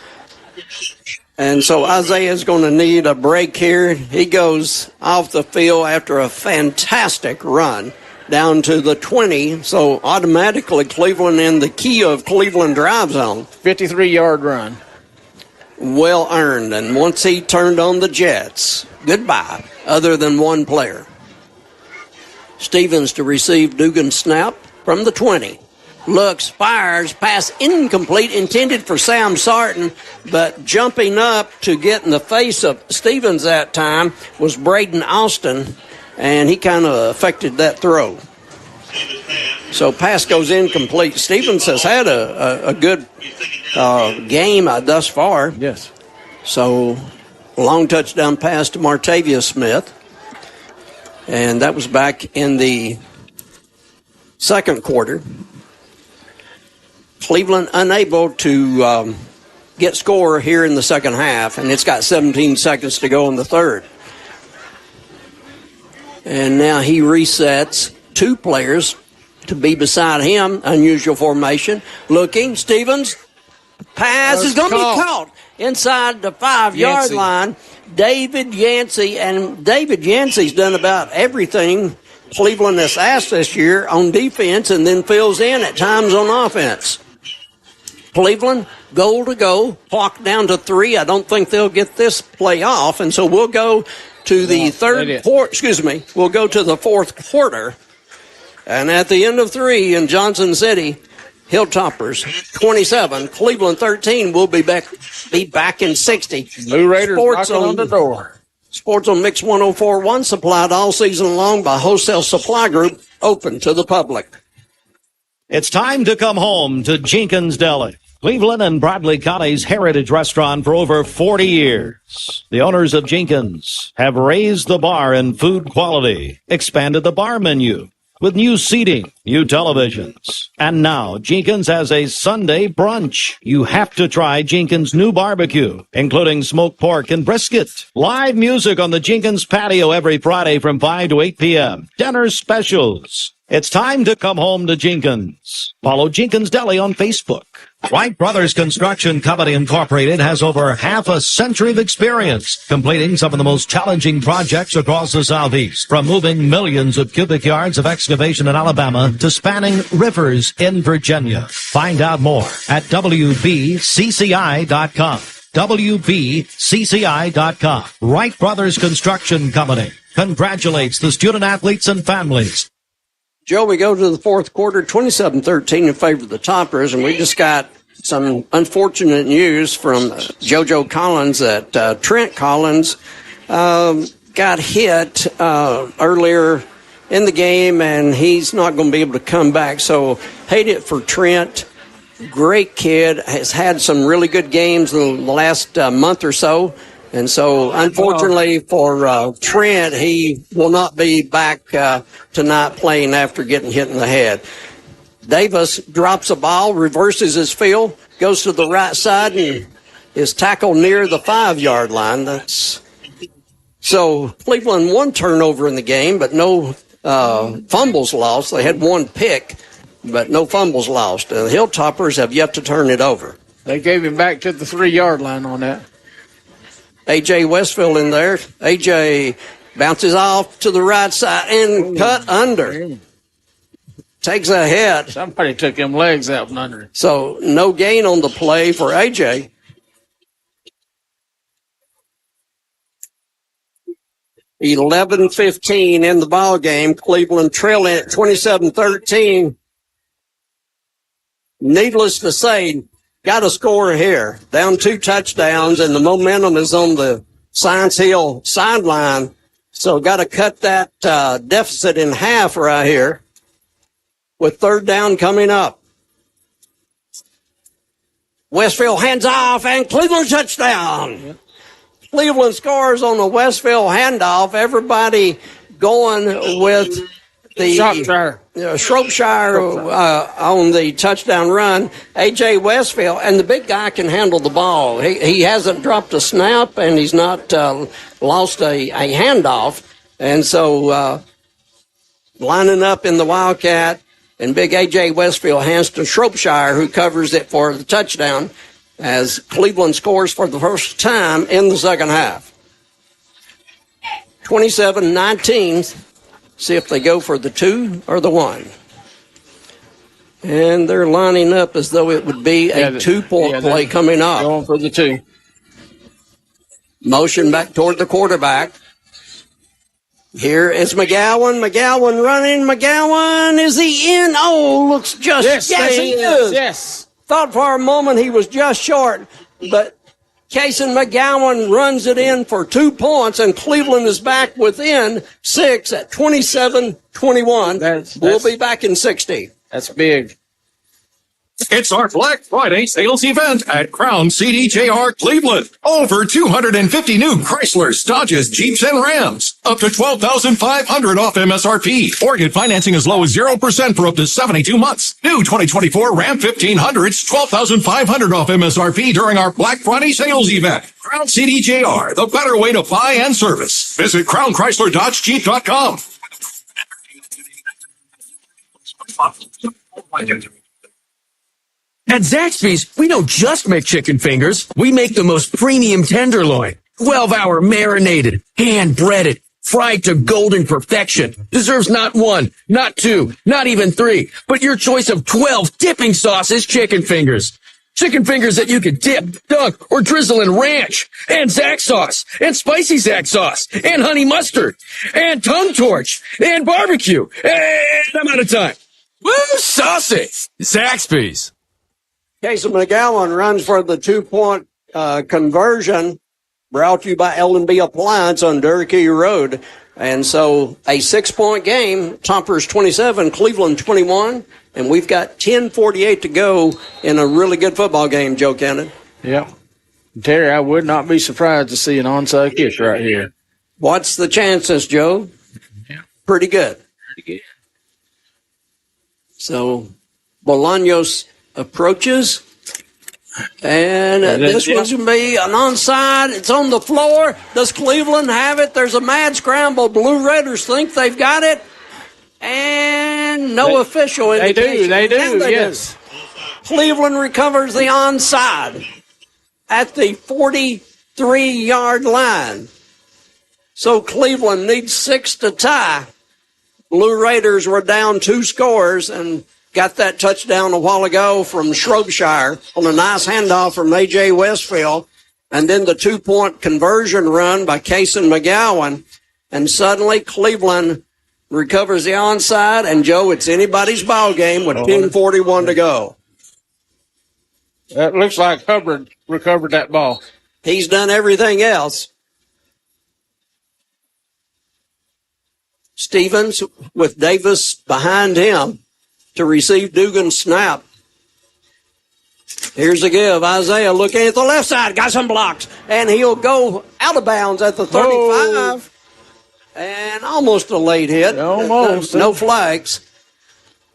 And so Isaiah's going to need a break here. He goes off the field after a fantastic run down to the 20. So automatically Cleveland in the key of Cleveland drive zone. 53-yard run. Well earned. And once he turned on the Jets, goodbye, other than one player. Stevens to receive Dugan's snap from the 20. Looks, fires, pass incomplete, intended for Sam Sarton, but jumping up to get in the face of Stevens that time was Braden Austin, and he kind of affected that throw. So pass goes incomplete. Stevens has had a good game thus far. Yes. So long touchdown pass to Martavius Smith, and that was back in the second quarter. Cleveland unable to get score here in the second half, and it's got 17 seconds to go in the third. And now he resets two players to be beside him. Unusual formation. Looking, Stevens, pass is going to be caught inside the 5-yard line. David Yancey, and David Yancey's done about everything Cleveland has asked this year on defense and then fills in at times on offense. Cleveland, goal to go, clock down to 3. I don't think they'll get this play off, and so we'll go to the we'll go to the fourth quarter. And at the end of 3 in Johnson City, Hilltoppers 27, Cleveland 13. We'll be back in 60. Blue Raiders knocking on the door. Sports on Mix 104.1, supplied all season long by Wholesale Supply Group, open to the public. It's time to come home to Jenkins Deli, Cleveland and Bradley County's heritage restaurant for over 40 years. The owners of Jenkins have raised the bar in food quality, expanded the bar menu with new seating, new televisions. And now Jenkins has a Sunday brunch. You have to try Jenkins' new barbecue, including smoked pork and brisket. Live music on the Jenkins patio every Friday from 5 to 8 p.m. Dinner specials. It's time to come home to Jenkins. Follow Jenkins Deli on Facebook. Wright Brothers Construction Company Incorporated has over half a century of experience completing some of the most challenging projects across the Southeast, from moving millions of cubic yards of excavation in Alabama to spanning rivers in Virginia. Find out more at WBCCI.com. WBCCI.com. Wright Brothers Construction Company congratulates the student athletes and families. Joe, we go to the fourth quarter, 27-13 in favor of the Toppers, and we just got some unfortunate news from JoJo Collins that Trent Collins got hit earlier in the game, and he's not going to be able to come back. So hate it for Trent. Great kid, has had some really good games in the last month or so. And so, unfortunately for Trent, he will not be back tonight playing after getting hit in the head. Davis drops a ball, reverses his field, goes to the right side, and is tackled near the 5-yard line. So Cleveland one turnover in the game, but no fumbles lost. They had one pick, but no fumbles lost. The Hilltoppers have yet to turn it over. They gave him back to the 3-yard line on that. A.J. Westfield in there. A.J. bounces off to the right side and cut under. Takes a hit. Somebody took them legs out from under. So no gain on the play for A.J. $11:15 in the ball game. Cleveland trailing at 27-13. Needless to say, got a score here. Down 2 touchdowns, and the momentum is on the Science Hill sideline. So got to cut that deficit in half right here with third down coming up. Westfield hands off and Cleveland touchdown. Cleveland scores on the Westfield handoff. Everybody going with the Shropshire on the touchdown run. A.J. Westfield, and the big guy can handle the ball. He hasn't dropped a snap, and he's not lost a handoff. And so lining up in the Wildcat, and big A.J. Westfield hands to Shropshire, who covers it for the touchdown, as Cleveland scores for the first time in the second half. 27-19. See if they go for the 2 or the 1. And they're lining up as though it would be a 2-point play coming up. Going for the 2. Motion back toward the quarterback. Here is McGowan. McGowan running. McGowan, is he in? Oh, looks just. Yes, he is. Yes. Thought for a moment he was just short, but Kason McGowan runs it in for 2 points, and Cleveland is back within 6 at 27-21. We'll be back in 60. That's big. It's our Black Friday sales event at Crown CDJR Cleveland. Over 250 new Chryslers, Dodges, Jeeps, and Rams. Up to $12,500 off MSRP. Or get financing as low as 0% for up to 72 months. New 2024 Ram 1500s, $12,500 off MSRP during our Black Friday sales event. Crown CDJR, the better way to buy and service. Visit CrownChryslerDodgeJeep.com. At Zaxby's, we don't just make chicken fingers. We make the most premium tenderloin. 12-hour marinated, hand-breaded, fried to golden perfection. Deserves not 1, not 2, not even 3, but your choice of 12 dipping sauces chicken fingers. Chicken fingers that you could dip, dunk, or drizzle in ranch, and Zax sauce, and spicy Zax sauce, and honey mustard, and tongue torch, and barbecue. And I'm out of time. Woo, saucy! Zaxby's. Kason McGowan runs for the 2-point conversion, brought to you by L&B Appliance on Durkee Road. And so a 6-point game, Toppers 27, Cleveland 21, and we've got 10:48 to go in a really good football game, Joe Cannon. Yep. Terry, I would not be surprised to see an onside kick right here. What's the chances, Joe? Yeah. Pretty good. Pretty good. So Bolaños approaches, and this one's going to be an onside. It's on the floor. Does Cleveland have it? There's a mad scramble. Blue Raiders think they've got it, and no official indication. They do, yes. Cleveland recovers the onside at the 43-yard line. So Cleveland needs 6 to tie. Blue Raiders were down 2 scores and got that touchdown a while ago from Shropshire on a nice handoff from A.J. Westfield. And then the 2-point conversion run by Kason McGowan. And suddenly Cleveland recovers the onside. And, Joe, it's anybody's ball game with 10:41 to go. It looks like Hubbard recovered that ball. He's done everything else. Stevens with Davis behind him to receive Dugan's snap. Here's the give. Isaiah looking at the left side. Got some blocks. And he'll go out of bounds at the 35. Oh. And almost a late hit. Almost. No flags.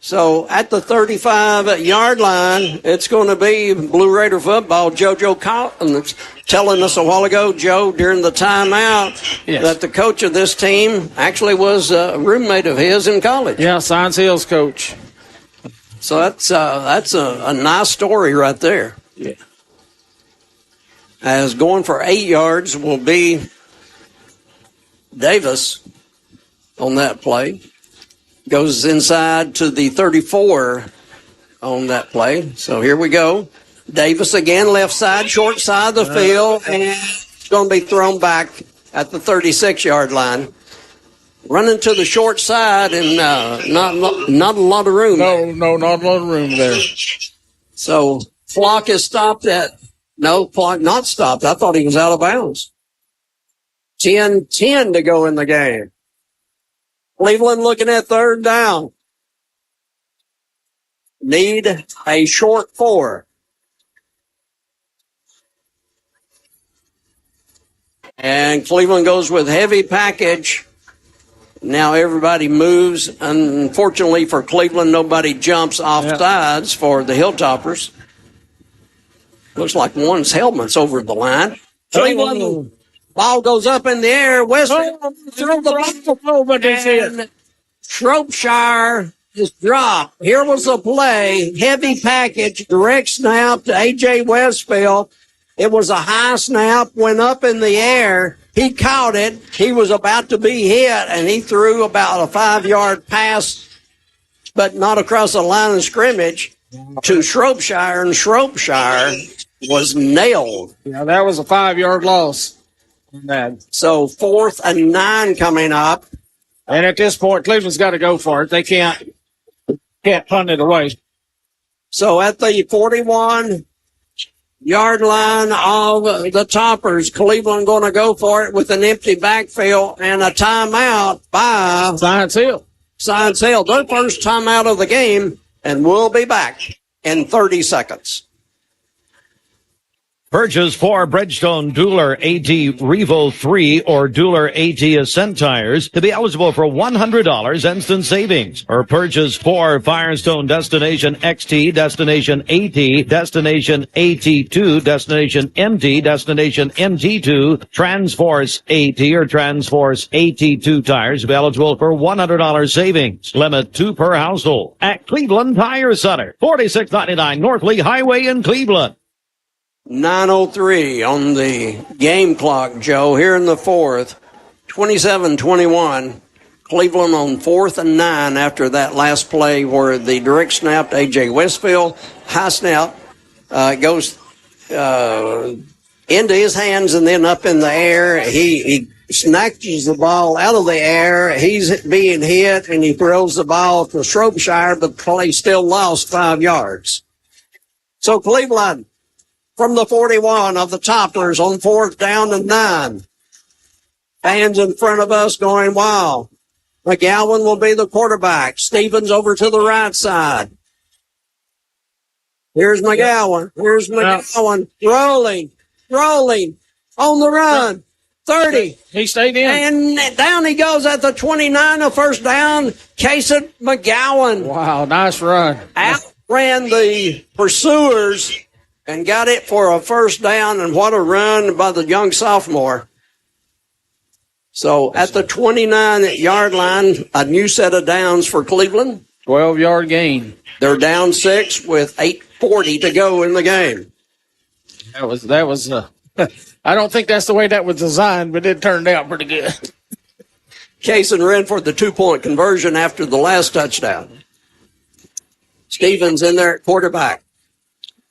So at the 35-yard line, it's going to be Blue Raider football. JoJo Collins telling us a while ago, Joe, during the timeout, that the coach of this team actually was a roommate of his in college. Yeah, Science Hills coach. So that's a nice story right there. Yeah. As going for 8 yards will be Davis on that play. Goes inside to the 34 on that play. So here we go. Davis again, left side, short side of the field, and it's going to be thrown back at the 36-yard line. Running to the short side, and not a lot of room. No, not a lot of room there. So Flock is stopped at, no, Flock not stopped. I thought he was out of bounds. 10-10 to go in the game. Cleveland looking at third down. Need a short 4. And Cleveland goes with heavy package. Now everybody moves. Unfortunately for Cleveland, nobody jumps off sides for the Hilltoppers. Looks like one's helmet's over the line. Cleveland, ball goes up in the air. Westfield throw the ball, and Shropshire is dropped. Here was the play. Heavy package, direct snap to A.J. Westfield. It was a high snap, went up in the air. He caught it. He was about to be hit, and he threw about a 5-yard pass, but not across the line of scrimmage, to Shropshire, and Shropshire was nailed. Yeah, that was a 5-yard loss. So 4th and 9 coming up. And at this point, Cleveland's got to go for it. They can't punt it away. So at the 41-yard line of the Toppers, Cleveland going to go for it with an empty backfield and a timeout by Science Hill. Science Hill, their first timeout of the game, and we'll be back in 30 seconds. Purchase 4 Bridgestone Dueler AT Revo 3 or Dueler AT Ascent tires to be eligible for $100 instant savings. Or purchase 4 Firestone Destination XT, Destination AT, Destination AT2, Destination MT, Destination MT2, Transforce AT or Transforce AT2 tires to be eligible for $100 savings. Limit 2 per household at Cleveland Tire Center, 4699 North Lee Highway in Cleveland. 9:03 on the game clock, Joe, here in the 4th. 27-21. Cleveland on 4th and 9 after that last play where the direct snap to A.J. Westfield. High snap goes into his hands and then up in the air. He snatches the ball out of the air. He's being hit, and he throws the ball to Shropshire, but the play still lost 5 yards. So Cleveland, from the 41 of the Toppers on 4th down and 9. Fans in front of us going, wow. McGowan will be the quarterback. Stevens over to the right side. Here's McGowan. Rolling on the run. 30. He stayed in. And down he goes at the 29, a first down. Cason McGowan. Wow, nice run. Outran the pursuers and got it for a first down, and what a run by the young sophomore. So at the 29-yard line, a new set of downs for Cleveland. 12-yard gain. They're down 6 with 8:40 to go in the game. That was. I don't think that's the way that was designed, but it turned out pretty good. Cason ran for the 2-point conversion after the last touchdown. Stevens in there at quarterback.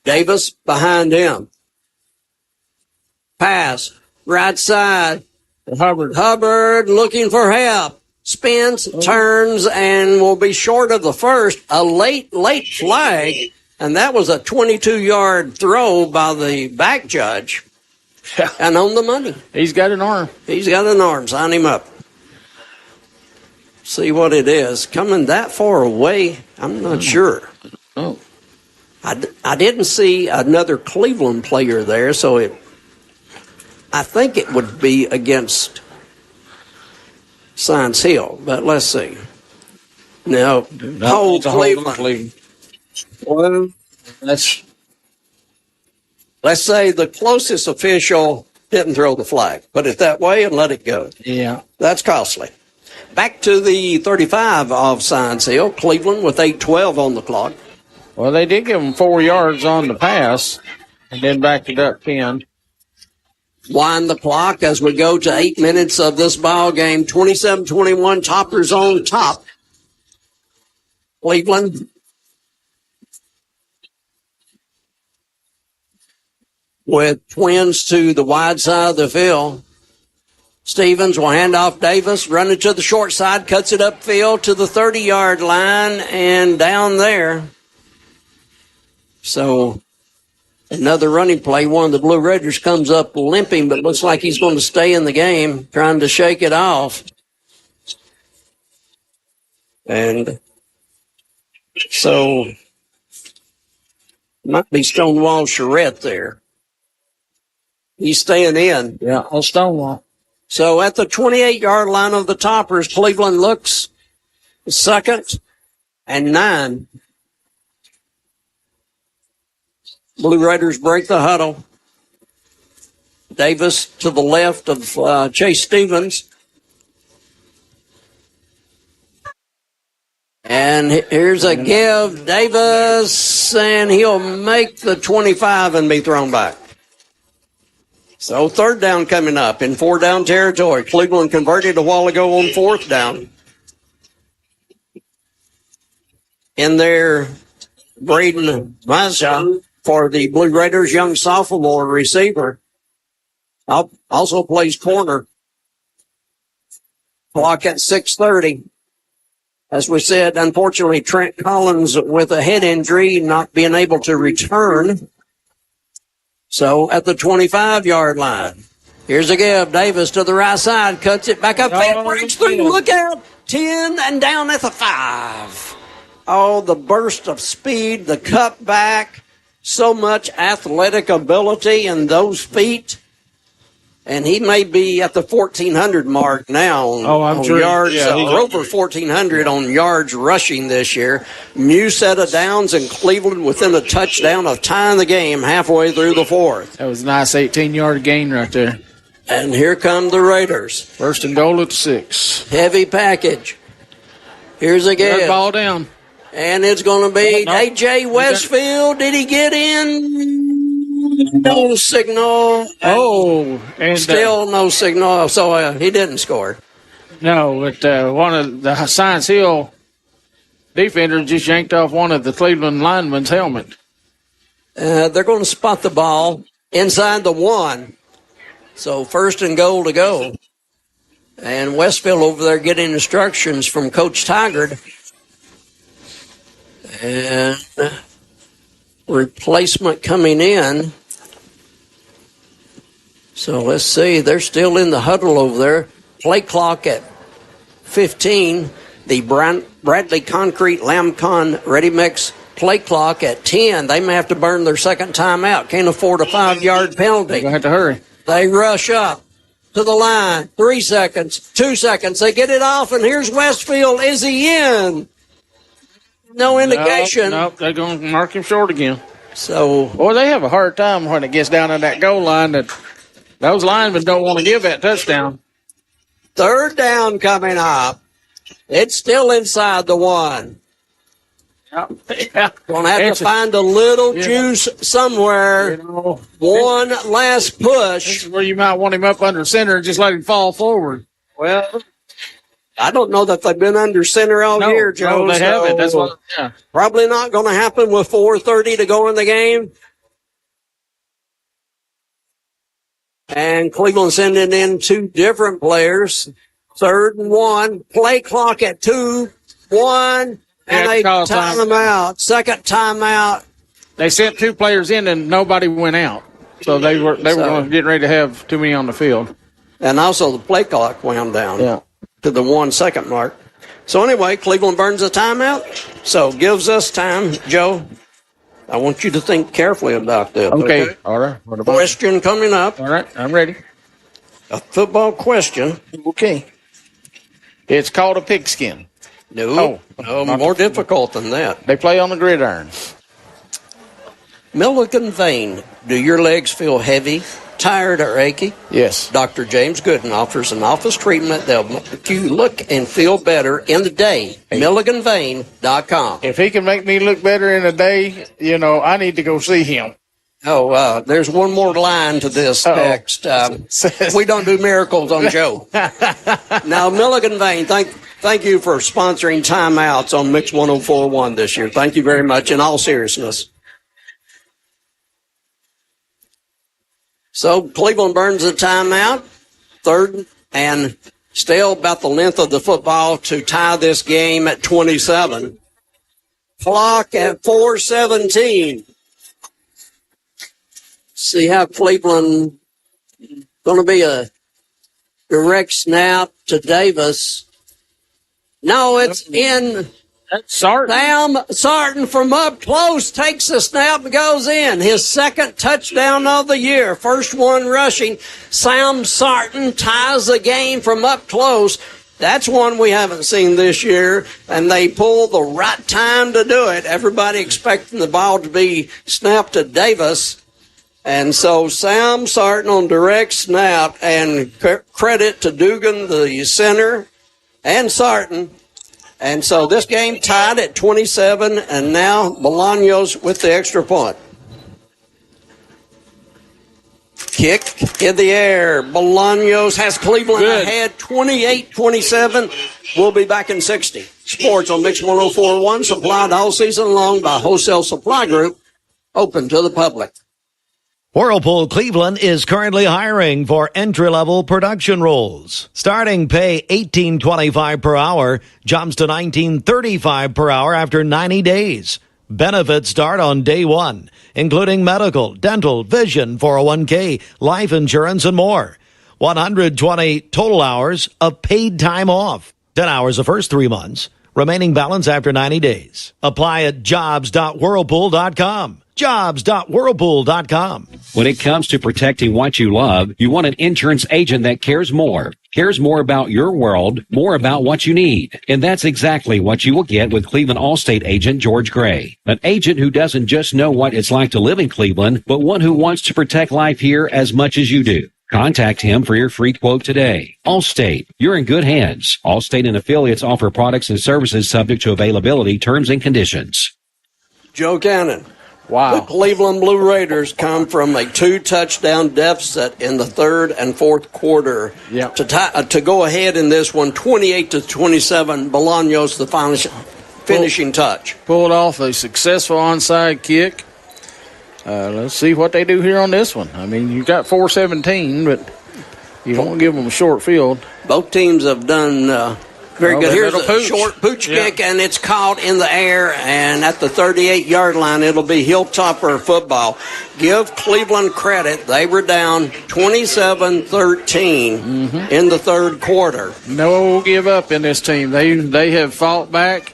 Davis behind him. Pass. Right side. Hubbard looking for help. Spins, turns, and will be short of the first. A late flag. And that was a 22-yard throw by the back judge. And on the money. He's got an arm. Sign him up. See what it is. Coming that far away, I'm not sure. Oh. I didn't see another Cleveland player there, so I think it would be against Science Hill, but let's see. No, hold Cleveland. Well, let's say the closest official didn't throw the flag. Put it that way and let it go. Yeah. That's costly. Back to the 35 of Science Hill. Cleveland with 8:12 on the clock. Well, they did give him 4 yards on the pass and then backed it up 10. Wind the clock as we go to 8 minutes of this ball game. 27-21, Toppers on top. Cleveland with Twins to the wide side of the field. Stevens will hand off Davis, running to the short side, cuts it upfield to the 30-yard line and down there. So Another running play. One of the Blue Raiders comes up limping, but looks like he's going to stay in the game, trying to shake it off. And so might be Stonewall Charette there. He's staying in. Yeah, on Stonewall. So at the 28-yard line of the Toppers, Cleveland looks 2nd and 9. Blue Raiders break the huddle. Davis to the left of Chase Stevens. And here's a give. Davis, and he'll make the 25 and be thrown back. So 3rd down coming up in 4-down territory. Cleveland converted a while ago on 4th down. In there, Braden Mazza for the Blue Raiders, young sophomore receiver. Also plays corner. Clock at 6:30. As we said, unfortunately, Trent Collins with a head injury, not being able to return. So at the 25-yard line, here's a give. Davis to the right side, cuts it back up, breaks through, look out, 10 and down at the 5. Oh, the burst of speed, the cutback, so much athletic ability in those feet. And he may be at the 1,400 mark now on sure. yards, Yeah, or over 1,400 on yards rushing this year. New set of downs in Cleveland within a touchdown of tying the game halfway through the 4th. That was a nice 18-yard gain right there. And here come the Raiders. 1st and goal at the 6. Heavy package. Here's a give. Ball down. And it's going to be A.J. Westfield. Did he get in? No signal. Oh, and still no signal. So he didn't score. No, but one of the Science Hill defenders just yanked off one of the Cleveland linemen's helmet. They're going to spot the ball inside the 1. So 1st and goal to go. And Westfield over there getting instructions from Coach Tigard. And replacement coming in. So let's see. They're still in the huddle over there. Play clock at 15. The Bradley Concrete Lamcon Ready Mix play clock at 10. They may have to burn their second timeout. Can't afford a 5-yard penalty. They're going to have to hurry. They rush up to the line. 3 seconds, 2 seconds. They get it off, and here's Westfield. Is he in? No indication. Nope, they're going to mark him short again. So, boy, they have a hard time when it gets down to that goal line. That those linemen don't want to give that touchdown. 3rd down coming up. It's still inside the 1. Yeah. Going to have to find a little juice somewhere. One last push. This is where you might want him up under center and just let him fall forward. Well, I don't know that they've been under center all year, Joe. No, they haven't. That's what. Yeah. Probably not going to happen with 4:30 to go in the game. And Cleveland sending in 2 different players. 3rd and 1. Play clock at 2, 1, and they time them out. Second timeout. They sent 2 players in and nobody went out. So they were getting ready to have too many on the field. And also the play clock wound down. Yeah. To the 1 second mark. So anyway, Cleveland burns a timeout. So gives us time. Joe, I want you to think carefully about this. Okay. All right. What about question coming up. All right. I'm ready. A football question. Okay. It's called a pigskin. No, more difficult than that. They play on the gridiron. Milligan Vein, do your legs feel heavy, tired, or achy? Yes. Dr. James Gooden offers an office treatment that'll make you look and feel better in the day. MilliganVein.com. If he can make me look better in a day, I need to go see him. Oh, there's one more line to this text. We don't do miracles on Joe. Now, Milligan Vein, thank you for sponsoring timeouts on Mix 104.1 this year. Thank you very much, in all seriousness. So Cleveland burns a timeout, 3rd and still about the length of the football to tie this game at 27. Clock at 4:17. See how Cleveland going to be a direct snap to Davis. No, it's in. Sarton. Sam Sarton from up close takes the snap and goes in. His second touchdown of the year. First one rushing. Sam Sarton ties the game from up close. That's one we haven't seen this year, and they pulled the right time to do it. Everybody expecting the ball to be snapped to Davis. And so Sam Sarton on direct snap, and credit to Dugan, the center, and Sarton. And so this game tied at 27, and now Bolaños with the extra point. Kick in the air. Bolaños has Cleveland ahead 28-27. We'll be back in 60. Sports on Mix 104.1, supplied all season long by Wholesale Supply Group, open to the public. Whirlpool Cleveland is currently hiring for entry-level production roles. Starting pay $18.25 per hour, jumps to $19.35 per hour after 90 days. Benefits start on day one, including medical, dental, vision, 401k, life insurance, and more. 120 total hours of paid time off. 10 hours the first 3 months. Remaining balance after 90 days. Apply at jobs.whirlpool.com. Jobs.whirlpool.com. When it comes to protecting what you love, you want an insurance agent that cares more about your world, more about what you need. And that's exactly what you will get with Cleveland Allstate agent George Gray. An agent who doesn't just know what it's like to live in Cleveland, but one who wants to protect life here as much as you do. Contact him for your free quote today. Allstate, you're in good hands. Allstate and affiliates offer products and services subject to availability, terms, and conditions. Joe Cannon. Wow. The Cleveland Blue Raiders come from a 2-touchdown deficit in the third and fourth quarter to go ahead in this one, 28-27. Bolaños, the finishing touch. Pulled off a successful onside kick. Let's see what they do here on this one. I mean, you got 4:17, but you don't give them a short field. Both teams have done very good. Here's a pooch. Short pooch kick, and it's caught in the air, and at the 38-yard line, it'll be Hilltopper football. Give Cleveland credit. They were down 27-13 in the third quarter. No give up in this team. They have fought back,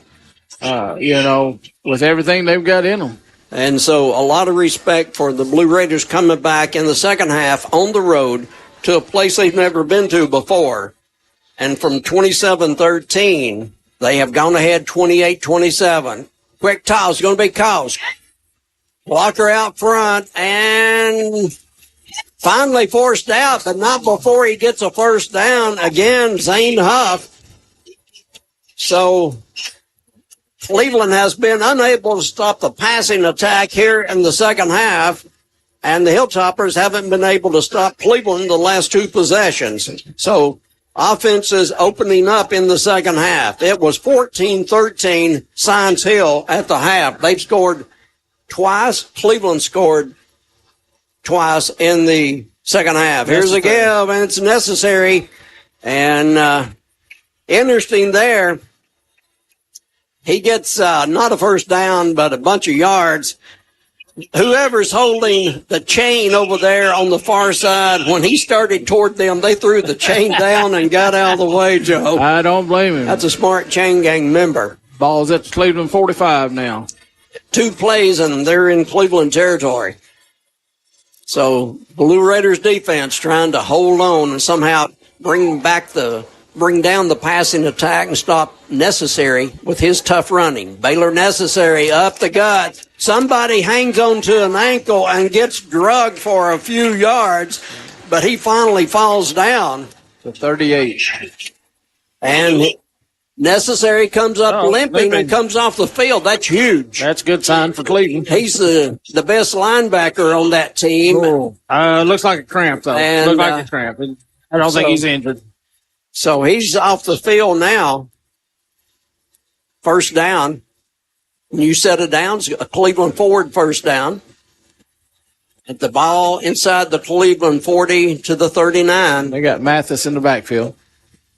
with everything they've got in them. And so a lot of respect for the Blue Raiders coming back in the second half on the road to a place they've never been to before. And from 27-13, they have gone ahead 28-27. Quick toss, going to be Cos. Walker out front, and finally forced out, but not before he gets a first down. Again, Zane Huff. So Cleveland has been unable to stop the passing attack here in the second half, and the Hilltoppers haven't been able to stop Cleveland the last two possessions. So offense is opening up in the second half. It was 14-13 Science Hill at the half. They've scored twice. Cleveland scored twice in the second half. Here's a give, and it's necessary. And interesting there, he gets not a first down, but a bunch of yards. Whoever's holding the chain over there on the far side, when he started toward them, they threw the chain down and got out of the way, Joe. I don't blame him. That's a smart chain gang member. Ball's at Cleveland 45 now. 2 plays, and they're in Cleveland territory. So Blue Raiders defense trying to hold on and somehow bring down the passing attack and stop Necessary with his tough running. Baylor Necessary up the gut. Somebody hangs on to an ankle and gets drugged for a few yards, but he finally falls down. To 38. And Necessary comes up limping and comes off the field. That's huge. That's a good sign for Cleveland. He's the best linebacker on that team. Looks like a cramp, though. And, looks like a cramp. I don't think he's injured. So he's off the field now. First down. New set of downs. A Cleveland forward first down. At the ball inside the Cleveland 40 to the 39. They got Mathis in the backfield.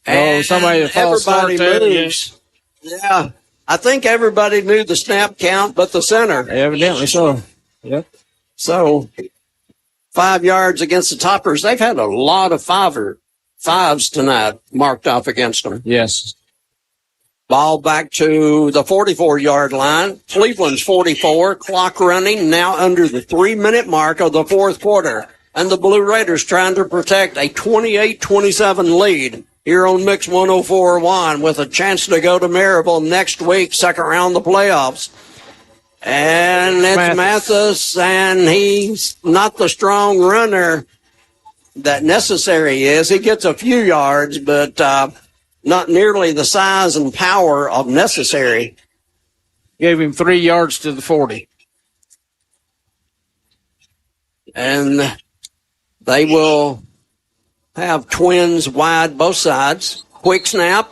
And somebody everybody moves. Yeah. I think everybody knew the snap count but the center. Evidently so. Yep. So 5 yards against the Toppers. They've had a lot of fives tonight marked off against them. Yes. Ball back to the 44-yard line. Cleveland's 44. Clock running now under the 3-minute mark of the fourth quarter. And the Blue Raiders trying to protect a 28-27 lead here on Mix 104.1 with a chance to go to Maryville next week, second round of the playoffs. And it's Mathis, and he's not the strong runner that Necessary is. He gets a few yards, but not nearly the size and power of Necessary. Gave him 3 yards to the 40. And they will have twins wide both sides. Quick snap.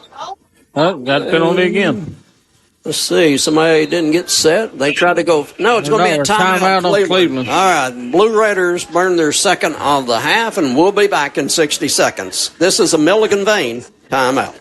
Oh, got a penalty again. Let's see. Somebody didn't get set. They tried to go. No, it's going to be a timeout on Cleveland. All right. Blue Raiders burn their second of the half, and we'll be back in 60 seconds. This is a Milligan Vein timeout.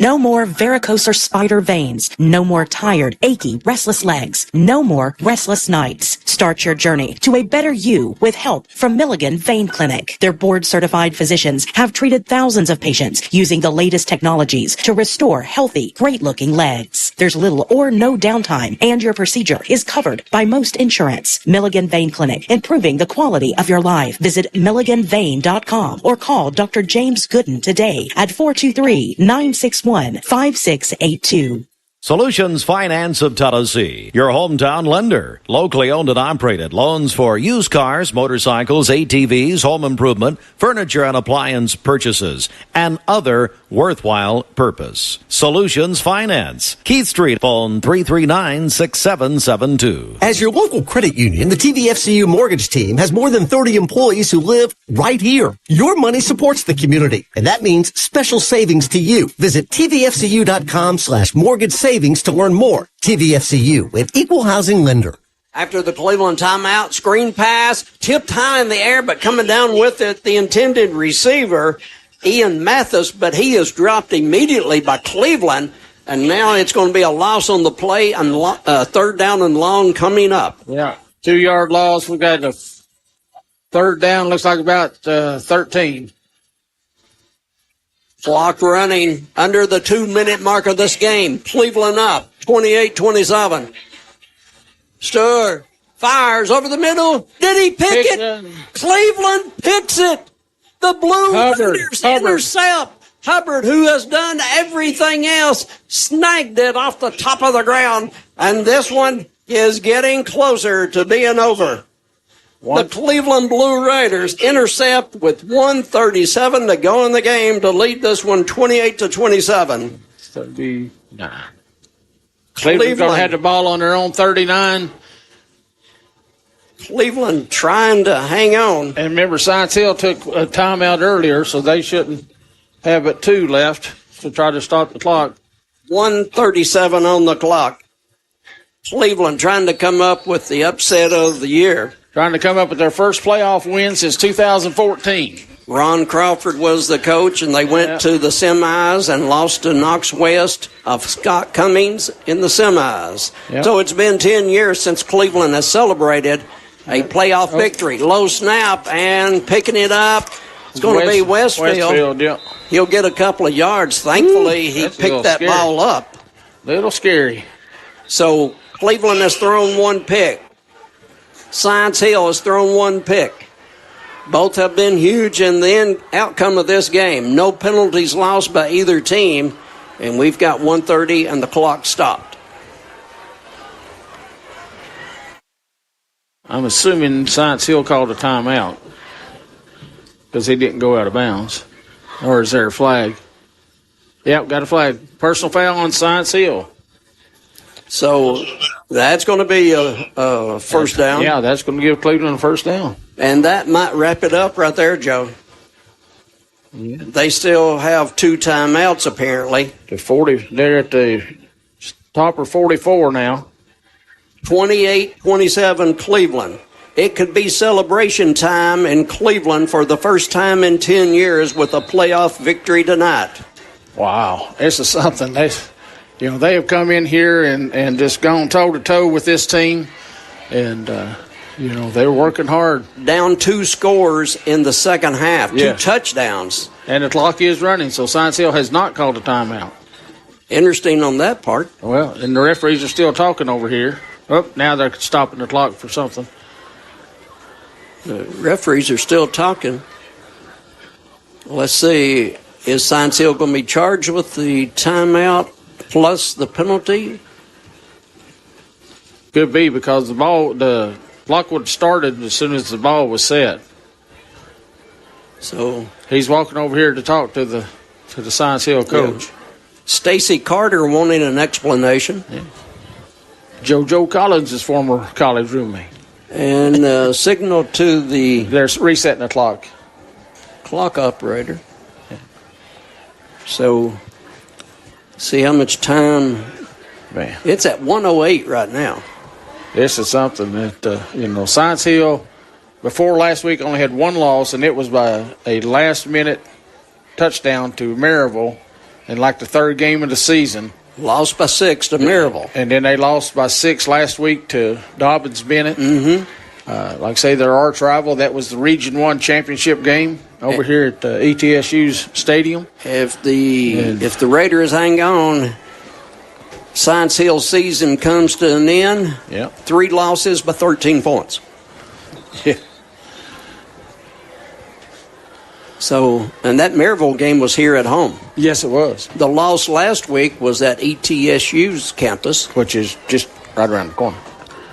No more varicose or spider veins. No more tired, achy, restless legs. No more restless nights. Start your journey to a better you with help from Milligan Vein Clinic. Their board-certified physicians have treated thousands of patients using the latest technologies to restore healthy, great-looking legs. There's little or no downtime, and your procedure is covered by most insurance. Milligan Vein Clinic, improving the quality of your life. Visit milliganvein.com or call Dr. James Gooden today at 423-961-5682. Solutions Finance of Tennessee, your hometown lender. Locally owned and operated. Loans for used cars, motorcycles, ATVs, home improvement, furniture and appliance purchases, and other worthwhile purpose. Solutions Finance. Keith Street, phone 339-6772. As your local credit union, the TVFCU mortgage team has more than 30 employees who live right here. Your money supports the community, and that means special savings to you. Visit tvfcu.com/mortgage savings to learn more. TVFCU, an equal housing lender. After the Cleveland timeout, screen pass, tipped high in the air, but coming down with it, the intended receiver, Ian Mathis, but he is dropped immediately by Cleveland, and now it's going to be a loss on the play and third down and long coming up. Yeah, 2-yard loss. We got a third down, looks like about 13. Clock running under the 2-minute mark of this game. Cleveland up, 28-27. Stewart fires over the middle. Did he pick it? Cleveland picks it. The Blue Raiders intercept. Hubbard, who has done everything else, snagged it off the top of the ground. And this one is getting closer to being over. The Cleveland Blue Raiders intercept with 1:37 to go in the game to lead this one 28-27. Cleveland going to have the ball on their own 39. Cleveland trying to hang on. And remember, Science Hill took a timeout earlier, so they shouldn't have but 2 left to try to stop the clock. 1:37 on the clock. Cleveland trying to come up with the upset of the year. Trying to come up with their first playoff win since 2014. Ron Crawford was the coach, and they went to the semis and lost to Knox West of Scott Cummings in the semis. Yep. So it's been 10 years since Cleveland has celebrated a playoff victory. Low snap and picking it up. It's going to be Westfield. Yeah. He'll get a couple of yards. Thankfully, he picked that ball up. Little scary. So Cleveland has thrown 1 pick. Science Hill has thrown 1 pick. Both have been huge in the outcome of this game. No penalties lost by either team, and we've got 1:30 and the clock stopped. I'm assuming Science Hill called a timeout because he didn't go out of bounds. Or is there a flag? Yep, got a flag. Personal foul on Science Hill. So that's going to be a first down. Yeah, that's going to give Cleveland a first down. And that might wrap it up right there, Joe. Yeah. They still have 2 timeouts, apparently. They're at the top of 44 now. 28-27 Cleveland. It could be celebration time in Cleveland for the first time in 10 years with a playoff victory tonight. Wow. This is something. They have come in here and just gone toe-to-toe with this team. And, They were working hard. Down 2 scores in the second half, 2 touchdowns. And the clock is running, so Science Hill has not called a timeout. Interesting on that part. Well, and the referees are still talking over here. Oh, now they're stopping the clock for something. The referees are still talking. Let's see. Is Science Hill going to be charged with the timeout plus the penalty? Could be, because the clock would have started as soon as the ball was set. So he's walking over here to talk to the Science Hill coach. Yeah. Stacy Carter wanting an explanation. Yeah. JoJo Collins, his former college roommate. And signal to the... They're resetting the clock. Clock operator. Yeah. So, see how much time... Man. It's at 1:08 right now. This is something that, Science Hill, before last week, only had 1 loss, and it was by a last-minute touchdown to Maryville in the 3rd game of the season. Lost by 6 to Maryville. And then they lost by 6 last week to Dobbins-Bennett. Mm-hmm. Like I say, their arch rival. That was the Region 1 championship game over here at ETSU's stadium. If the Raiders hang on, Science Hill season comes to an end. Yeah. 3 losses by 13 points. Yeah. So, and that Maryville game was here at home. Yes, it was. The loss last week was at ETSU's campus, which is just right around the corner.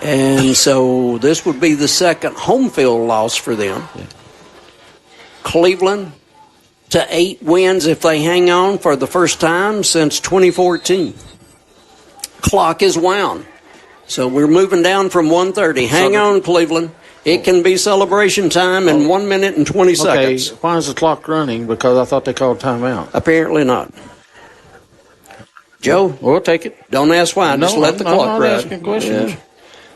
And so this would be the second home field loss for them. Yeah. Cleveland to 8 wins if they hang on for the first time since 2014. Clock is wound. So we're moving down from 1:30. Hang on, Cleveland. It can be celebration time in 1 minute and 20 seconds. Why is the clock running? Because I thought they called timeout. Apparently not. Joe? We'll take it. Don't ask why. Just let the clock run. I'm asking questions. Yeah.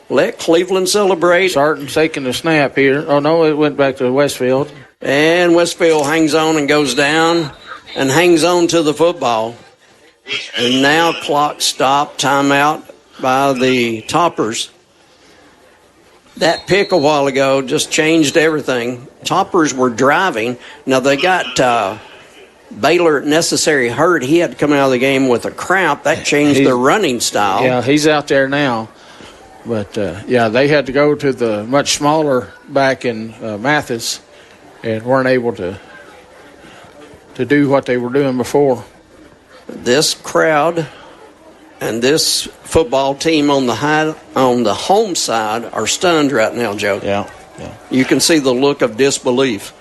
Let Cleveland celebrate. Sarton's taking the snap here. Oh, no, it went back to Westfield. And Westfield hangs on and goes down and hangs on to the football. And now clock stop, timeout by the Toppers. That pick a while ago just changed everything. Toppers were driving. Now they got Baylor Necessary hurt. He had to come out of the game with a cramp. That changed their running style. Yeah, he's out there now. But, they had to go to the much smaller back in Mathis and weren't able to do what they were doing before. This crowd and this football team on the home side are stunned right now, Joe. Yeah. You can see the look of disbelief.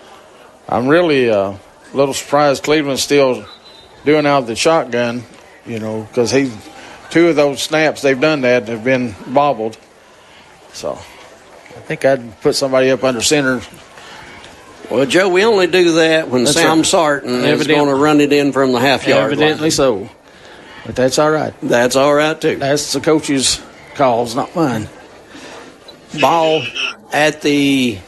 I'm really a little surprised Cleveland's still doing out the shotgun, because 2 of those snaps they've done that have been bobbled. So I think I'd put somebody up under center. Well, Joe, we only do that when Sam Sarton is going to run it in from the half-yard line. Evidently so. But that's all right. That's all right, too. That's the coach's calls, not mine. Ball at the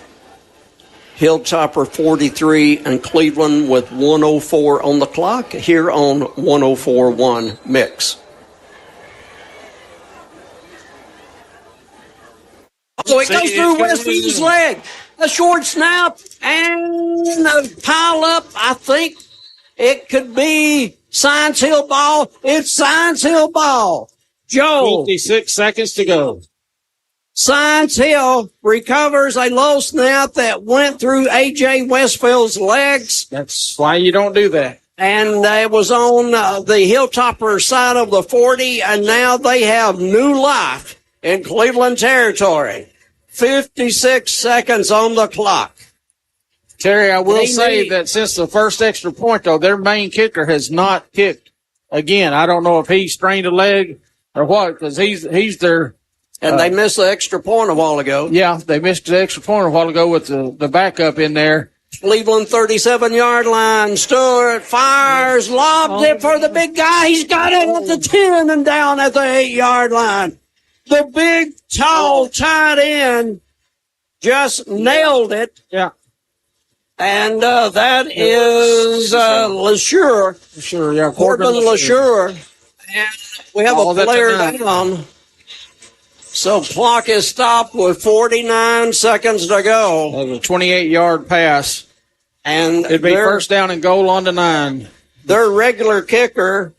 Hilltopper 43 and Cleveland with 1:04 on the clock here on 104.1 Mix. So it goes through Westfield's leg. A short snap and a pile up. I think it could be Science Hill ball. It's Science Hill ball. Joe. 56 seconds to go. Science Hill recovers a low snap that went through A.J. Westfield's legs. That's why you don't do that. And it was on the Hilltopper side of the 40, and now they have new life in Cleveland territory. 56 seconds on the clock. Terry, I will say that since the first extra point, though, their main kicker has not kicked again. I don't know if he strained a leg or what, because he's their... And they missed the extra point a while ago. Yeah, they missed the extra point a while ago with the backup in there. Cleveland 37-yard line. Stewart fires, lobs it for the big guy. He's got it at the 10 and down at the 8-yard line. The big, tall tight end just nailed it. Yeah. And that is LeSure. LeSure, yeah. Corbin LeSure. And we have a player down. So clock is stopped with 49 seconds to go. That was a 28-yard pass. And it'd be first down and goal on the 9. Their regular kicker,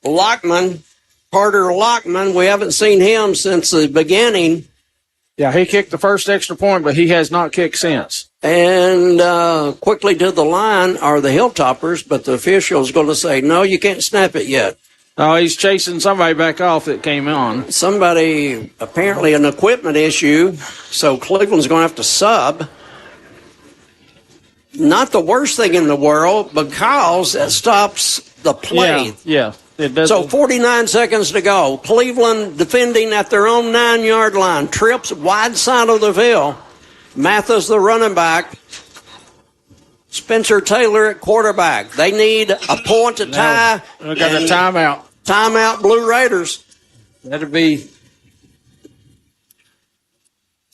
Carter Lockman, we haven't seen him since the beginning. Yeah, he kicked the first extra point, but he has not kicked since. And quickly to the line are the Hilltoppers, but the official's going to say, no, you can't snap it yet. Oh, he's chasing somebody back off that came on. Somebody, apparently an equipment issue, so Cleveland's going to have to sub. Not the worst thing in the world because it stops the play. Yeah, it does. So 49 seconds to go. Cleveland defending at their own 9-yard line. Trips wide side of the field. Mathis the running back. Spencer Taylor at quarterback. They need a point to tie. We got a timeout. Timeout, Blue Raiders. That'd be.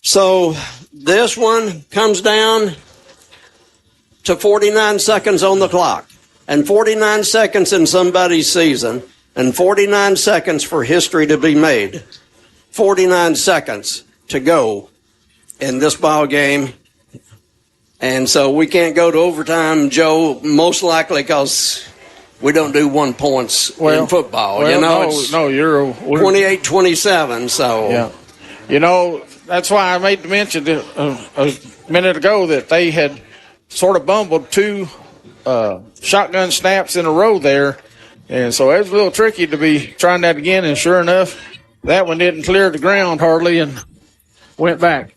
So this one comes down to 49 seconds on the clock. And 49 seconds in somebody's season. And 49 seconds for history to be made. 49 seconds to go in this ball game. And so we can't go to overtime, Joe, most likely because we don't do 1 points in football. You're 28-27. So, yeah. That's why I made the mention a minute ago that they had sort of bumbled 2 shotgun snaps in a row there. And so it was a little tricky to be trying that again. And sure enough, that one didn't clear the ground hardly and went back.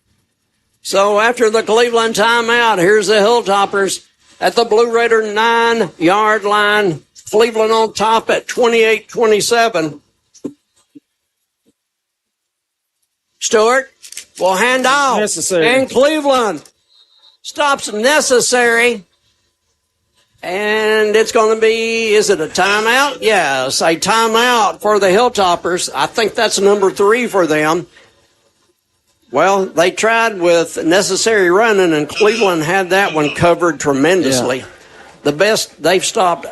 So after the Cleveland timeout, here's the Hilltoppers at the Blue Raider 9-yard line. Cleveland on top at 28-27. Stewart will hand off. Necessary. And Cleveland stops necessary. And it's going to be, is it a timeout? Yes, a timeout for the Hilltoppers. I think that's number 3 for them. Well, they tried with necessary running, and Cleveland had that one covered tremendously. Yeah. The best, they've stopped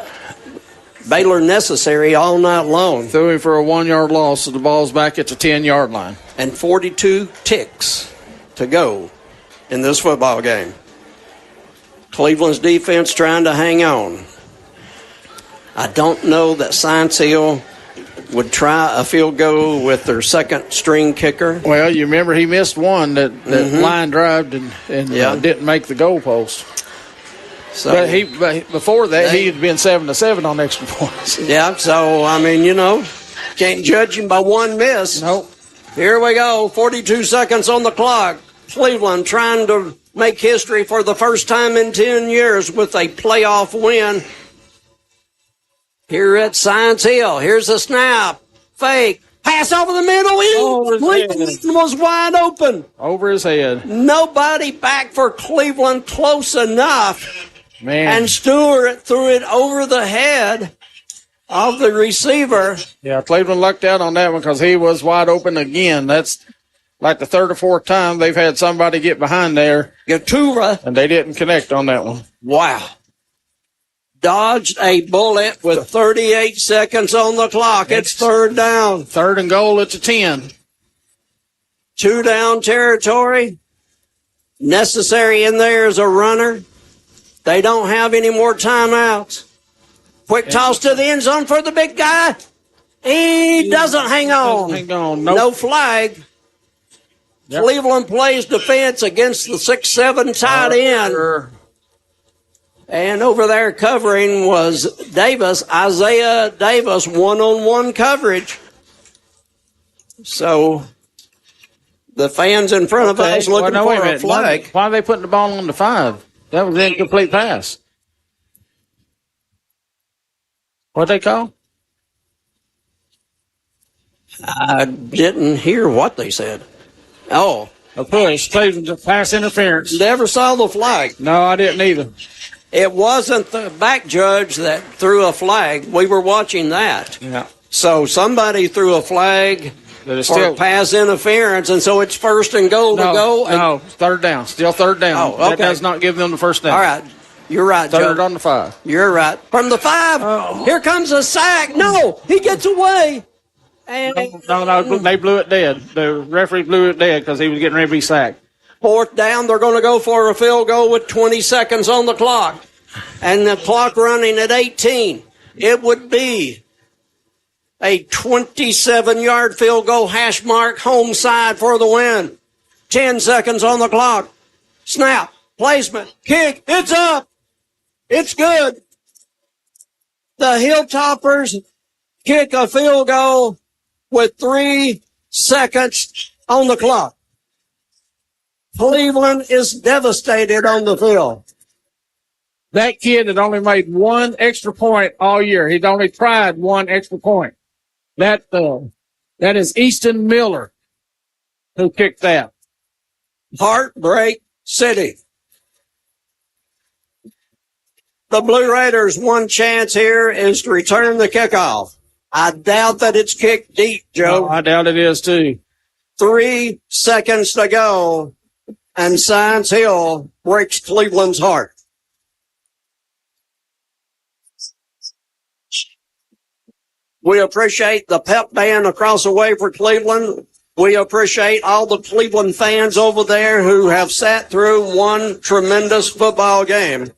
Baylor necessary all night long. Threw him for a 1-yard loss, so the ball's back at the 10-yard line. And 42 ticks to go in this football game. Cleveland's defense trying to hang on. I don't know that Science Hill would try a field goal with their second-string kicker. Well, you remember he missed one that line drived and didn't make the goalpost. So, but before that, he had been 7-7 on extra points. Yeah, so, I mean, can't judge him by one miss. Nope. Here we go, 42 seconds on the clock. Cleveland trying to make history for the first time in 10 years with a playoff win. Here at Science Hill, here's a snap, fake, pass over the middle. Cleveland was wide open. Over his head. Nobody back for Cleveland close enough. Man. And Stewart threw it over the head of the receiver. Yeah, Cleveland lucked out on that one because he was wide open again. That's like the 3rd or 4th time they've had somebody get behind there. Gatura. And they didn't connect on that one. Wow. Dodged a bullet with 38 seconds on the clock. It's 3rd down. 3rd and goal at the 10. 2 down territory. Necessary in there as a runner. They don't have any more timeouts. Quick toss to the end zone for the big guy. He doesn't hang on. No flag. Yep. Cleveland plays defense against the 6'7" tight end. And over there covering was Isaiah Davis, one-on-one coverage. So the fans in front of us looking for a flag. Why are they putting the ball on the 5? That was an incomplete pass. What'd they call? I didn't hear what they said. Oh. A push. Cleveland's pass interference. Never saw the flag. No, I didn't either. It wasn't the back judge that threw a flag. We were watching that. Yeah. So somebody threw a flag for pass interference, and so it's 1st and goal to go. No, 3rd down. Still 3rd down. Oh, okay. That does not give them the 1st down. All right. You're right, 3rd Joe. on the 5. You're right. From the 5, here comes a sack. No, he gets away. And No, they blew it dead. The referee blew it dead because he was getting ready to be sacked. Fourth down, they're going to go for a field goal with 20 seconds on the clock. And the clock running at 18. It would be a 27-yard field goal, hash mark, home side for the win. 10 seconds on the clock. Snap, placement, kick, it's up. It's good. The Hilltoppers kick a field goal with 3 seconds on the clock. Cleveland is devastated on the field. That kid had only made one extra point all year. He'd only tried one extra point. That is Easton Miller who kicked that. Heartbreak City. The Blue Raiders' one chance here is to return the kickoff. I doubt that it's kicked deep, Joe. No, I doubt it is too. 3 seconds to go, and Science Hill breaks Cleveland's heart. We appreciate the pep band across the way for Cleveland. We appreciate all the Cleveland fans over there who have sat through one tremendous football game.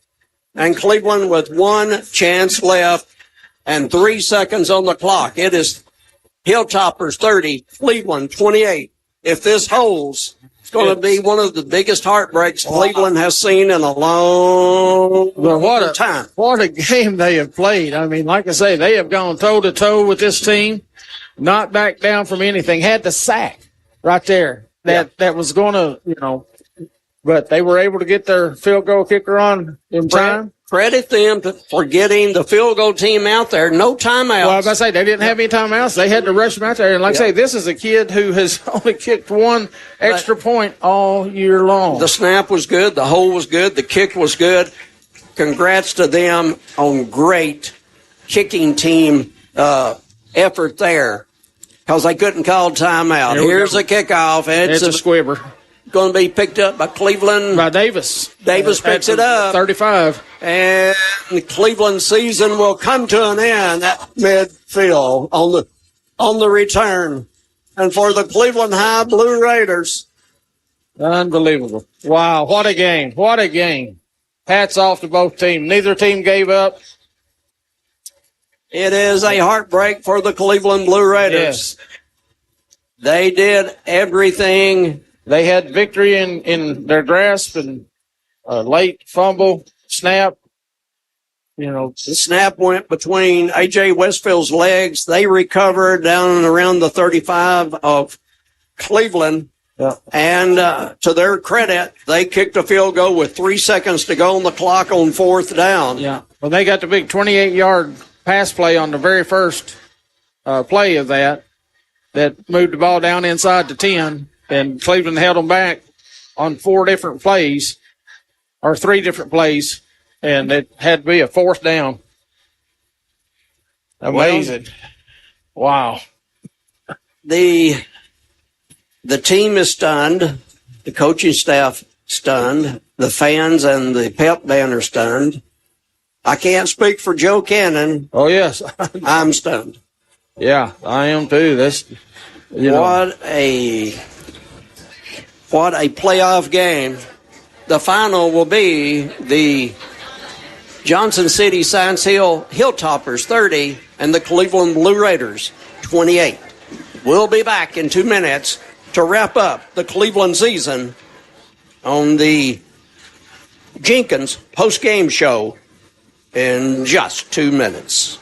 And Cleveland with one chance left and 3 seconds on the clock. It is Hilltoppers 30, Cleveland 28. If this holds, it's going to be one of the biggest heartbreaks Cleveland has seen in a long time. What a game they have played. I mean, like I say, they have gone toe-to-toe with this team, not back down from anything. Had the sack right there that was going to, but they were able to get their field goal kicker on in time. Credit them for getting the field goal team out there. No timeouts. Well, I was going to say, they didn't have any timeouts. They had to rush them out there. And like I say, this is a kid who has only kicked one extra point all year long. The snap was good. The hole was good. The kick was good. Congrats to them on great kicking team effort there because they couldn't call timeout. Here's a kickoff. It's a squibber. Going to be picked up by Cleveland. By Davis. Davis picks it up. 35. And the Cleveland season will come to an end at midfield on the return. And for the Cleveland High Blue Raiders. Unbelievable. Wow, what a game. What a game. Hats off to both teams. Neither team gave up. It is a heartbreak for the Cleveland Blue Raiders. Yes. They did everything. They had victory in their grasp and late fumble, snap. The snap went between A.J. Westfield's legs. They recovered down and around the 35 of Cleveland. Yeah. And to their credit, they kicked a field goal with 3 seconds to go on the clock on fourth down. Yeah. Well, they got the big 28-yard pass play on the very first play of that moved the ball down inside the 10. And Cleveland held them back on 3 different plays, and it had to be a fourth down. Amazing. Wow. The team is stunned. The coaching staff stunned. The fans and the pep band are stunned. I can't speak for Joe Cannon. Oh, yes. I'm stunned. Yeah, I am too. What a playoff game. The final will be the Johnson City Science Hill Hilltoppers 30 and the Cleveland Blue Raiders 28. We'll be back in 2 minutes to wrap up the Cleveland season on the Jenkins post-game show in just 2 minutes.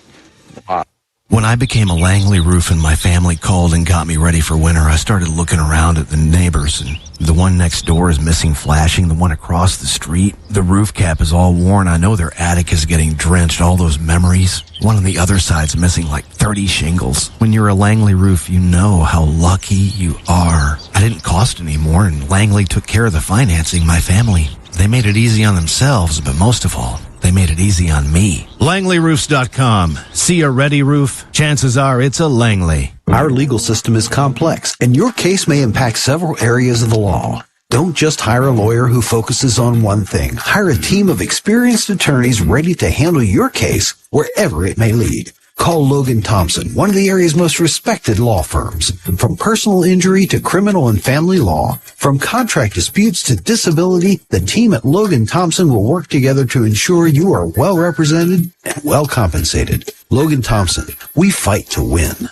When I became a Langley roof and my family called and got me ready for winter, I started looking around at the neighbors, and the one next door is missing flashing, the one across the street, the roof cap is all worn. I know their attic is getting drenched, all those memories. One on the other side's missing like 30 shingles. When you're a Langley roof, you know how lucky you are. I didn't cost any more, and Langley took care of the financing. My family, they made it easy on themselves, but most of all, they made it easy on me. LangleyRoofs.com. See a ready roof? Chances are it's a Langley. Our legal system is complex, and your case may impact several areas of the law. Don't just hire a lawyer who focuses on one thing. Hire a team of experienced attorneys ready to handle your case wherever it may lead. Call Logan Thompson, one of the area's most respected law firms. From personal injury to criminal and family law, from contract disputes to disability, the team at Logan Thompson will work together to ensure you are well represented and well compensated. Logan Thompson, we fight to win.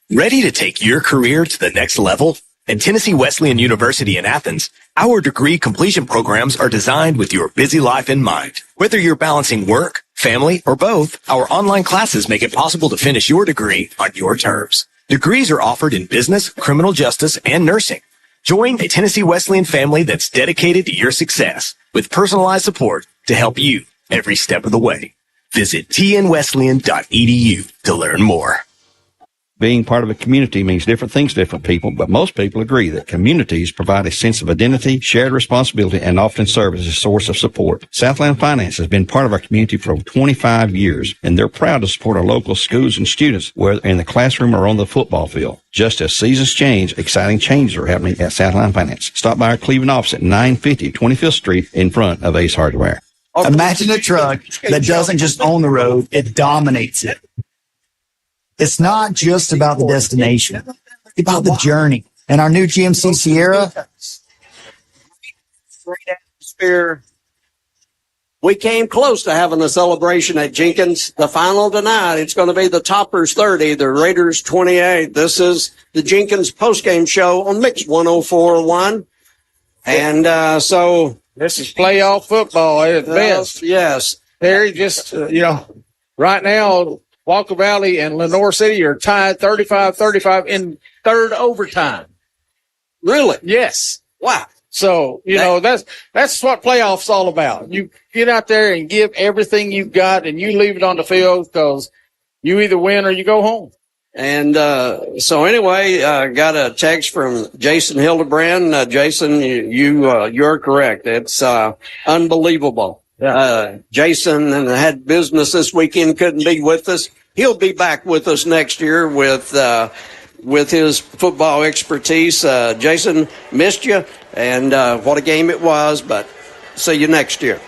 Ready to take your career to the next level? At Tennessee Wesleyan University in Athens, our degree completion programs are designed with your busy life in mind. Whether you're balancing work, family, or both, our online classes make it possible to finish your degree on your terms. Degrees are offered in business, criminal justice, and nursing. Join a Tennessee Wesleyan family that's dedicated to your success with personalized support to help you every step of the way. Visit tnwesleyan.edu to learn more. Being part of a community means different things to different people, but most people agree that communities provide a sense of identity, shared responsibility, and often serve as a source of support. Southland Finance has been part of our community for over 25 years, and they're proud to support our local schools and students, whether in the classroom or on the football field. Just as seasons change, exciting changes are happening at Southland Finance. Stop by our Cleveland office at 950 25th Street in front of Ace Hardware. Imagine a truck that doesn't just own the road, it dominates it. It's not just about the destination. It's about the journey. And our new GMC Sierra. Great atmosphere. We came close to having a celebration at Jenkins. The final tonight, it's going to be the Toppers 30, the Raiders 28. This is the Jenkins postgame show on Mix 104.1. And so this is playoff football at its best. Yes. Terry, just, right now, Walker Valley and Lenoir City are tied 35-35 in third overtime. Really? Yes. Wow. So, that's what playoffs all about. You get out there and give everything you've got and you leave it on the field because you either win or you go home. And so anyway, got a text from Jason Hildebrand. Jason, you're correct. It's unbelievable. Yeah. Jason had business this weekend, couldn't be with us. He'll be back with us next year with his football expertise. Jason, missed you, and what a game it was, but see you next year.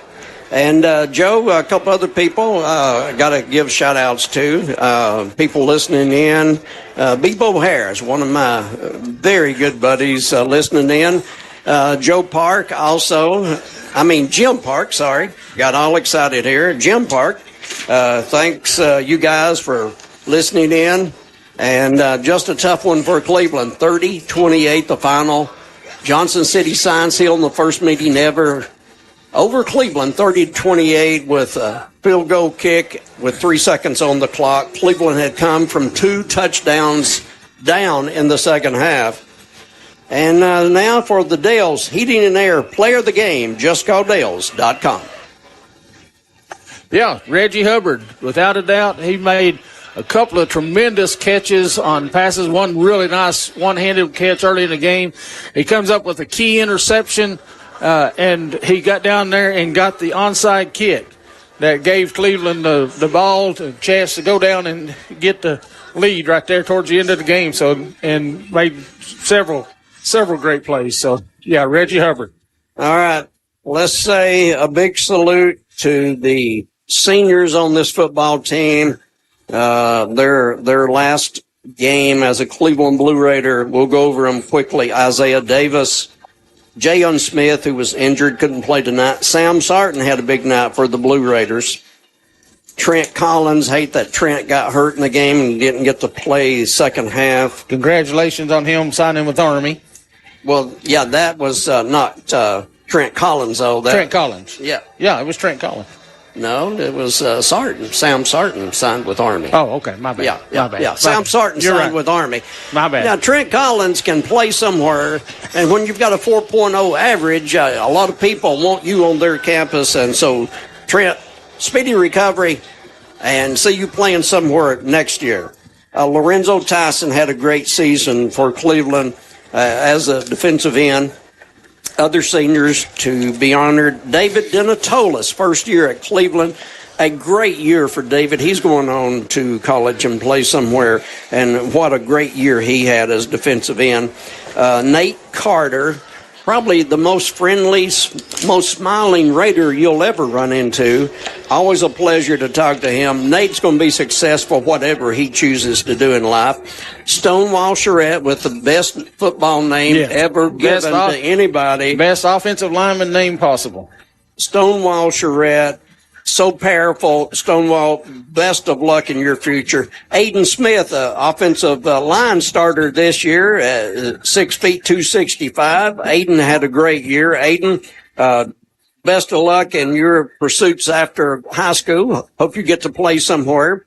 And Joe, a couple other people got to give shout-outs to. People listening in. Bebo Harris, one of my very good buddies listening in. Joe Park also. Jim Park, sorry. Got all excited here. Jim Park, thanks you guys for listening in. And just a tough one for Cleveland. 30-28 the final. Johnson City Science Hill in the first meeting ever over Cleveland, 30-28 with a field goal kick with 3 seconds on the clock. Cleveland had come from 2 touchdowns down in the second half. And now for the Dales Heating and Air Player of the Game, just call Dales.com. Yeah, Reggie Hubbard, without a doubt, he made a couple of tremendous catches on passes. One really nice one-handed catch early in the game. He comes up with a key interception, and he got down there and got the onside kick that gave Cleveland the ball, the chance to go down and get the lead right there towards the end of the game. So, and made several great plays. So, yeah, Reggie Hubbard. All right. Let's say a big salute to the seniors on this football team. Their last game as a Cleveland Blue Raider, we'll go over them quickly. Isaiah Davis, Jayon Smith, who was injured, couldn't play tonight. Sam Sarton had a big night for the Blue Raiders. Trent Collins, hate that Trent got hurt in the game and didn't get to play second half. Congratulations on him signing with Army. Well, yeah, that was not Trent Collins, though. Trent Collins. Yeah. Yeah, it was Trent Collins. No, it was Sarton. Sam Sarton signed with Army. Oh, okay. My bad. Yeah. My bad. Sam Sarton signed with Army. My bad. Now, Trent Collins can play somewhere, and when you've got a 4.0 average, a lot of people want you on their campus, and so, Trent, speedy recovery, and see you playing somewhere next year. Lorenzo Tyson had a great season for Cleveland as a defensive end. Other seniors to be honored. David Denatolis, first year at Cleveland. A great year for David. He's going on to college and play somewhere, and what a great year he had as defensive end. Nate Carter, probably the most friendly, most smiling Raider you'll ever run into. Always a pleasure to talk to him. Nate's going to be successful whatever he chooses to do in life. Stonewall Charette with the best football name ever given to anybody. Best offensive lineman name possible. Stonewall Charette. So powerful. Stonewall, best of luck in your future. Aiden Smith, offensive line starter this year, 6 feet 265. Aiden had a great year. Aiden, best of luck in your pursuits after high school. Hope you get to play somewhere.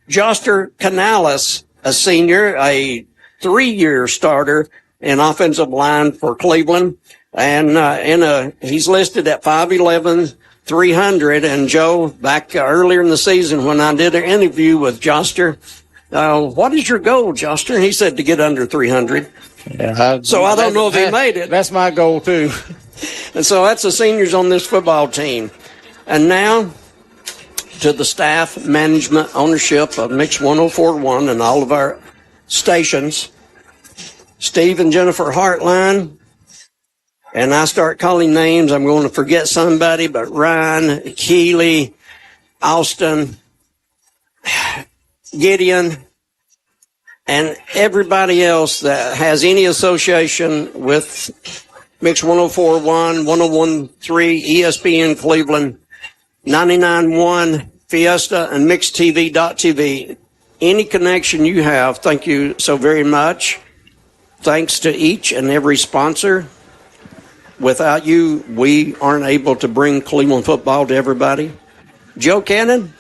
Joster Canales, a senior, a 3-year starter in offensive line for Cleveland. And he's listed at 5'11", 300. And Joe, back earlier in the season when I did an interview with Joster, what is your goal, Joster? He said to get under 300. Yeah, so I don't know if he made it. That's my goal too. And so that's the seniors on this football team. And now to the staff, management, ownership of Mix 104.1 and all of our stations, Steve and Jennifer Hartline. And I start calling names, I'm going to forget somebody, but Ryan, Keeley, Austin, Gideon, and everybody else that has any association with Mix 104.1, 101.3, ESPN Cleveland, 99.1, Fiesta, and MixTV.tv. Any connection you have, thank you so very much. Thanks to each and every sponsor. Without you, we aren't able to bring Cleveland football to everybody. Joe Cannon,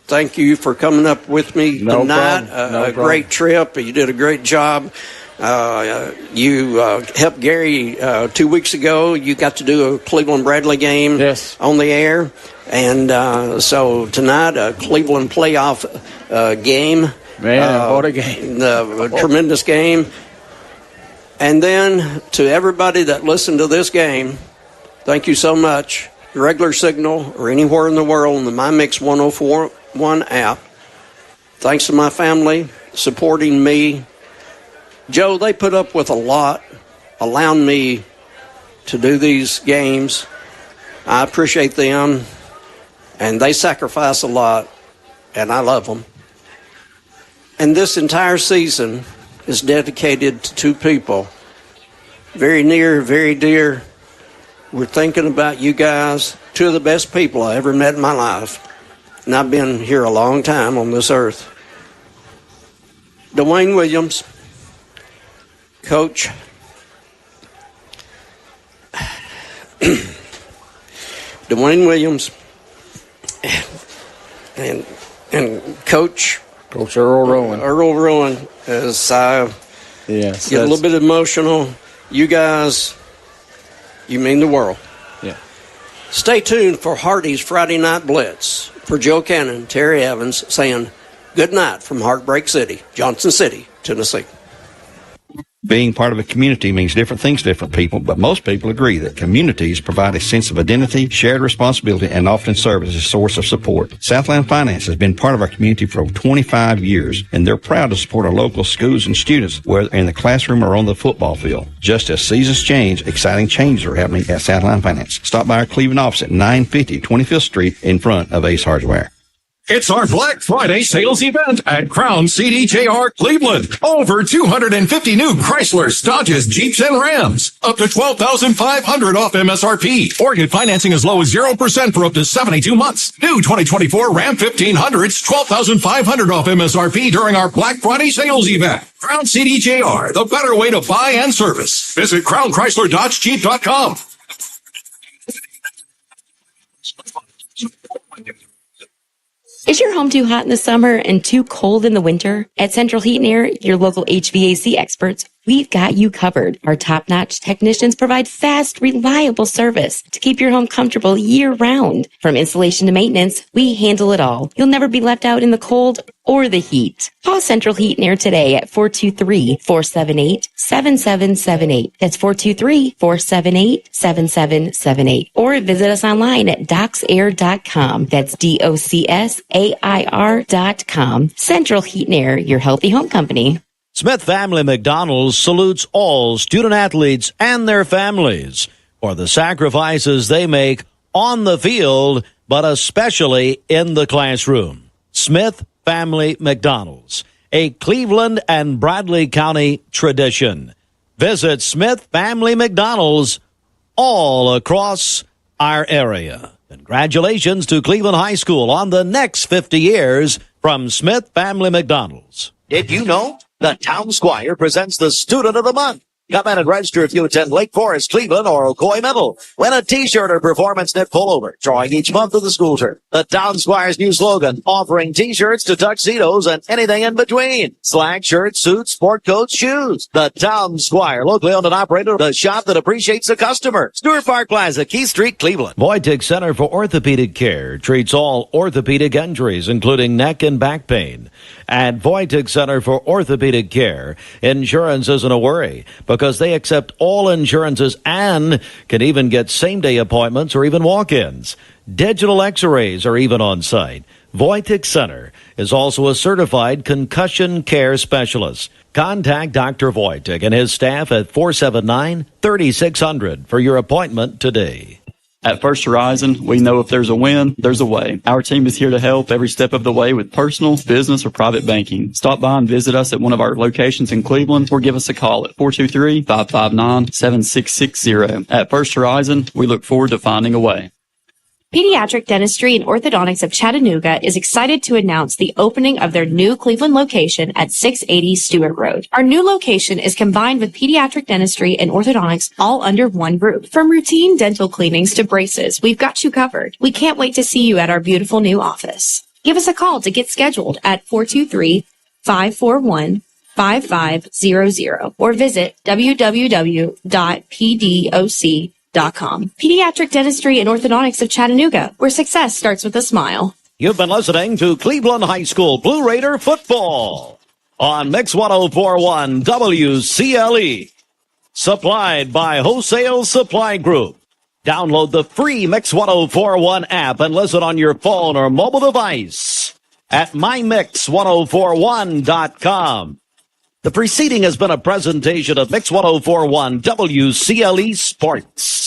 thank you for coming up with me tonight. A great trip. You did a great job. You helped Gary 2 weeks ago. You got to do a Cleveland-Bradley game on the air. And so tonight, a Cleveland playoff game. Man, what a game. A tremendous game. And then to everybody that listened to this game, thank you so much. Regular signal or anywhere in the world on the MyMix 104.1 app. Thanks to my family supporting me. Joe, they put up with a lot, allowing me to do these games. I appreciate them, and they sacrifice a lot, and I love them. And this entire season is dedicated to two people. Very near, very dear. We're thinking about you guys, two of the best people I ever met in my life. And I've been here a long time on this earth. Dwayne Williams, Coach. Dwayne Williams and Coach Earl Rowan. Earl Rowan, as I get a little bit emotional. You guys, you mean the world. Yeah. Stay tuned for Hardy's Friday Night Blitz. For Joe Cannon, Terry Evans saying good night from Heartbreak City, Johnson City, Tennessee. Being part of a community means different things to different people, but most people agree that communities provide a sense of identity, shared responsibility, and often serve as a source of support. Southland Finance has been part of our community for over 25 years, and they're proud to support our local schools and students, whether in the classroom or on the football field. Just as seasons change, exciting changes are happening at Southland Finance. Stop by our Cleveland office at 950 25th Street in front of Ace Hardware. It's our Black Friday sales event at Crown CDJR Cleveland. Over 250 new Chryslers, Dodges, Jeeps, and Rams. Up to $12,500 off MSRP. Or get financing as low as 0% for up to 72 months. New 2024 Ram 1500s, $12,500 off MSRP during our Black Friday sales event. Crown CDJR, the better way to buy and service. Visit CrownChryslerDodgeJeep.com. Is your home too hot in the summer and too cold in the winter? At Central Heat and Air, your local HVAC experts, we've got you covered. Our top-notch technicians provide fast, reliable service to keep your home comfortable year-round. From installation to maintenance, we handle it all. You'll never be left out in the cold or the heat. Call Central Heat and Air today at 423-478-7778. That's 423-478-7778. Or visit us online at docsair.com. That's DOCSAIR.com. Central Heat and Air, your healthy home company. Smith Family McDonald's salutes all student athletes and their families for the sacrifices they make on the field, but especially in the classroom. Smith Family McDonald's, a Cleveland and Bradley County tradition. Visit Smith Family McDonald's all across our area. Congratulations to Cleveland High School on the next 50 years from Smith Family McDonald's. Did you know the Town Squire presents the Student of the Month? Come in and register if you attend Lake Forest, Cleveland, or Ocoee Middle. Win a t-shirt or performance knit pullover, drawing each month of the school term. The Town Squire's new slogan, offering t-shirts to tuxedos and anything in between. Slacks, shirts, suits, sport coats, shoes. The Town Squire, locally owned and operated, the shop that appreciates the customer. Stewart Park Plaza, Keith Street, Cleveland. Voitic Center for Orthopedic Care treats all orthopedic injuries, including neck and back pain. At Voitic Center for Orthopedic Care, insurance isn't a worry because they accept all insurances and can even get same-day appointments or even walk-ins. Digital x-rays are even on site. Voitic Center is also a certified concussion care specialist. Contact Dr. Voitic and his staff at 479-3600 for your appointment today. At First Horizon, we know if there's a win, there's a way. Our team is here to help every step of the way with personal, business, or private banking. Stop by and visit us at one of our locations in Cleveland or give us a call at 423-559-7660. At First Horizon, we look forward to finding a way. Pediatric Dentistry and Orthodontics of Chattanooga is excited to announce the opening of their new Cleveland location at 680 Stewart Road. Our new location is combined with pediatric dentistry and orthodontics all under one roof. From routine dental cleanings to braces, we've got you covered. We can't wait to see you at our beautiful new office. Give us a call to get scheduled at 423-541-5500 or visit www.pdoc.com. Pediatric Dentistry and Orthodontics of Chattanooga, where success starts with a smile. You've been listening to Cleveland High School Blue Raider football on Mix 104.1 WCLE. Supplied by Wholesale Supply Group. Download the free Mix 104.1 app and listen on your phone or mobile device at mymix1041.com. The preceding has been a presentation of Mix 104.1 WCLE Sports.